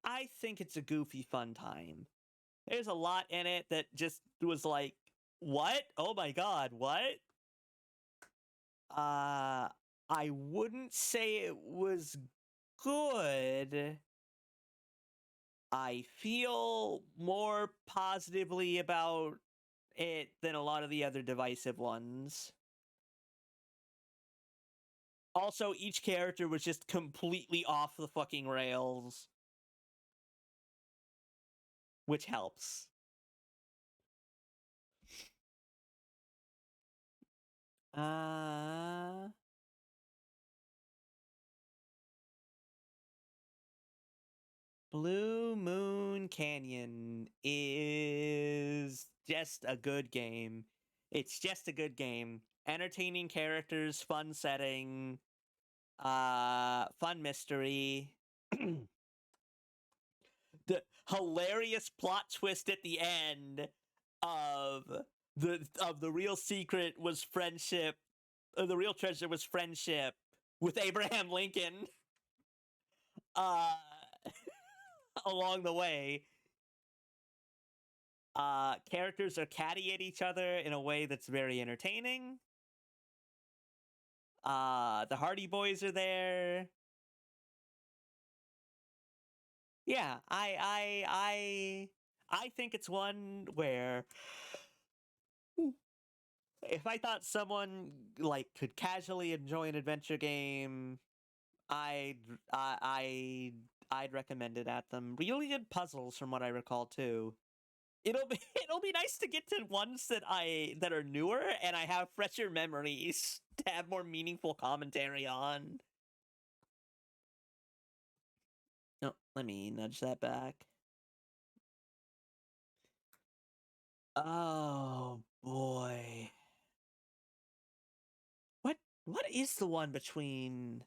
I think it's a goofy fun time. There's a lot in it that just was like, what? Oh my God, what? I wouldn't say it was good. I feel more positively about it than a lot of the other divisive ones. Also, each character was just completely off the fucking rails, which helps. Blue Moon Canyon is just a good game. It's just a good game. Entertaining characters, fun setting, fun mystery. The hilarious plot twist at the end of the real secret was friendship. The real treasure was friendship with Abraham Lincoln. Along the way, characters are catty at each other in a way that's very entertaining. The Hardy Boys are there. Yeah, I think it's one where if I thought someone like could casually enjoy an adventure game, I'd recommend it at them. Really good puzzles, from what I recall, too. It'll be nice to get to ones that are newer and I have fresher memories to have more meaningful commentary on. No, let me nudge that back. Oh boy. What is the one between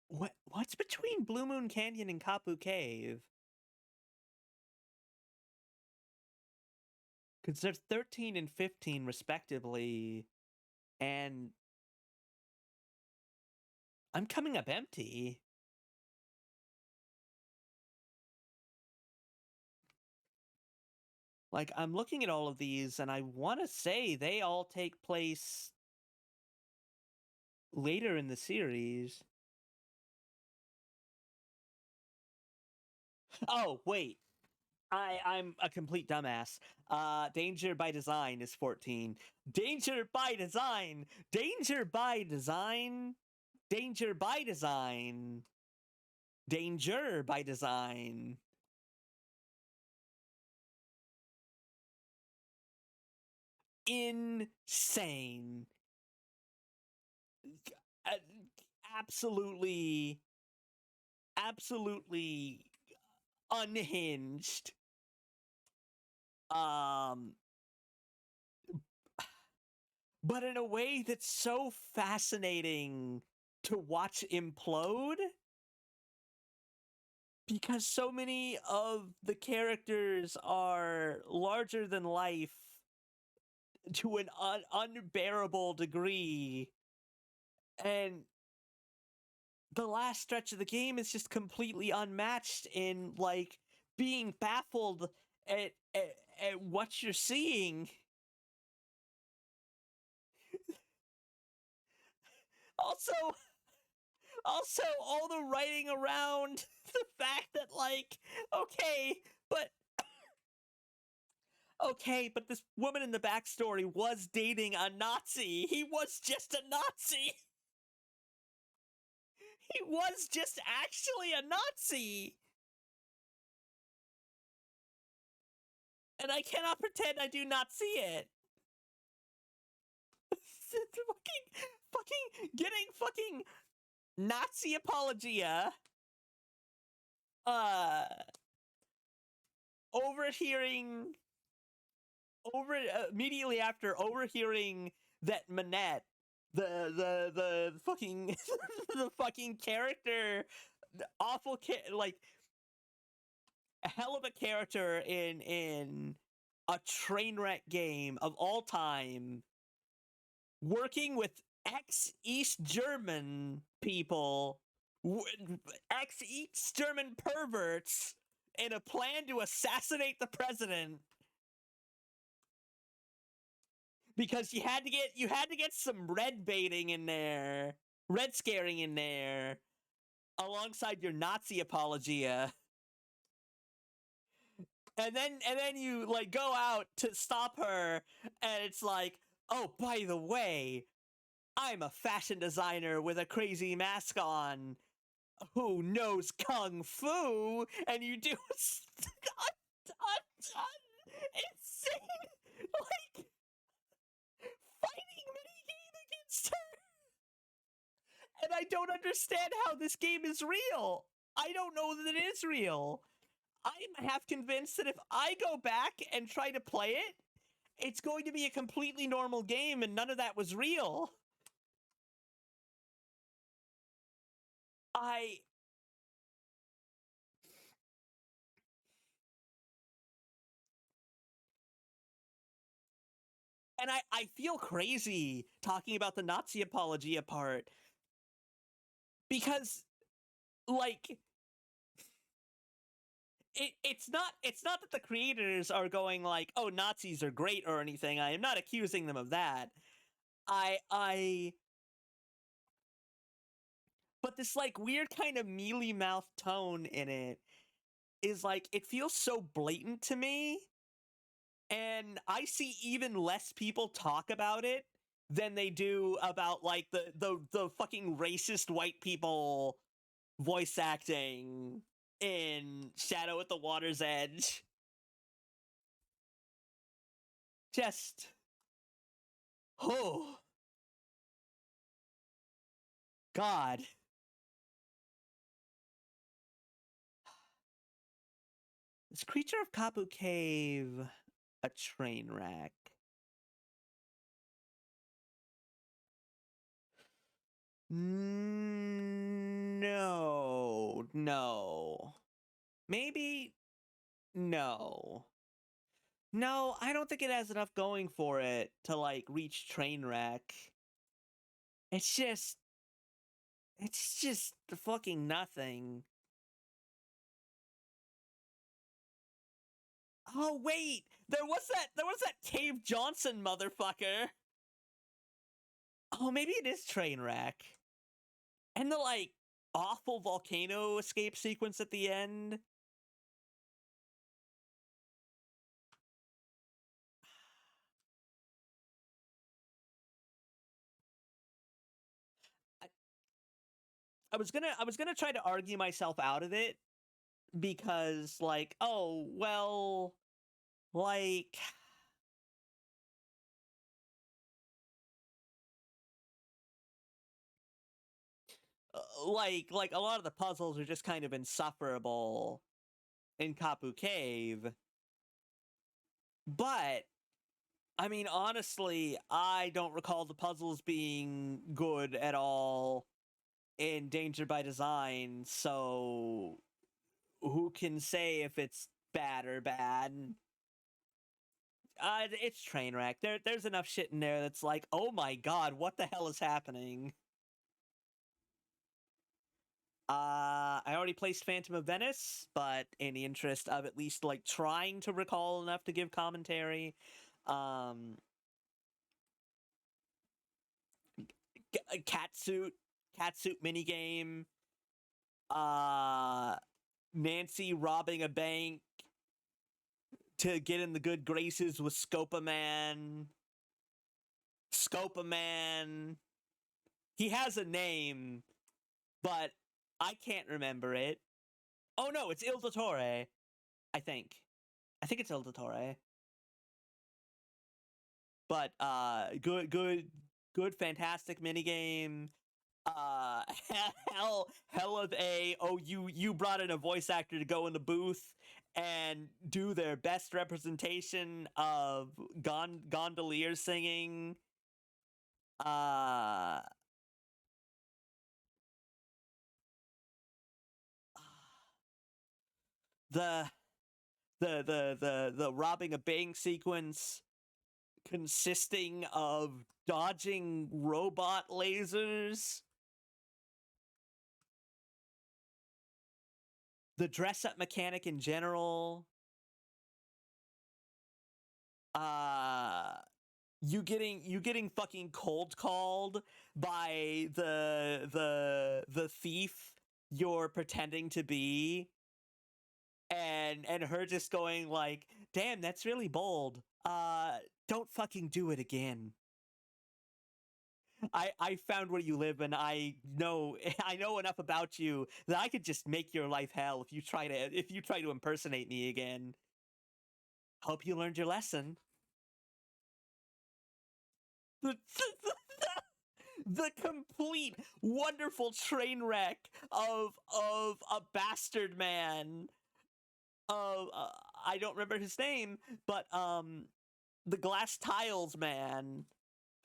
what's between Blue Moon Canyon and Kapu Cave? Because there's 13 and 15 respectively, and I'm coming up empty. Like, I'm looking at all of these, and I want to say they all take place later in the series. Oh, wait. I'm a complete dumbass. Danger by Design is 14. Danger by Design! Danger by Design! Danger by Design! Danger by Design! Insane. Absolutely unhinged. But in a way that's so fascinating to watch implode, because so many of the characters are larger than life to an unbearable degree, and the last stretch of the game is just completely unmatched in, like, being baffled at what you're seeing. Also, all the writing around the fact that, like, okay, but this woman in the backstory was dating a Nazi. He was just a Nazi. He was just actually a Nazi. And I cannot pretend I do not see it. fucking getting fucking Nazi apologia. Immediately after overhearing that Manette, the fucking the fucking character, the awful like a hell of a character in a train wreck game of all time, working with ex-East German people, ex-East German perverts, in a plan to assassinate the president. Because you had to get some red baiting in there, red scaring in there, alongside your Nazi apologia. And then you, like, go out to stop her, and it's like, oh, by the way, I'm a fashion designer with a crazy mask on who knows kung fu, and you do insane, like, fighting minigame against her. And I don't understand how this game is real. I don't know that it is real. I'm half convinced that if I go back and try to play it, it's going to be a completely normal game and none of that was real. And I feel crazy talking about the Nazi apologia part, because, like, it's not that the creators are going like, oh, Nazis are great or anything. I am not accusing them of that. But this, like, weird kind of mealy-mouthed tone in it is, like, it feels so blatant to me, and I see even less people talk about it than they do about, like, the fucking racist white people voice acting in Shadow at the Water's Edge. Just... Oh. God. Is Creature of Kapu Cave a train wreck? No. No. Maybe? No. No, I don't think it has enough going for it to, like, reach train wreck. It's just fucking nothing. Oh wait, there was that Cave Johnson motherfucker. Oh, maybe it is train wreck. And the, like, awful volcano escape sequence at the end. I was gonna try to argue myself out of it because, like, oh well, like, like a lot of the puzzles are just kind of insufferable in Kapu Cave. But I mean, honestly, I don't recall the puzzles being good at all in Danger by Design, so who can say if it's bad or bad? It's Trainwreck. There's enough shit in there that's like, oh my god, what the hell is happening? I already placed Phantom of Venice, but in the interest of at least, like, trying to recall enough to give commentary, Catsuit minigame, Nancy robbing a bank to get in the good graces with Scopa-Man. Scopa-Man. He has a name, but I can't remember it. Oh no, it's Il Dottore, I think. I think it's Il Dottore. But good, fantastic minigame. Hell of a, oh, you brought in a voice actor to go in the booth and do their best representation of gondolier singing. The robbing a bank sequence consisting of dodging robot lasers. The dress-up mechanic in general. You getting fucking cold called by the thief you're pretending to be, and her just going like, damn, that's really bold. Don't fucking do it again. I found where you live, and I know enough about you that I could just make your life hell if you try to impersonate me again. Hope you learned your lesson. The complete wonderful train wreck of a bastard man. I don't remember his name, but the glass tiles man,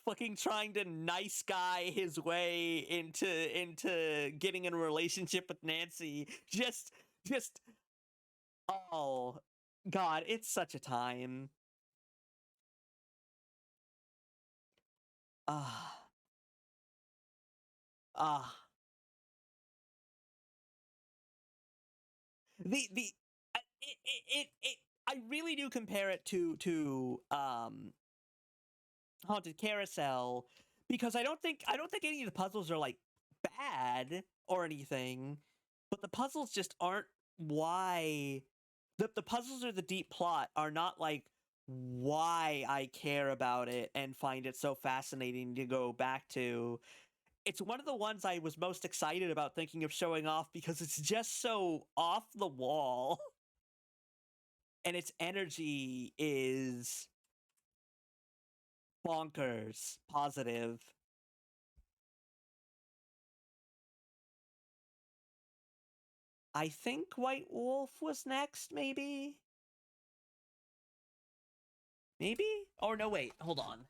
fucking trying to nice guy his way into getting in a relationship with Nancy. Just oh god, it's such a time. The I really do compare it to Haunted Carousel, because I don't think any of the puzzles are, like, bad or anything, but the puzzles just aren't why the puzzles or the deep plot are not, like, why I care about it and find it so fascinating to go back to. It's one of the ones I was most excited about thinking of showing off because it's just so off the wall. And its energy is Bonkers. Positive. I think White Wolf was next, maybe? Maybe? Oh, no, wait. Hold on.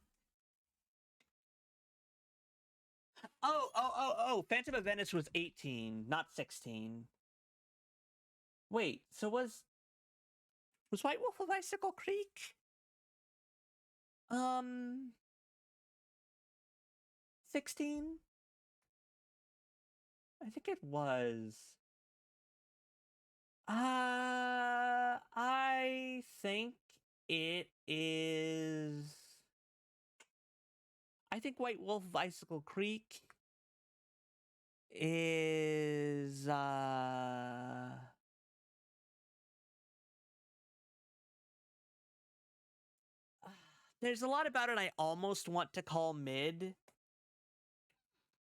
Oh. Phantom of Venice was 18, not 16. Wait, so was White Wolf of Icicle Creek? 16? I think it was. I think it is. I think White Wolf of Icicle Creek is there's a lot about it I almost want to call mid,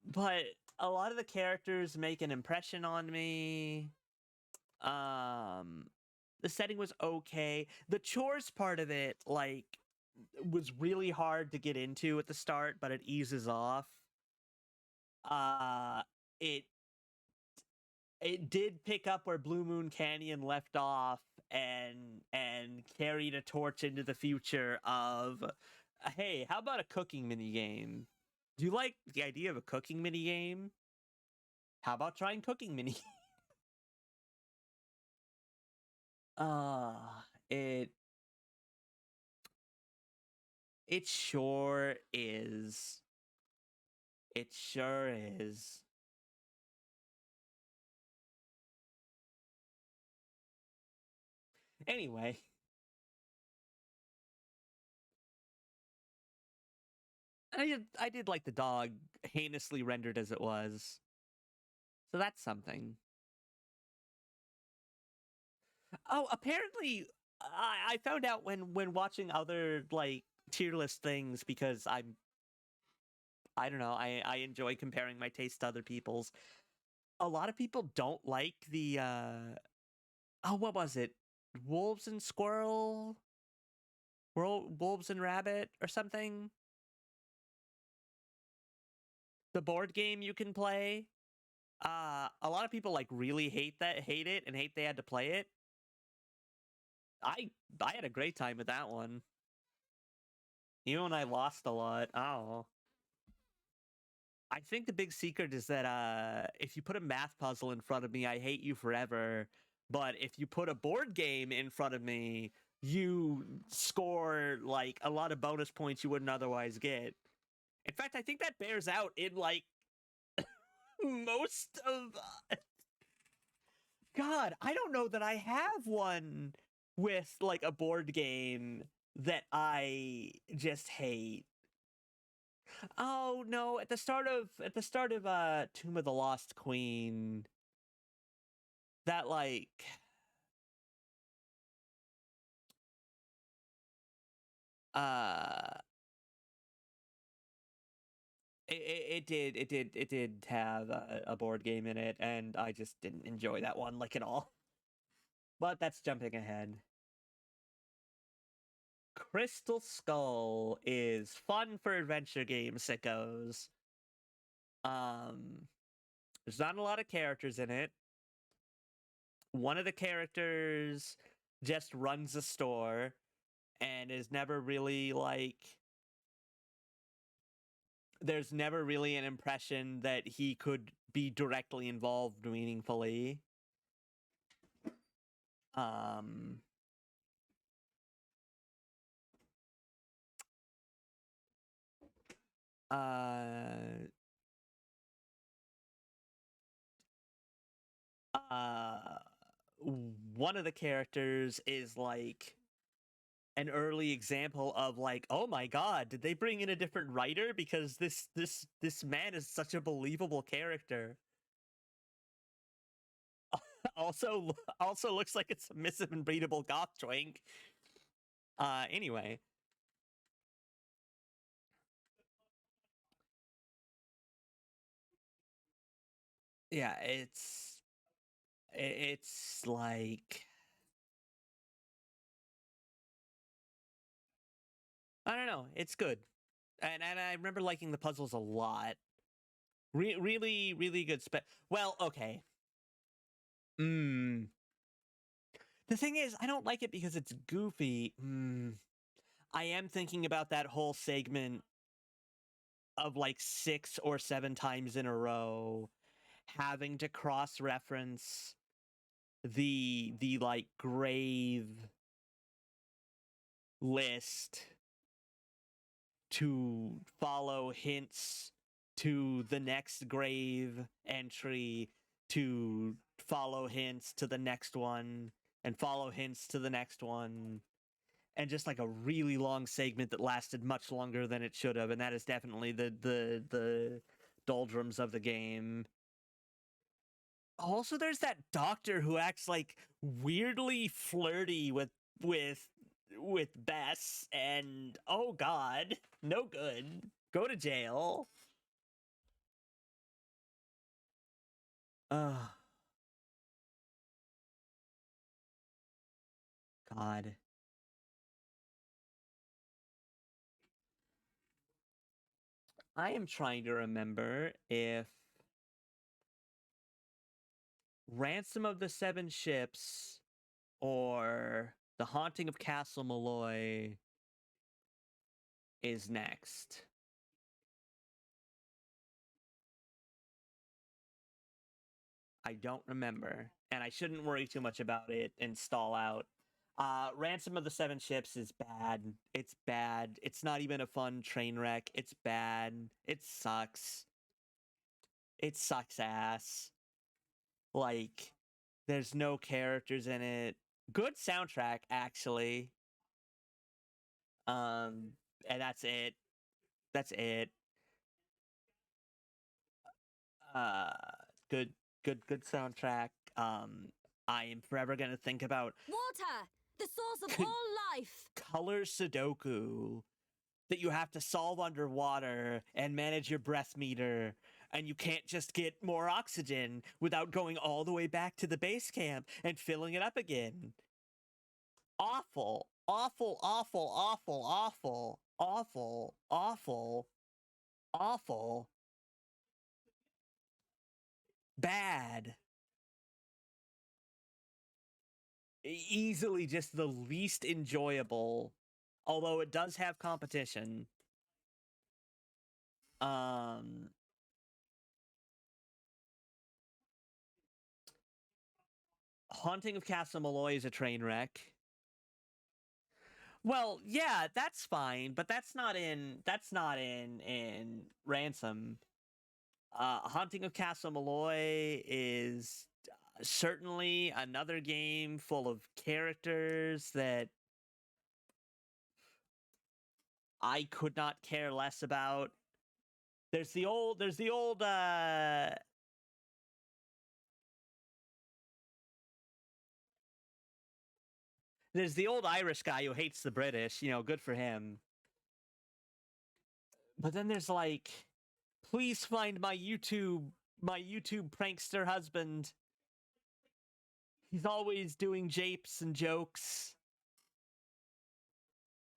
but a lot of the characters make an impression on me. The setting was okay. The chores part of it, like, was really hard to get into at the start, but it eases off. It did pick up where Blue Moon Canyon left off and carried a torch into the future of, hey, how about a cooking mini game? Do you like the idea of a cooking mini game? How about trying cooking mini? It sure is. It sure is. Anyway. I did like the dog, heinously rendered as it was. So that's something. Oh, apparently, I found out when watching other, like, tier list things, because I don't know, I enjoy comparing my taste to other people's. A lot of people don't like the, oh, what was it? Wolves and Squirrel? Wolves and Rabbit or something? The board game you can play. A lot of people, like, really hate it, and hate they had to play it. I had a great time with that one. Even when I lost a lot. Oh. I think the big secret is that if you put a math puzzle in front of me, I hate you forever. But if you put a board game in front of me, you score, like, a lot of bonus points you wouldn't otherwise get. In fact, I think that bears out in, like, most of... God, I don't know that I have one with, like, a board game that I just hate. Oh no, at the start of Tomb of the Lost Queen, that, like, it did have a board game in it, and I just didn't enjoy that one, like, at all. But that's jumping ahead. Crystal Skull is fun for adventure game sickos. There's not a lot of characters in it. One of the characters just runs a store and is never really, like... There's never really an impression that he could be directly involved meaningfully. One of the characters is, like, an early example of, like, oh my god, did they bring in a different writer? Because this man is such a believable character. Also looks like it's a missive and breedable goth twink. Anyway. Yeah, it's like... I don't know, it's good. And I remember liking the puzzles a lot. Really, really good well, okay. The thing is, I don't like it because it's goofy. I am thinking about that whole segment of like 6 or 7 times in a row having to cross-reference the like grave list to follow hints to the next grave entry, to follow hints to the next one, and follow hints to the next one, and just like a really long segment that lasted much longer than it should have, and that is definitely the doldrums of the game. Also, there's that doctor who acts like weirdly flirty with Bess, and oh god, no good. Go to jail. Ugh. God. I am trying to remember if Ransom of the Seven Ships or The Haunting of Castle Malloy is next. I don't remember, and I shouldn't worry too much about it and stall out. Ransom of the Seven Ships is bad. It's bad. It's not even a fun train wreck. It's bad. It sucks. It sucks ass. Like, there's no characters in it. Good soundtrack, actually. And that's it. That's it. Good soundtrack. I am forever gonna think about water, the source of all life. Color Sudoku that you have to solve underwater and manage your breath meter, and you can't just get more oxygen without going all the way back to the base camp and filling it up again. Awful, awful, awful, awful, awful, awful, awful, awful, bad. Easily just the least enjoyable, although it does have competition. Haunting of Castle Malloy is a train wreck. Well, yeah, that's fine, but that's not in Ransom. Haunting of Castle Malloy is certainly another game full of characters that I could not care less about. There's the old there's the old Irish guy who hates the British, you know, good for him. But then there's like, please find my YouTube prankster husband. He's always doing japes and jokes.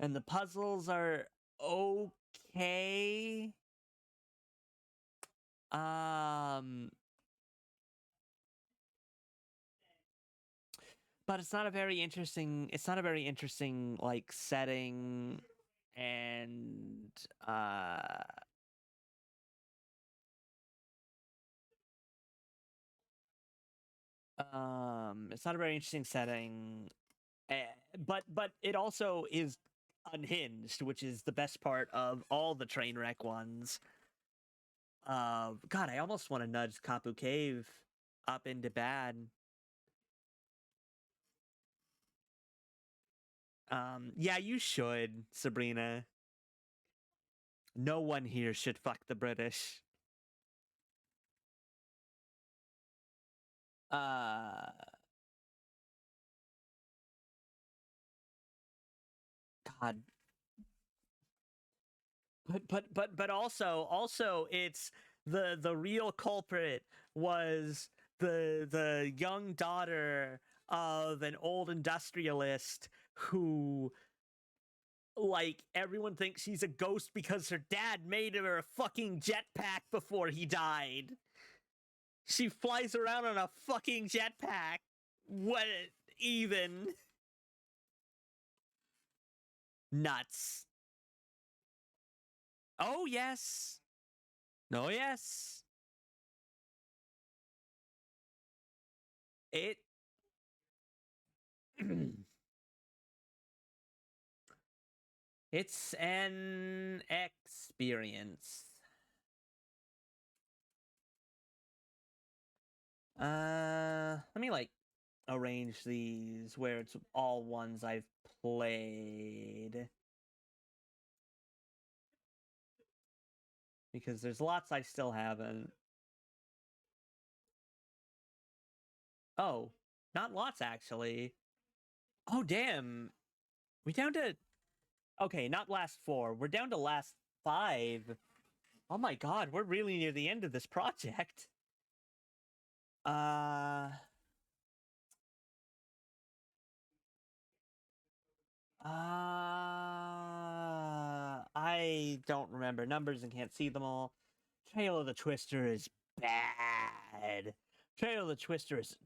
And the puzzles are okay. But it's not a very interesting like setting, and it's not a very interesting setting, but it also is unhinged, which is the best part of all the train wreck ones. God, I almost want to nudge Kapu Cave up into bad. Yeah, you should, Sabrina. No one here should fuck the British. God. But also it's the real culprit was the young daughter of an old industrialist who Like, everyone thinks she's a ghost because her dad made her a fucking jetpack before he died. She flies around on a fucking jetpack. What even? Nuts. Oh, yes. Oh, yes. It... It's an experience. Let me, like, arrange these where it's all ones I've played. Because there's lots I still haven't. Oh, not lots, actually. Oh, damn. We down to... Okay, not last 4. We're down to last 5. Oh my god, we're really near the end of this project. I don't remember numbers and can't see them all. Trail of the Twister is bad. Trail of the Twister is...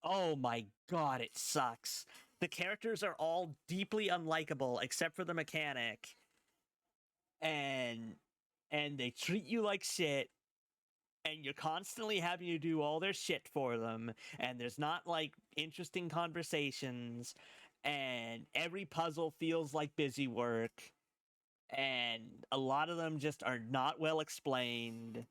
Oh my god, it sucks. The characters are all deeply unlikable except for the mechanic. And they treat you like shit. And you're constantly having to do all their shit for them. And there's not, like, interesting conversations. And every puzzle feels like busy work. And a lot of them just are not well explained.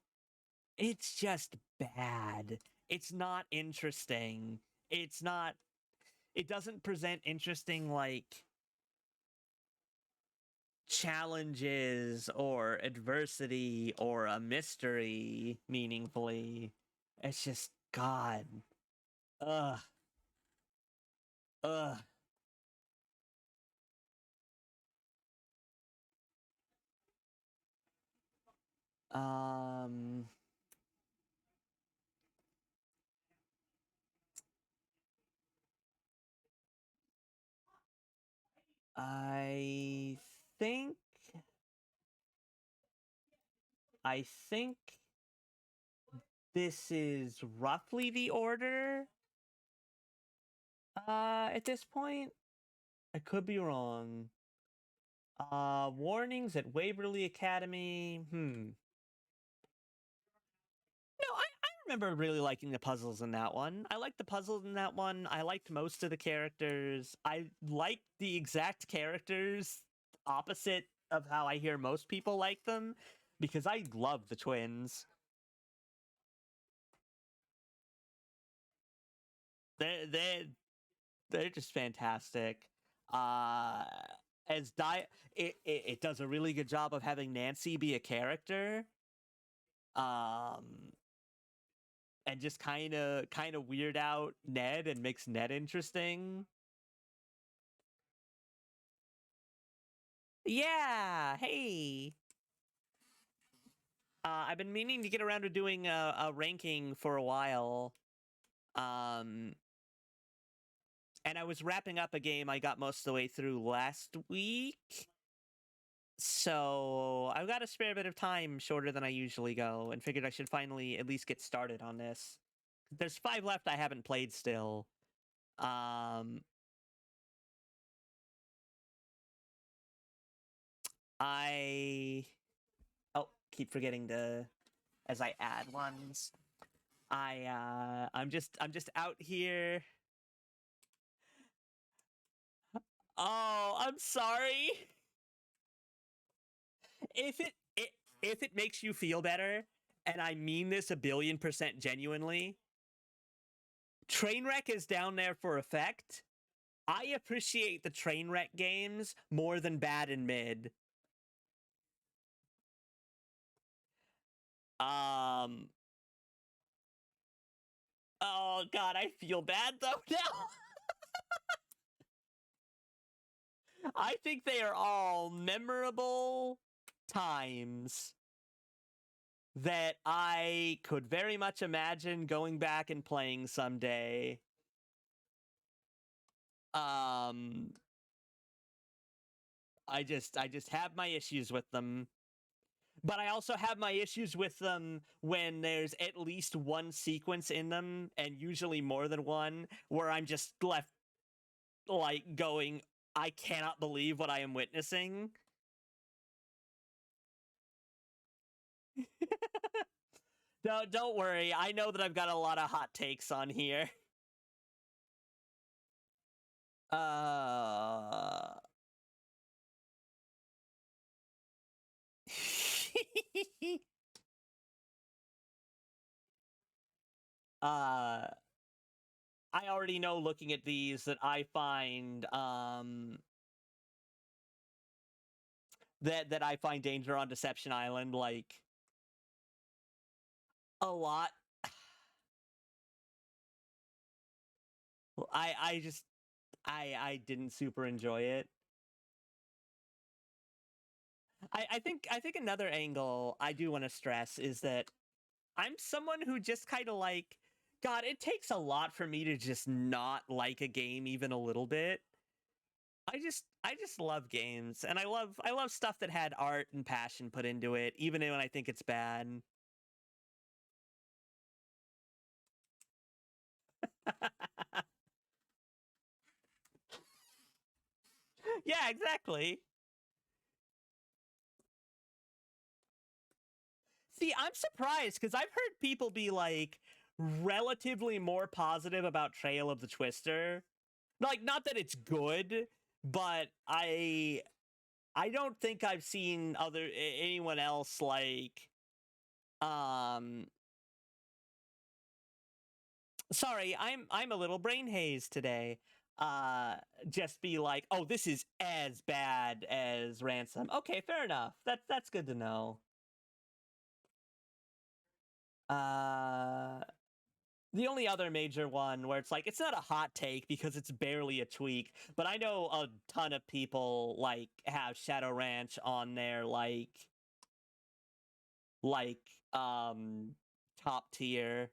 It's just bad. It's not interesting. It's not... It doesn't present interesting, like, challenges or adversity or a mystery meaningfully. It's just... God. Ugh. Ugh. I think this is roughly the order. At this point, I could be wrong. Warnings at Waverly Academy. No, I remember really liking the puzzles in that one. I liked the puzzles in that one. I liked most of the characters. I liked the exact characters opposite of how I hear most people like them, because I love the twins. They're just fantastic. It does a really good job of having Nancy be a character. And just kind of weird out Ned and makes Ned interesting. Yeah, hey. I've been meaning to get around to doing a ranking for a while. And I was wrapping up a game I got most of the way through last week. So I've got a spare bit of time shorter than I usually go, and figured I should finally at least get started on this. There's 5 left I haven't played still. Keep forgetting to, as I add ones. I'm just out here. Oh, I'm sorry. If it makes you feel better, and I mean this 1,000,000,000% genuinely, Trainwreck is down there for effect. I appreciate the Trainwreck games more than Bad and Mid. Oh god, I feel bad though now. I think they are all memorable times that I could very much imagine going back and playing someday. I just have my issues with them. But I also have my issues with them when there's at least one sequence in them, and usually more than one, where I'm just left, like, going, I cannot believe what I am witnessing. Don't worry, I know that I've got a lot of hot takes on here. I already know looking at these that I find, that I find Danger on Deception Island, like, a lot. I didn't super enjoy it. I think another angle I do want to stress is that I'm someone who just kind of like, God, it takes a lot for me to just not like a game even a little bit. I just love games, and I love stuff that had art and passion put into it, even when I think it's bad. Yeah, exactly. See, I'm surprised because I've heard people be like relatively more positive about Trail of the Twister. Like, not that it's good, but I don't think I've seen anyone else like sorry, I'm a little brain haze today. Just be like, "Oh, this is as bad as Ransom." Okay, fair enough. That's good to know. The only other major one where it's like, it's not a hot take because it's barely a tweak, but I know a ton of people like have Shadow Ranch on their top tier.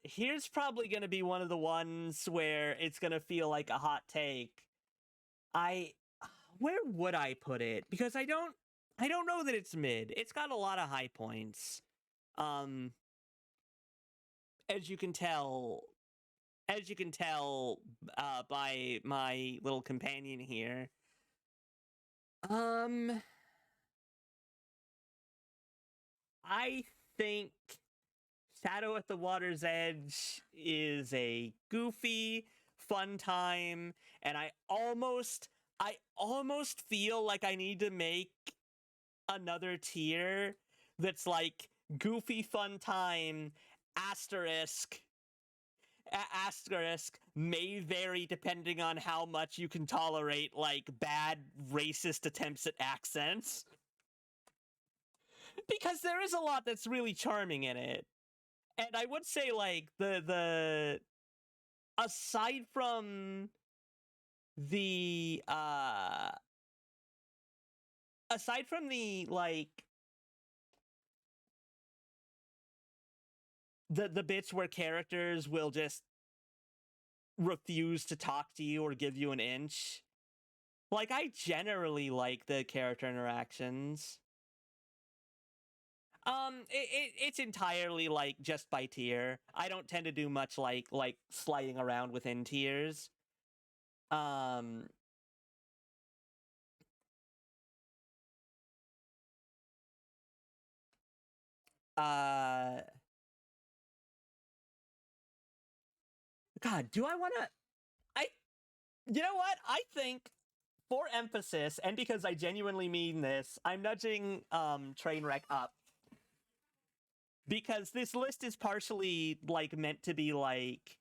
Here's probably gonna be one of the ones where it's gonna feel like a hot take. Where would I put it? Because I don't know that it's mid. It's got a lot of high points. As you can tell by my little companion here. I think Shadow at the Water's Edge is a goofy, fun time, and I almost feel like I need to make another tier that's like goofy, fun time, asterisk may vary depending on how much you can tolerate like bad racist attempts at accents. Because there is a lot that's really charming in it. And I would say like the aside from the like the bits where characters will just refuse to talk to you or give you an inch, like, I generally like the character interactions. It's entirely like just by tier. I don't tend to do much like sliding around within tiers. God, do I want to? You know what? I think, for emphasis, and because I genuinely mean this, I'm nudging Trainwreck up. Because this list is partially, like, meant to be, like,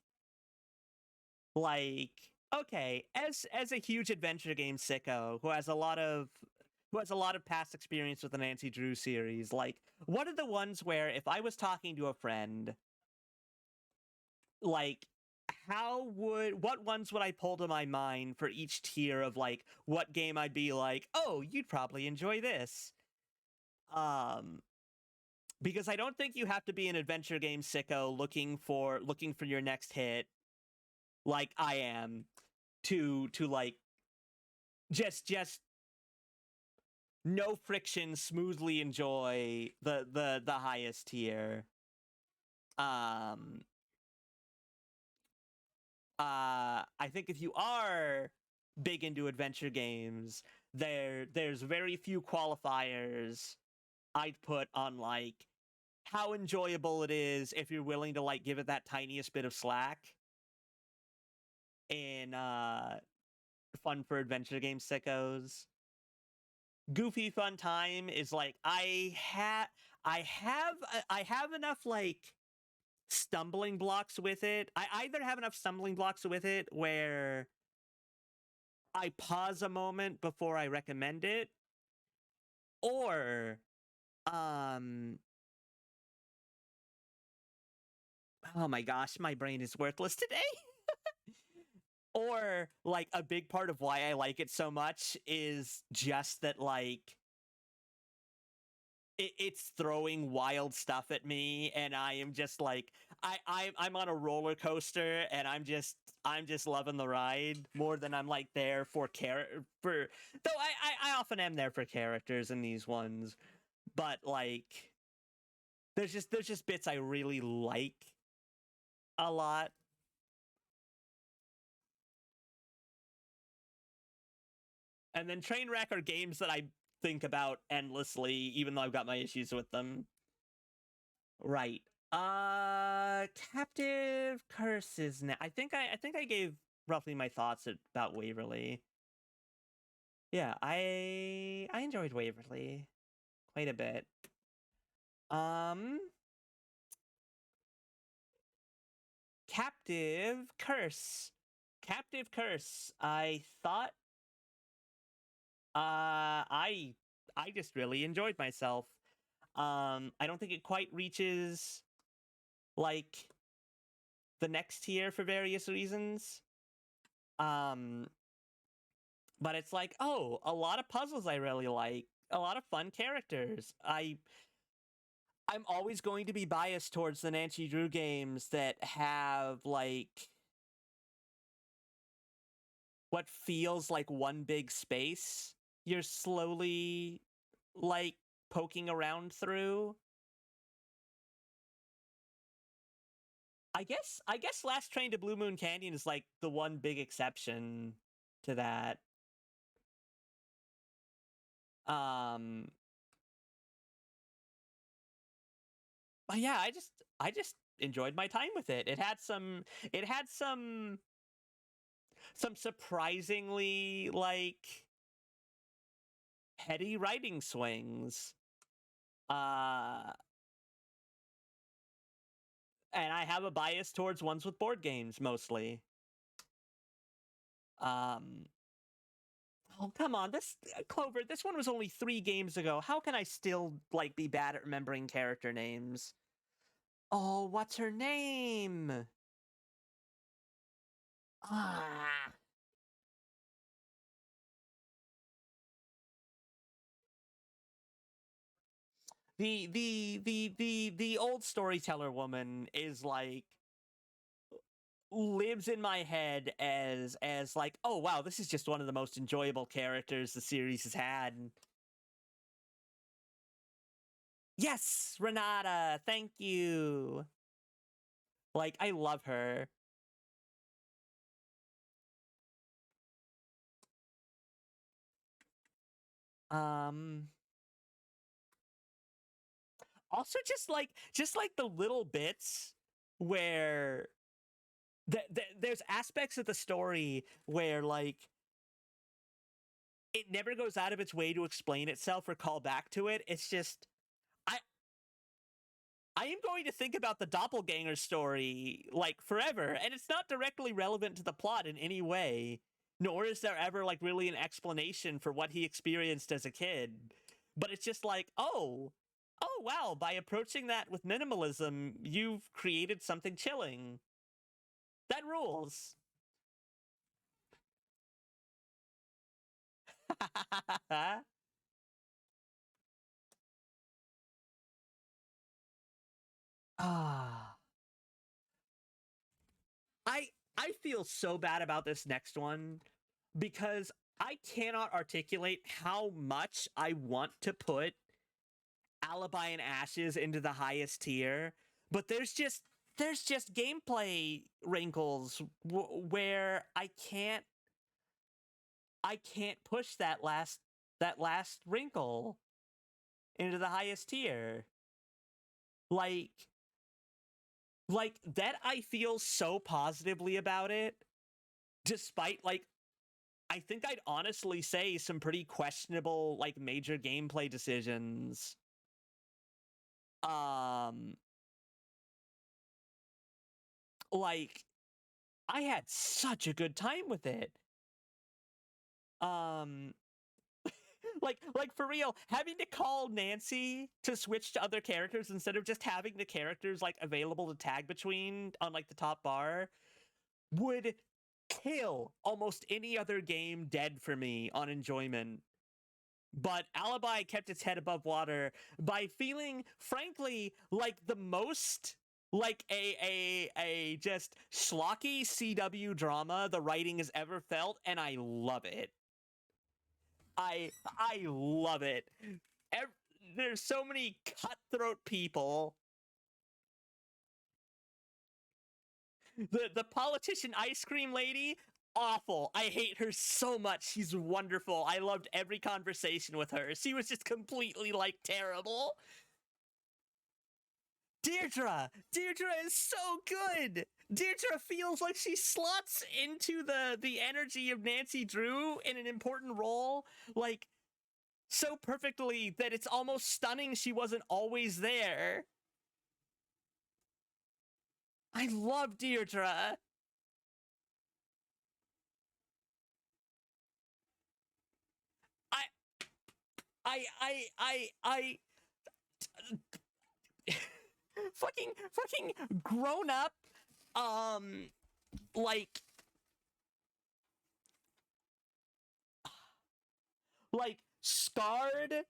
okay, as a huge adventure game sicko who has a lot of past experience with the Nancy Drew series, like, what are the ones where if I was talking to a friend, like, what ones would I pull to my mind for each tier of, like, what game I'd be like, oh, you'd probably enjoy this? Because I don't think you have to be an adventure game sicko looking for your next hit, like I am. to like just no friction, smoothly enjoy the highest tier. I think if you are big into adventure games, there's very few qualifiers I'd put on like how enjoyable it is if you're willing to like give it that tiniest bit of slack. In fun for adventure game sickos. Goofy fun time is like I have enough like stumbling blocks with it. I either have enough stumbling blocks with it where I pause a moment before I recommend it, or oh my gosh, my brain is worthless today. Or like a big part of why I like it so much is just that like it's throwing wild stuff at me, and I am just like I'm on a roller coaster, and I'm just loving the ride more than I'm like there for though I often am there for characters in these ones, but like there's just bits I really like a lot. And then Trainwreck are games that I think about endlessly, even though I've got my issues with them. Right. Captive Curses now. I think I gave roughly my thoughts about Waverly. Yeah, I enjoyed Waverly quite a bit. Captive Curse. Captive Curse. I thought I just really enjoyed myself. I don't think it quite reaches like the next tier for various reasons. But it's like, oh, a lot of puzzles I really like, a lot of fun characters. I'm always going to be biased towards the Nancy Drew games that have like what feels like one big space you're slowly like poking around through. I guess Last Train to Blue Moon Canyon is like the one big exception to that. But yeah, I just enjoyed my time with it. It had some surprisingly like heady writing swings. And I have a bias towards ones with board games mostly. Oh, come on. Clover, this one was only 3 games ago. How can I still like be bad at remembering character names? Oh, what's her name? Ah. The old storyteller woman is like lives in my head as like, oh wow, this is just one of the most enjoyable characters the series has had. Yes, Renata, thank you. Like, I love her. Also just like the little bits where there's aspects of the story where like it never goes out of its way to explain itself or call back to it. It's just I am going to think about the doppelganger story like forever, and it's not directly relevant to the plot in any way, nor is there ever like really an explanation for what he experienced as a kid. But it's just like, oh wow, by approaching that with minimalism, you've created something chilling. That rules. Ah. I feel so bad about this next one because I cannot articulate how much I want to put Alibi and Ashes into the highest tier, but there's just gameplay wrinkles where I can't push that last wrinkle into the highest tier. Like that I feel so positively about it, despite like I think I'd honestly say some pretty questionable like major gameplay decisions. Like I had such a good time with it. Like for real, having to call Nancy to switch to other characters instead of just having the characters like available to tag between on like the top bar would kill almost any other game dead for me on enjoyment. But Alibi kept its head above water by feeling, frankly, like the most like a just schlocky CW drama the writing has ever felt, and I love it. I love it. There's so many cutthroat people. The politician ice cream lady, awful. I hate her so much. She's wonderful. I loved every conversation with her. She was just completely like terrible. Deirdre is so good. Deirdre feels like she slots into the energy of Nancy Drew in an important role, like so perfectly that it's almost stunning she wasn't always there. I love Deirdre. I fucking grown up, like scarred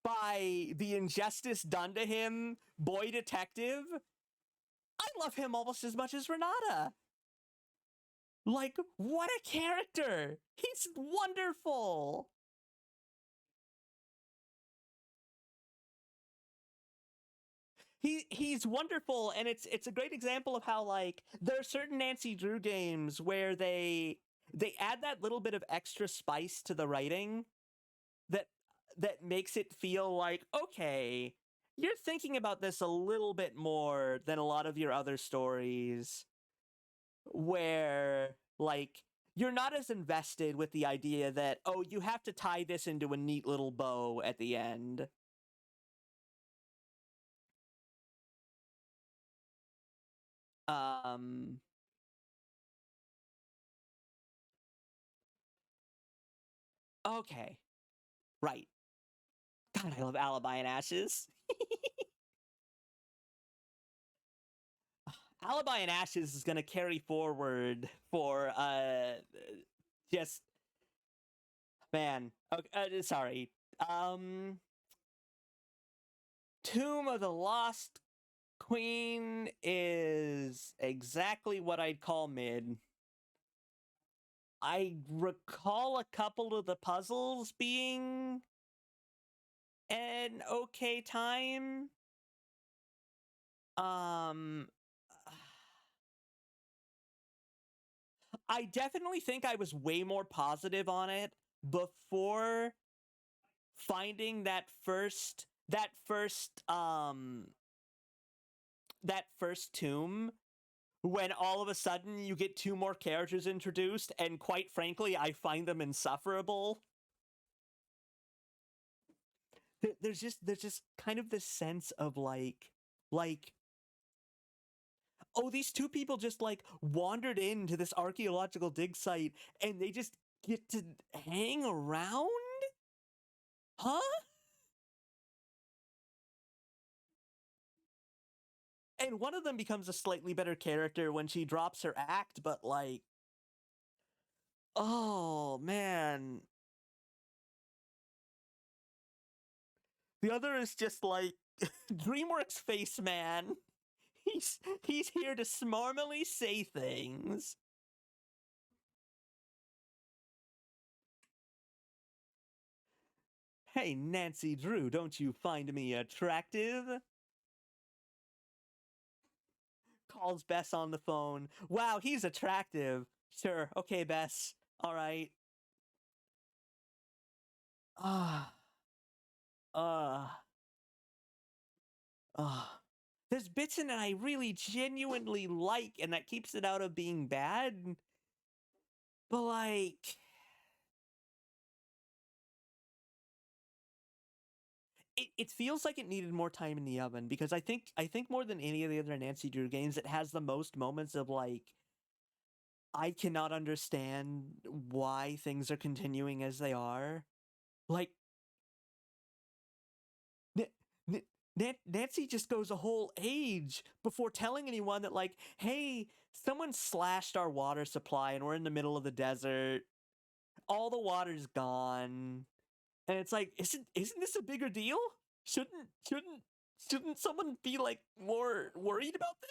by the injustice done to him, boy detective. I love him almost as much as Renata. Like, what a character! He's wonderful! He's wonderful, and it's a great example of how like there are certain Nancy Drew games where they add that little bit of extra spice to the writing that makes it feel like, okay, you're thinking about this a little bit more than a lot of your other stories, where like you're not as invested with the idea that, oh, you have to tie this into a neat little bow at the end. Okay. Right. God, I love Alibi and Ashes. Alibi and Ashes is going to carry forward for, just... Man. Okay, sorry. Tomb of the Lost Queen is exactly what I'd call mid. I recall a couple of the puzzles being an okay time. I definitely think I was way more positive on it before finding that first tomb, when all of a sudden you get two more characters introduced, and quite frankly, I find them insufferable. There's just kind of this sense of like, oh, these two people just like wandered into this archaeological dig site and they just get to hang around? Huh? And one of them becomes a slightly better character when she drops her act, but like, oh man. The other is just like DreamWorks face man. He's here to smarmily say things. Hey, Nancy Drew, don't you find me attractive? Calls Bess on the phone. Wow, he's attractive. Sure, okay, Bess. All right. Ah. There's bits in it I really genuinely like, and that keeps it out of being bad. But like, it feels like it needed more time in the oven, because I think more than any of the other Nancy Drew games, it has the most moments of like, I cannot understand why things are continuing as they are. Like, Nancy just goes a whole age before telling anyone that, like, hey, someone slashed our water supply and we're in the middle of the desert. All the water's gone. And it's like, isn't this a bigger deal? Shouldn't someone be like more worried about this?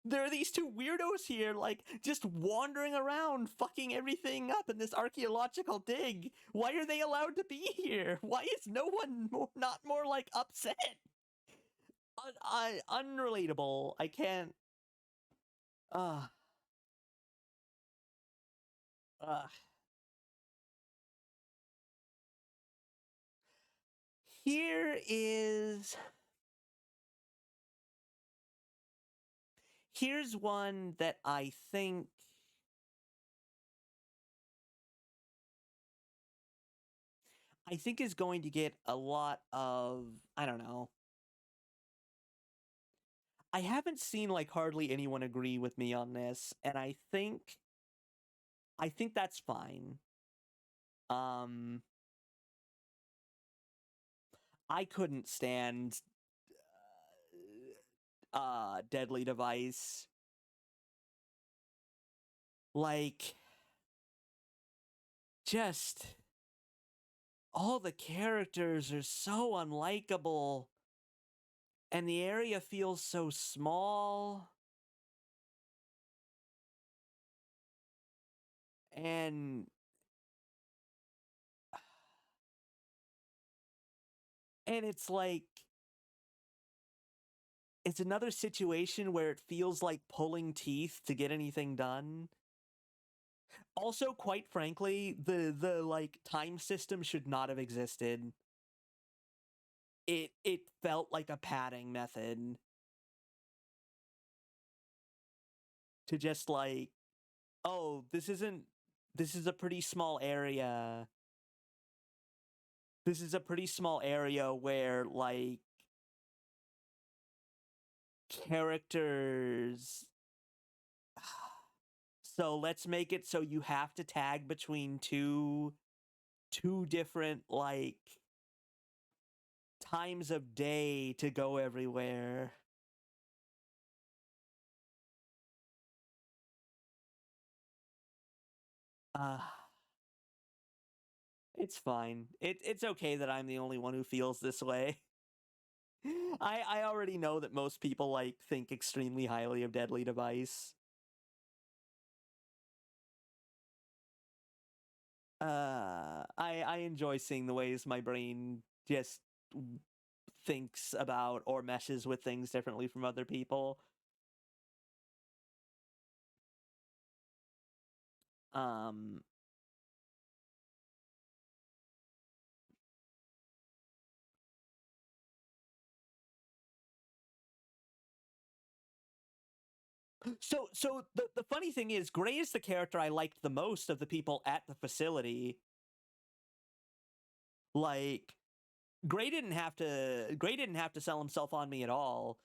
There are these two weirdos here, like, just wandering around, fucking everything up in this archaeological dig. Why are they allowed to be here? Why is no one not more, like, upset? Unrelatable. I can't... Here is... Here's one that I think is going to get a lot of, I don't know. I haven't seen like hardly anyone agree with me on this, and I think that's fine. I couldn't stand Deadly Device. Like, just all the characters are so unlikable, and the area feels so small. And it's like, it's another situation where it feels like pulling teeth to get anything done. Also, quite frankly, the like time system should not have existed. It felt like a padding method to just like, oh, this is a pretty small area. This is a pretty small area where like characters, so let's make it so you have to tag between two different like times of day to go everywhere. It's fine. It's okay that I'm the only one who feels this way. I already know that most people like think extremely highly of Deadly Device. I enjoy seeing the ways my brain just thinks about or meshes with things differently from other people. So the funny thing is, Gray is the character I liked the most of the people at the facility. Like, Gray didn't have to sell himself on me at all.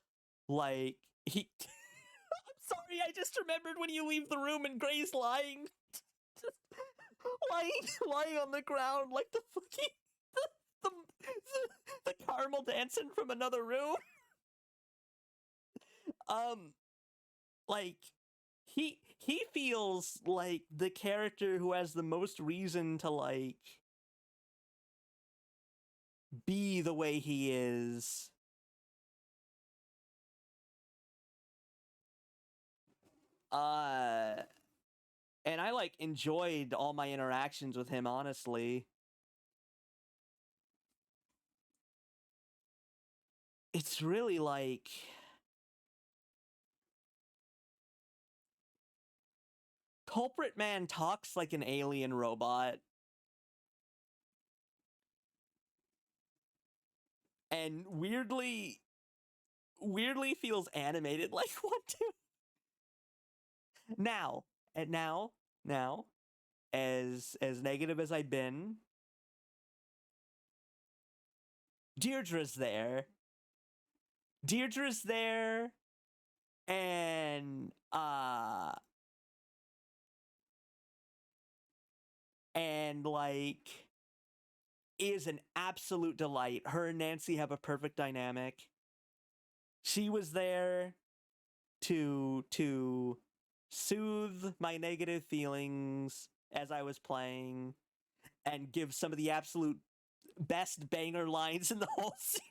Like, he I'm sorry, I just remembered when you leave the room and Gray's lying. Just lying on the ground like the fucking the caramel dancing from another room. Like, he feels like the character who has the most reason to like be the way he is. And I, like, enjoyed all my interactions with him, honestly. It's really, like... Culprit Man talks like an alien robot. And weirdly feels animated like one too. Now, as negative as I've been, Deirdre's there. And like is an absolute delight. Her and Nancy have a perfect dynamic. She was there to soothe my negative feelings as I was playing and give some of the absolute best banger lines in the whole series.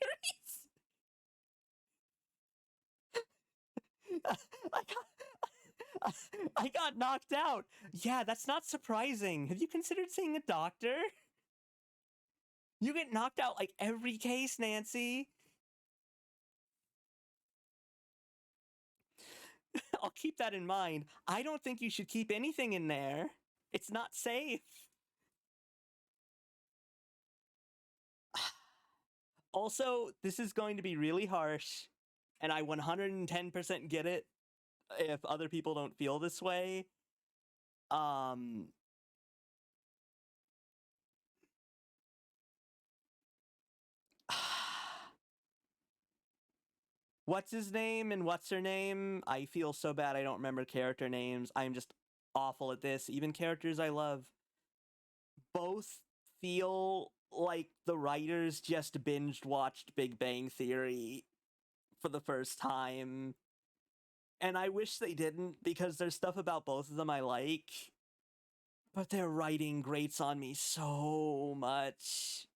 I got knocked out. Yeah, that's not surprising. Have you considered seeing a doctor? You get knocked out like every case, Nancy. I'll keep that in mind. I don't think you should keep anything in there. It's not safe. Also, this is going to be really harsh, and I 110% get it if other people don't feel this way. What's his name and what's her name? I feel so bad I don't remember character names. I'm just awful at this. Even characters I love. Both feel like the writers just binge watched Big Bang Theory for the first time. And I wish they didn't, because there's stuff about both of them I like. But their writing grates on me so much.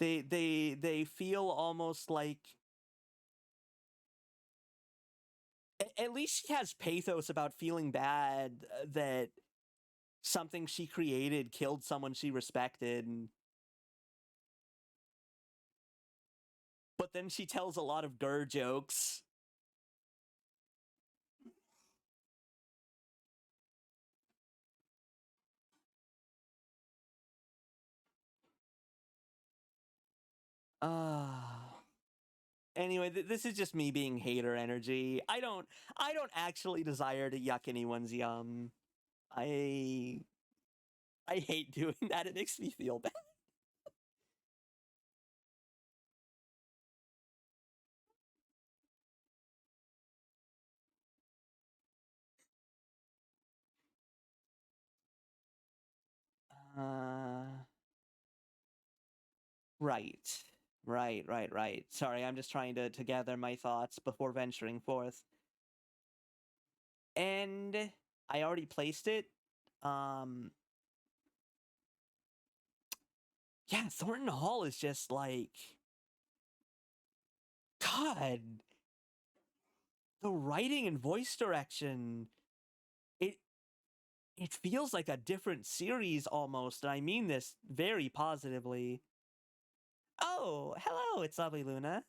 They feel almost like... At least she has pathos about feeling bad that something she created killed someone she respected. But then she tells a lot of Gurr jokes. Anyway, this is just me being hater energy. I don't actually desire to yuck anyone's yum. I hate doing that. It makes me feel bad. Right. Sorry, I'm just trying to gather my thoughts before venturing forth. And I already placed it. Yeah, Thornton Hall is just like... God. The writing and voice direction... It feels like a different series almost, and I mean this very positively. Oh, hello, it's lovely Luna.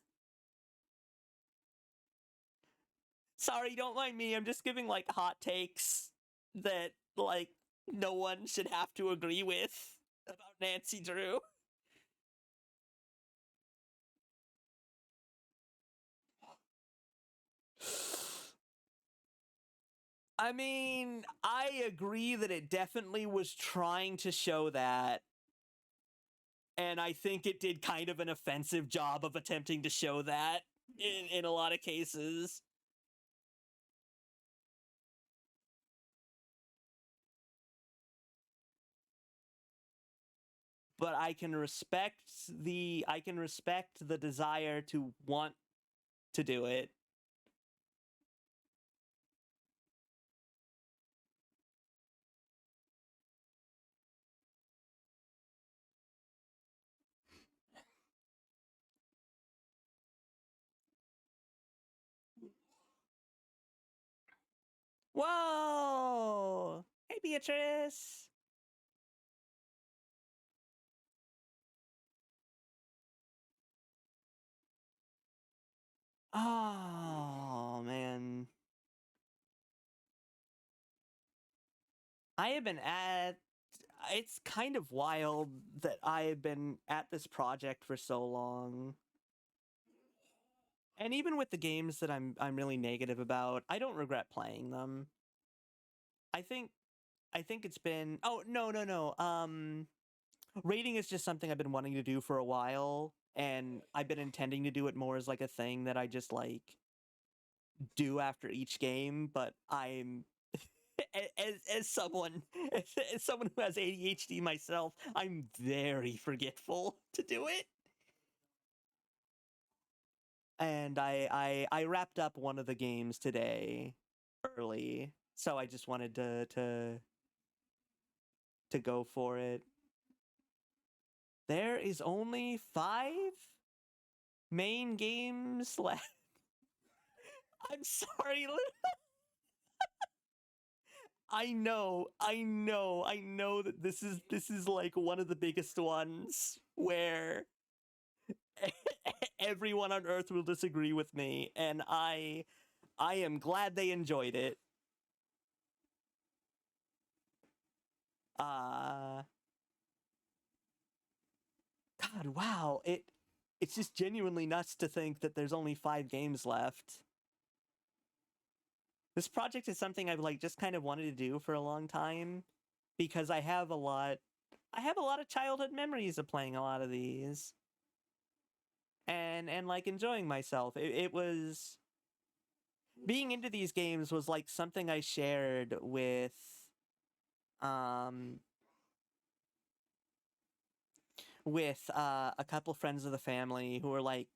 Sorry, don't mind me, I'm just giving, like, hot takes that, like, no one should have to agree with about Nancy Drew. I mean, I agree that it definitely was trying to show that. And I think it did kind of an offensive job of attempting to show that in a lot of cases. But I can respect the desire to want to do it. Whoa! Hey, Beatrice! Oh, man. I have been at... It's kind of wild that I have been at this project for so long. And even with the games that I'm really negative about, I don't regret playing them. I think it's been... Oh, no. Rating is just something I've been wanting to do for a while, and I've been intending to do it more as like a thing that I just like do after each game, but I'm as someone as someone who has ADHD myself, I'm very forgetful to do it. And I wrapped up one of the games today early, so I just wanted to go for it. There is only 5 main games left. I'm sorry. I know that this is like one of the biggest ones where everyone on Earth will disagree with me, and I am glad they enjoyed it. God, wow, it's just genuinely nuts to think that there's only 5 games left. This project is something I've like just kind of wanted to do for a long time because I have a lot of childhood memories of playing a lot of these. And like enjoying myself. It was being into these games was like something I shared with a couple friends of the family who were like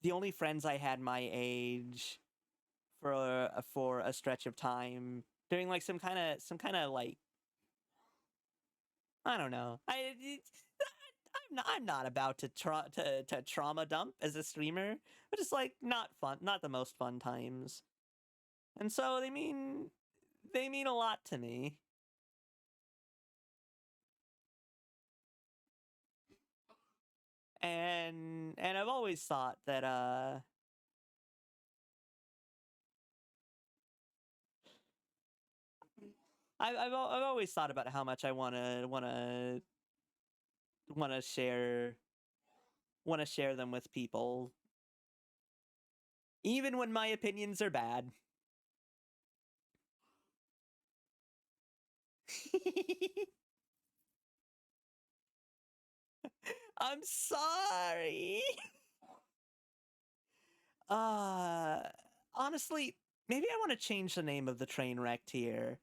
the only friends I had my age for a stretch of time during like some kind of like I don't know. I'm not about to trauma dump as a streamer, but it's like not the most fun times. And so they mean a lot to me. And I've always thought that I've always thought about how much I want to share them with people, even when my opinions are bad. I'm sorry. Honestly, maybe I want to change the name of the train wreck tier.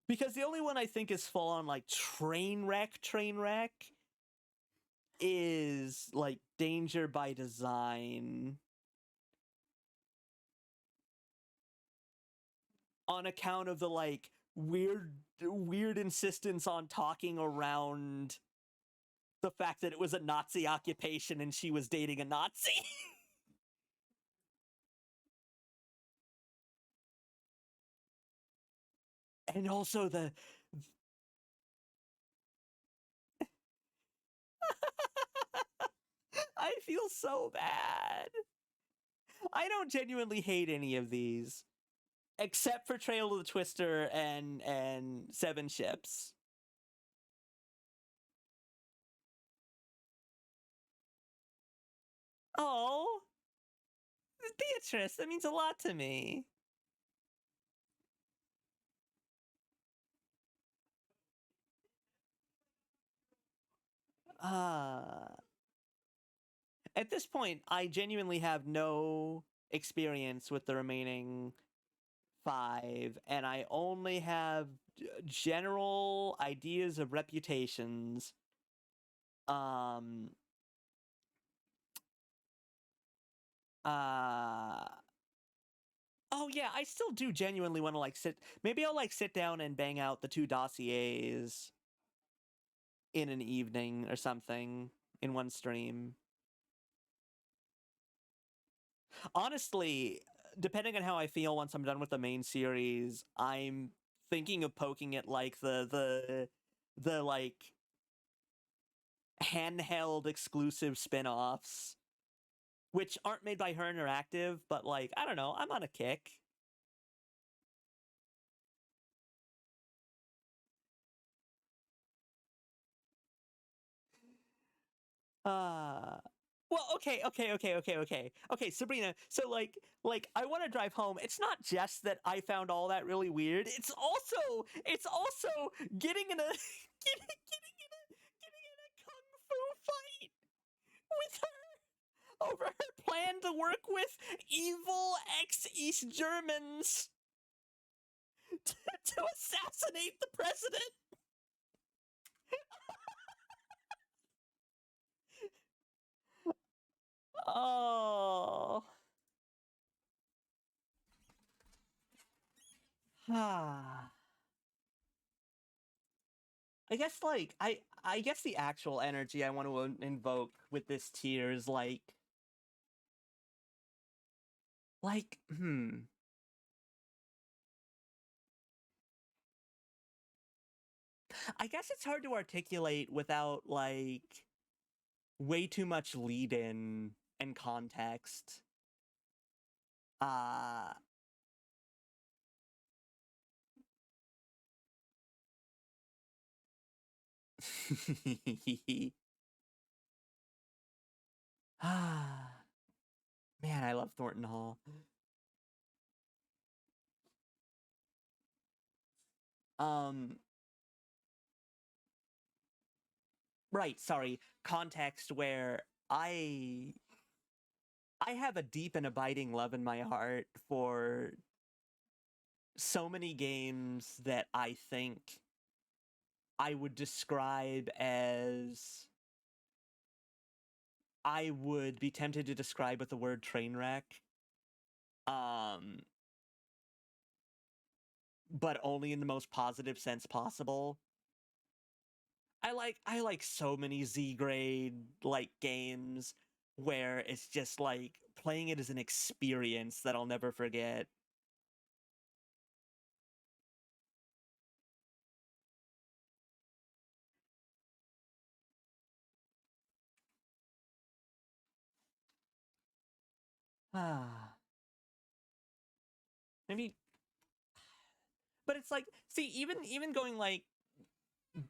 Because the only one I think is full on like train wreck is like Danger by Design. On account of the like weird insistence on talking around the fact that it was a Nazi occupation and she was dating a Nazi. And also the I feel so bad. I don't genuinely hate any of these. Except for Trail of the Twister and 7 Ships. Oh, Beatrice, that means a lot to me. At this point, I genuinely have no experience with the remaining 5, and I only have general ideas of reputations. Oh yeah, I still do genuinely want to like maybe I'll like sit down and bang out the 2 dossiers in an evening or something in one stream. Honestly, depending on how I feel once I'm done with the main series, I'm thinking of poking at like the like handheld exclusive spin-offs, which aren't made by Her Interactive, but like, I don't know, I'm on a kick. Well, okay, Sabrina. So like I want to drive home. It's not just that I found all that really weird. It's also getting in a getting in a kung fu fight with her over her plan to work with evil ex-East Germans to assassinate the president. Oh. I guess like I guess the actual energy I want to invoke with this tier is like. I guess it's hard to articulate without like way too much lead in and context. Uh Man, I love Thornton Hall. Right, sorry. Context where I have a deep and abiding love in my heart for so many games that I think I would describe as I would be tempted to describe with the word train wreck. But only in the most positive sense possible. I like so many Z grade like games where it's just like playing it as an experience that I'll never forget. Maybe, but it's like, see, even going like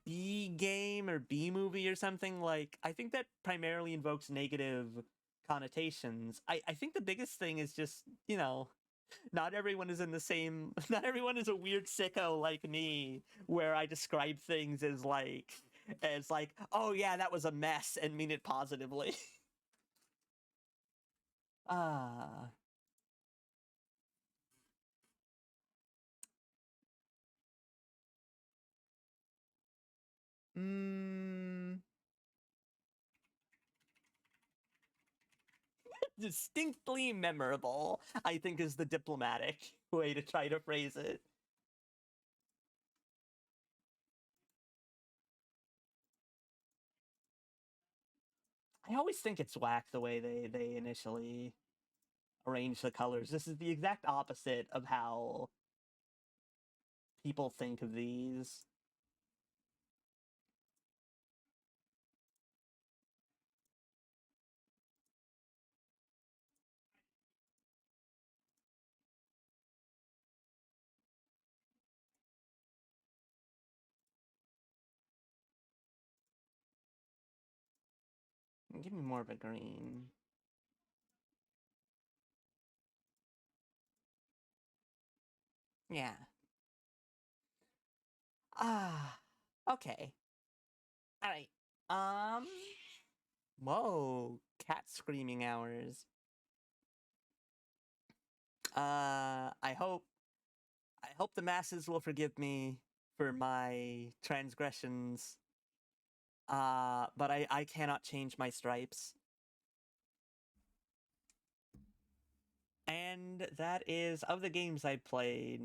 B game or B movie or something, like I think that primarily invokes negative connotations. I think the biggest thing is just, not everyone is in the same not everyone is a weird sicko like me where I describe things as like, oh yeah, that was a mess and mean it positively. Ah. Distinctly memorable, I think, is the diplomatic way to try to phrase it. I always think it's whack the way they initially arrange the colors. This is the exact opposite of how people think of these. Give me more of a green. Yeah. Okay. Alright. Whoa. Cat screaming hours. I hope the masses will forgive me for my transgressions. But I cannot change my stripes. And that is, of the games I played,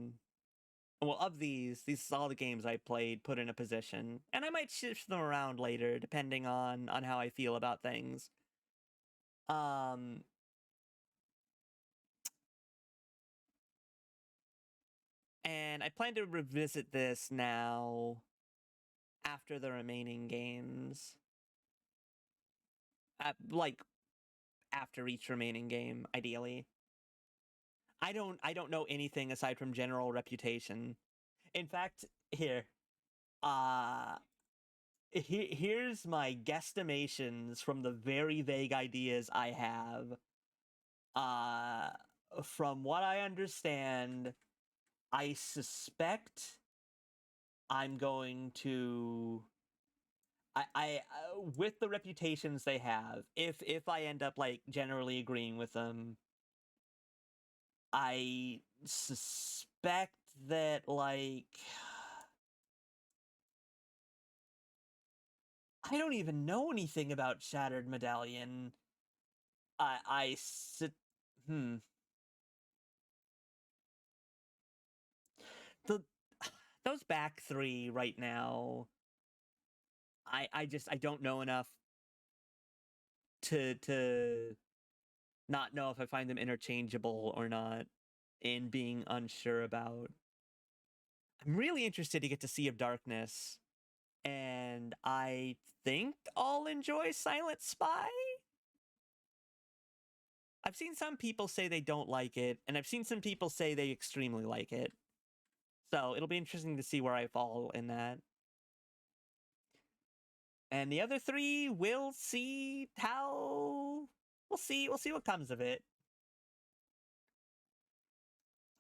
well, of these is all the games I played put in a position. And I might shift them around later, depending on how I feel about things. And I plan to revisit this now after the remaining games. Like, after each remaining game, ideally. I don't know anything aside from general reputation. In fact, here's my guesstimations from the very vague ideas I have. From what I understand, I suspect I'm going to I with the reputations they have, if I end up like generally agreeing with them, I suspect that like I don't even know anything about Shattered Medallion. The those back three right now, I don't know enough to not know if I find them interchangeable or not, in being unsure about. I'm really interested to get to Sea of Darkness, and I think I'll enjoy Silent Spy. I've seen some people say they don't like it, and I've seen some people say they extremely like it. So it'll be interesting to see where I fall in that. And the other three, we'll see how... We'll see what comes of it.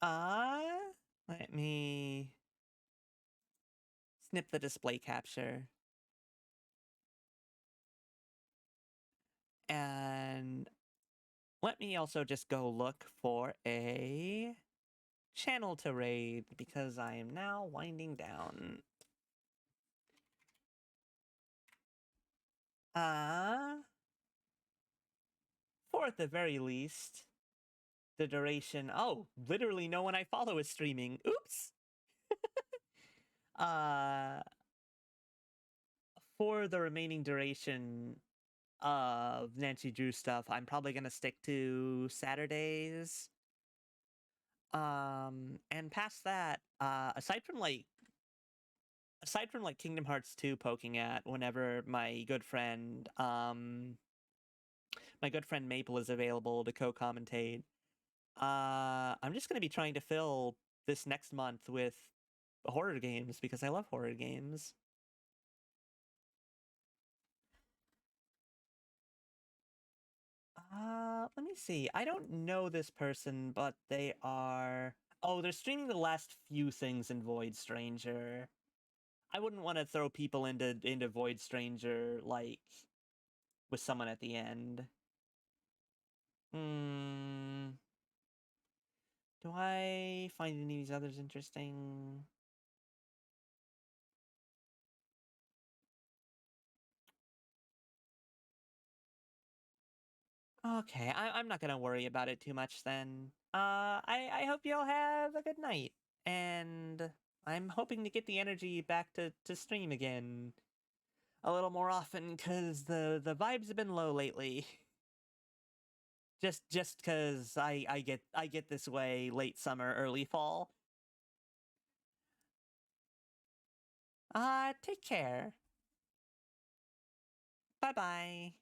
Let me snip the display capture. And let me also just go look for a channel to raid, because I am now winding down. For at the very least, the duration... Oh, literally no one I follow is streaming. Oops! For the remaining duration of Nancy Drew stuff, I'm probably gonna stick to Saturdays. And past that, aside from Kingdom Hearts 2 poking at whenever my good friend Maple is available to co-commentate, I'm just gonna be trying to fill this next month with horror games, because I love horror games. Let me see. I don't know this person, but they are... Oh, they're streaming the last few things in Void Stranger. I wouldn't want to throw people into Void Stranger, like, with someone at the end. Do I find any of these others interesting? Okay, I'm not gonna worry about it too much then. I hope you all have a good night, and I'm hoping to get the energy back to stream again a little more often, because the vibes have been low lately. Just because I get this way late summer, early fall. Take care. Bye-bye.